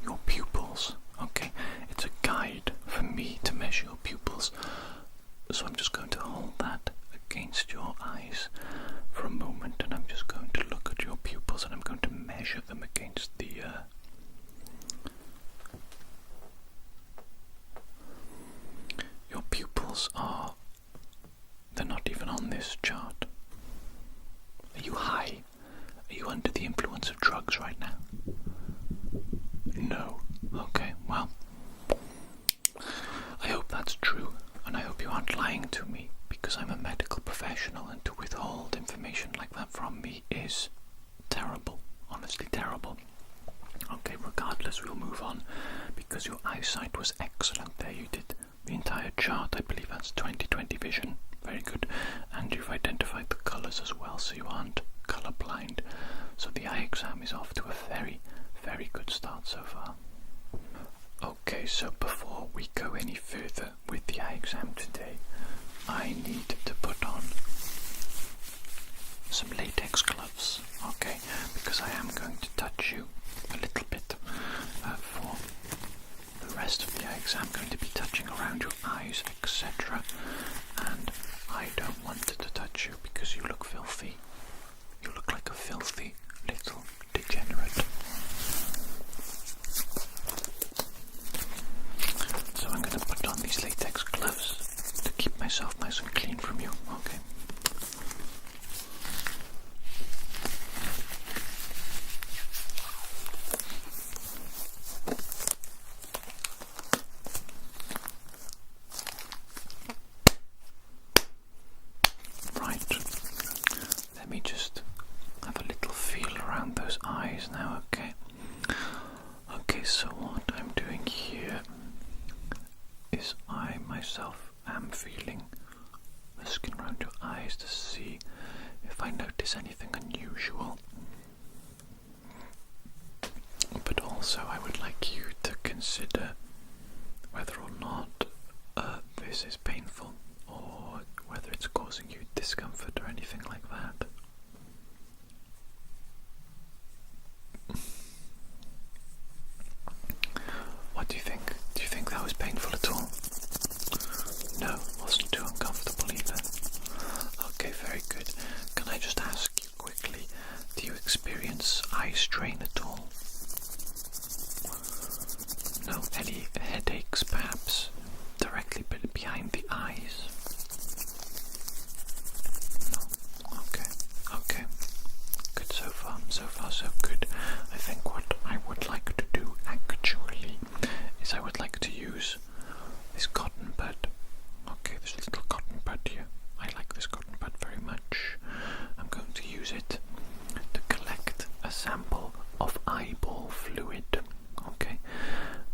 your pupils. Okay. It's a guide for me to measure your pupils. So I'm just going to hold that against your eyes for a moment, and I'm just going to look at your pupils and I'm going to measure them against the your pupils they're not even on this chart. Are you high? Are you under the influence of drugs right now? No. Okay, well, I hope that's true, and I hope you aren't lying to me, because I'm a medical professional, and to withhold information like that from me is terrible, honestly terrible. Okay, regardless, we'll move on, because your eyesight was excellent there. You did the entire chart. I believe that's 20/20 vision. Very good. And you've identified the colours as well, so you aren't colourblind. So the eye exam is off to a very, very good start so far. Okay, so before we go any further with the eye exam today, I need to put on some latex gloves, okay, because I am going to touch you a little bit for the rest of the eye exam. I'm going to be touching around your eyes, etc. And I don't want to touch you because you look filthy. You look like a filthy little degenerate. So I'm going to put on these latex gloves to keep myself nice and clean from you, okay? Let me just have a little feel around those eyes now, okay? Okay, so what I'm doing here is I myself am feeling the skin around your eyes to see if I notice anything unusual. But also I would like you to consider whether or not this is painful, or whether it's causing you eye strain at all? No, any headaches perhaps directly behind the eyes? No. Okay. Good so far. So far so good. I think what I would like to do actually is I would like to use this cotton bud. Okay, this little cotton bud here. I like this cotton bud very much. I'm going to use it to collect a sample of eyeball fluid. Okay,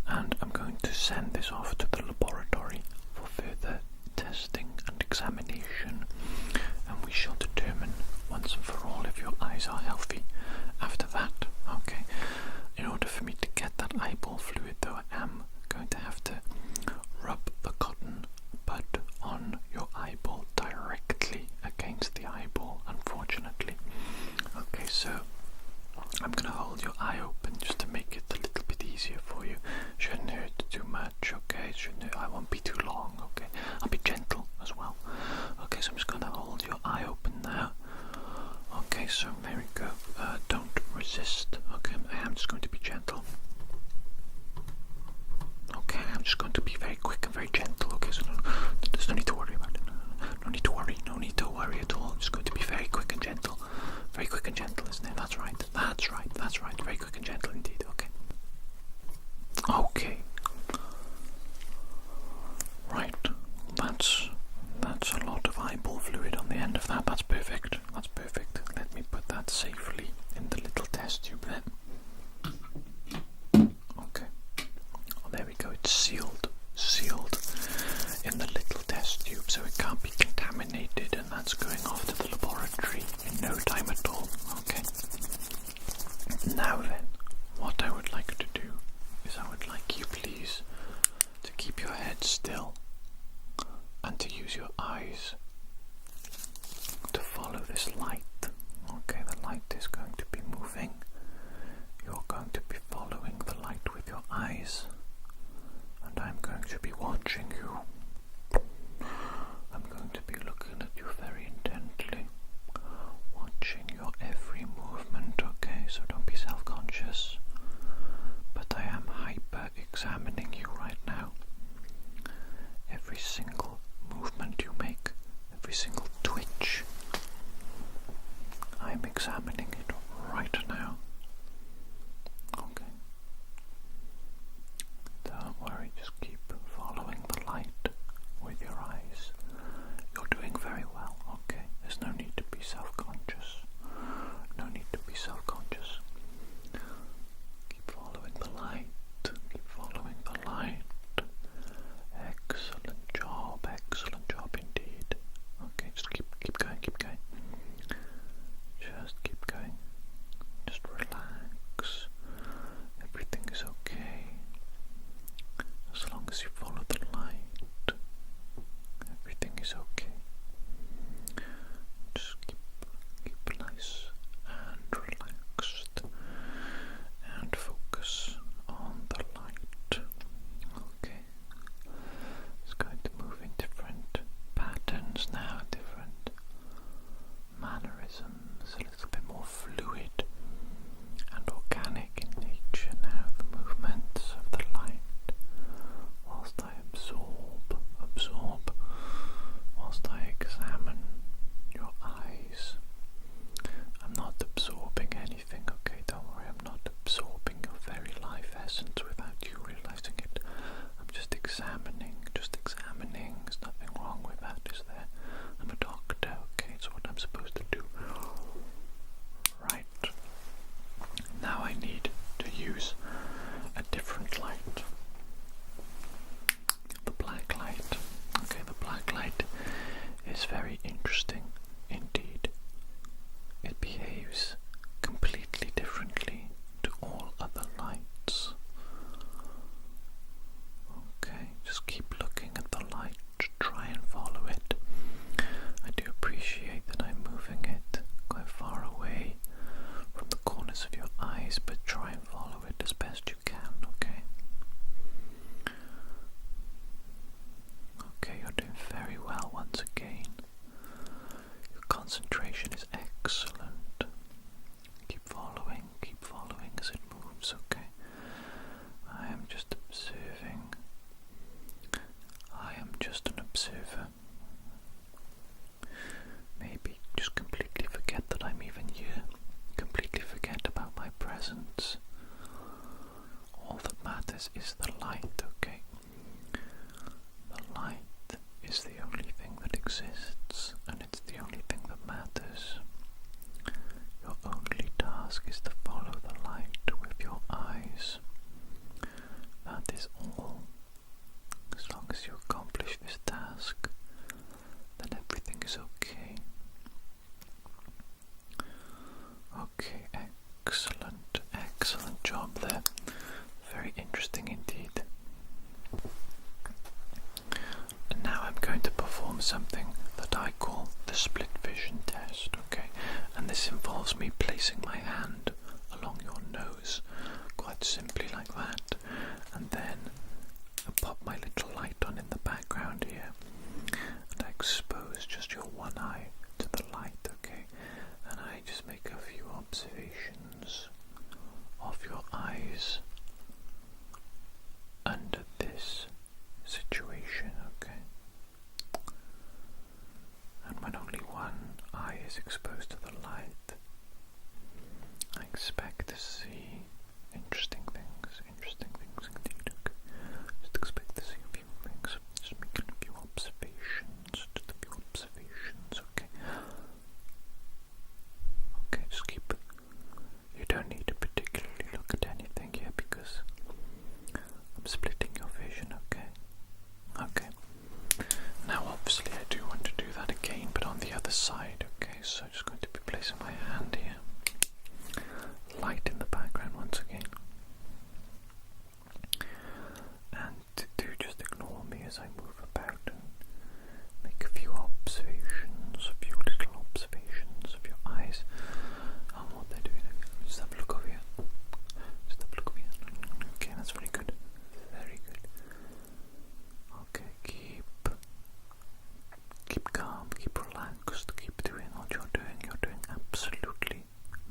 and I'm going to send this off to the laboratory for further testing and examination, and we shall determine once and for all if your eyes are healthy after that. Okay, in order for me to get that eyeball fluid though, I am going to have to rub the cotton bud on your eyeball directly against the eyeball, unfortunately. Okay, so I'm going to hold your eye open just to make it a little bit easier for you. Shouldn't hurt too much, okay? I won't be too long, okay? I'll be gentle as well. Okay, so I'm just going to hold your eye open now. Okay, so there we go. Don't resist. Okay, I am just going to be gentle. Okay, I'm just going to be very quick and very gentle. Okay, so there's no need to worry about it. No need to worry. No need to worry at all. I'm just going to be very quick and gentle. Very quick and gentle, isn't it? That's right. That's right. That's right. Very quick and gentle indeed. Okay. Okay. Right. That's a lot of eyeball fluid on the end of that. That's perfect. That's perfect. Let me put that safely in the little test tube then. Okay. Well, there we go. It's sealed in the little test tube, so it can't be contaminated, and that's going off to the laboratory in no time at all. Okay. Now then, what I would like to do is I would like you, please, to keep your head still and to use your eyes to follow this light. Okay, the light is going to be moving. You're going to be following the light with your eyes, and I'm going to be watching you. I'm going to be looking at you very intently, watching your every movement, okay? So don't be self-conscious, but I am hyper-examining you right now. Every single movement you make, every single twitch, I'm examining it right now. Okay. Don't worry, just keep following the light with your eyes. You're doing very well, okay? and this involves me placing my hand along your nose, quite simply like that, and then I pop my little light on in the background here, and I expose just your one eye to the light, okay, and I just make a few observations of your eyes under this situation, okay? And when only one eye is exposed to the light, I expect to see interesting things indeed, okay? Just expect to see a few things, just making a few observations, okay? Okay, just keep, you don't need to particularly look at anything here because I'm splitting your vision, okay? Okay. Now obviously I do want to do that again, but on the other side, okay? So I'm just going to be placing my hand here. Light in the background once again. And do just ignore me as I move about and make a few observations, a few little observations of your eyes and what they're doing. Just have a look over here. Just have a look over here. Okay, that's very good. Very good. Okay, keep calm, keep relaxed, keep doing what you're doing. You're doing absolutely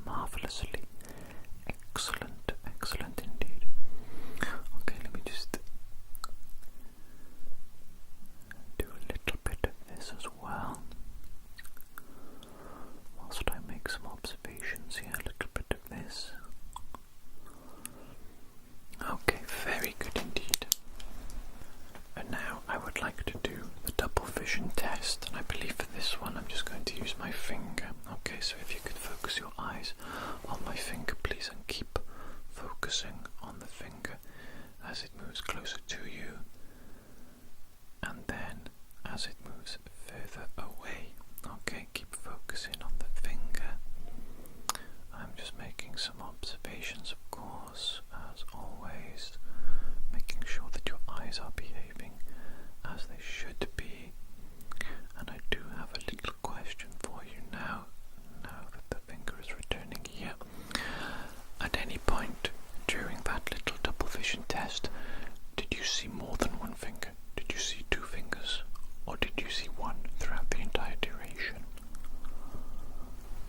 marvelously. Excellent indeed. Okay, let me just do a little bit of this as well. Whilst I make some observations here, a little bit of this. Okay, very good indeed. And now I would like to do the double vision test, and I believe for this one I'm just going to use my finger. Okay, so if you could focus your eyes on my finger please, and keep focusing on the finger as it moves closer to you, and then as it moves further away. Okay, keep focusing on the finger. I'm just making some observations, of course, as always, making sure that your eyes are behaving as they should be. And I do have a little question for you now that the finger is returning here. At any point during that little double vision test, did you see more than one finger? Did you see two fingers? Or did you see one throughout the entire duration?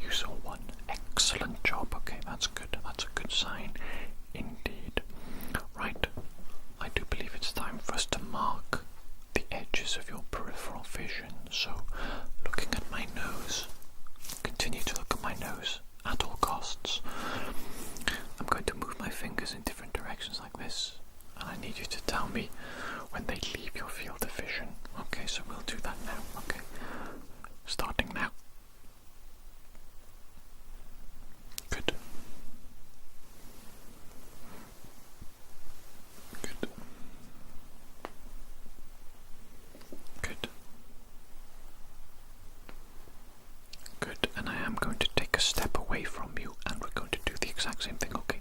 You saw one. Excellent job. Okay, that's good. That's a good sign indeed. Right, I do believe it's time for us to mark the edges of your peripheral vision. So, looking at my nose, continue to look at my nose at all costs. I'm going to move my fingers in different directions like this, and I need you to tell me when they leave your field of vision. Okay, so we'll do that now. Okay, starting now. Good. Good. Good. Good. And I am going to take a step away from you, and we're going to do the exact same thing, okay?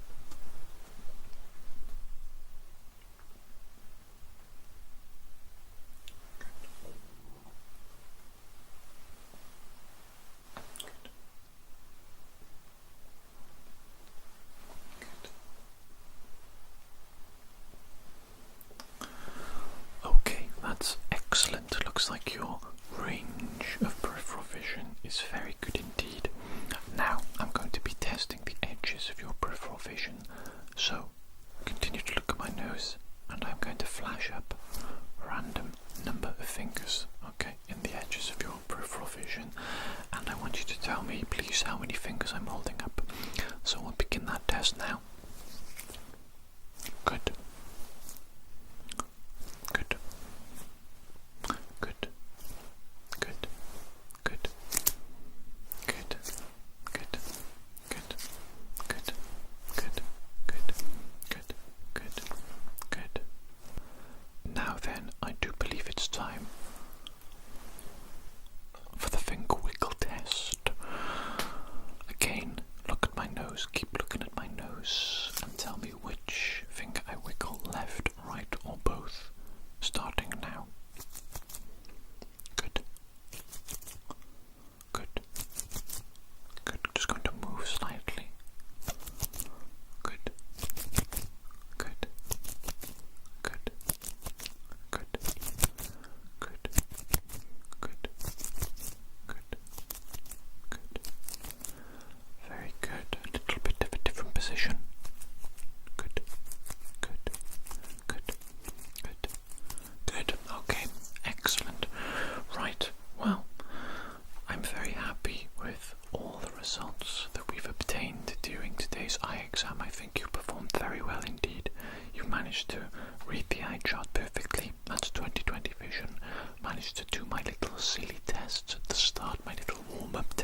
Okay, that's excellent. Looks like your range of peripheral vision is very good indeed. Now I'm going to be testing the edges of your peripheral vision. So continue to look at my nose, and I'm going to flash up a random number of fingers, okay, in the edges of your peripheral vision, and I want you to tell me please how many fingers I'm holding up. So we'll begin that test now. Good. Good. Good. Good. Good. Good. Good. Good. Good. Good. Good. Good. Good. Good. Now then, I do believe it's time for the finger wiggle test. Again, look at my nose. Keep looking at my nose.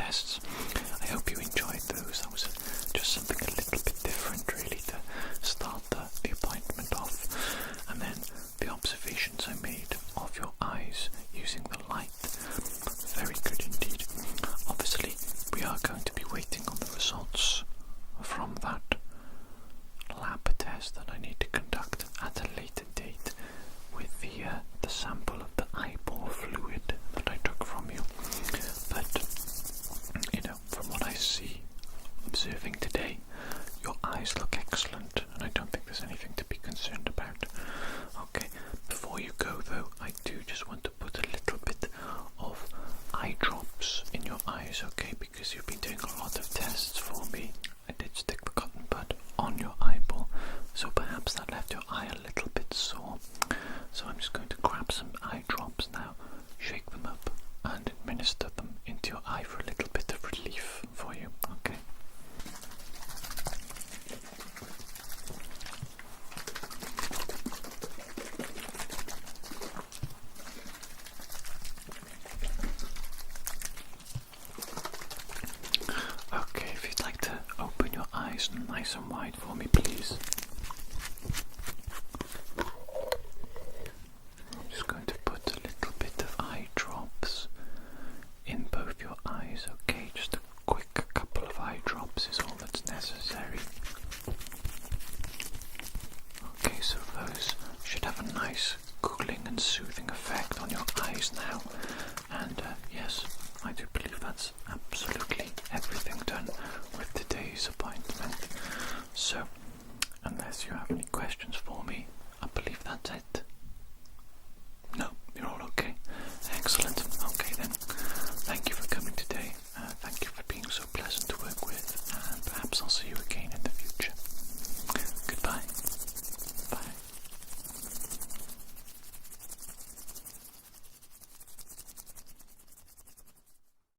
tests. I hope you enjoyed those. That was just something a little bit different, really, to start the appointment off. And then the observations I made of your eyes using the light. Very good indeed. Obviously, we are going to be waiting on the results from that lab test that I need to conduct at a later date with the sample of the eyeball fluid that I took from you. But, from what I see, observing today, your eyes look excellent, and I don't think there's anything to be concerned about. Okay, before you go though, I do just want to put a little bit of eye drops in your eyes, okay, because you've been doing a lot of tests for me. I did stick the cotton bud on your eyeball, so perhaps that left your eye a little bit sore. So I'm just going to grab some eye drops now, shake them up, and administer them into your eye for a little bit of relief for you, okay? Okay, if you'd like to open your eyes nice and wide for me, please. I'm just going to put a little bit of eye drops in both your eyes, okay? Just a quick couple of eye drops is all that's necessary. Okay, so those should have a nice cooling and soothing effect on your eyes now. And yes, I do believe that's absolutely everything done with today's appointment. So, unless you have any questions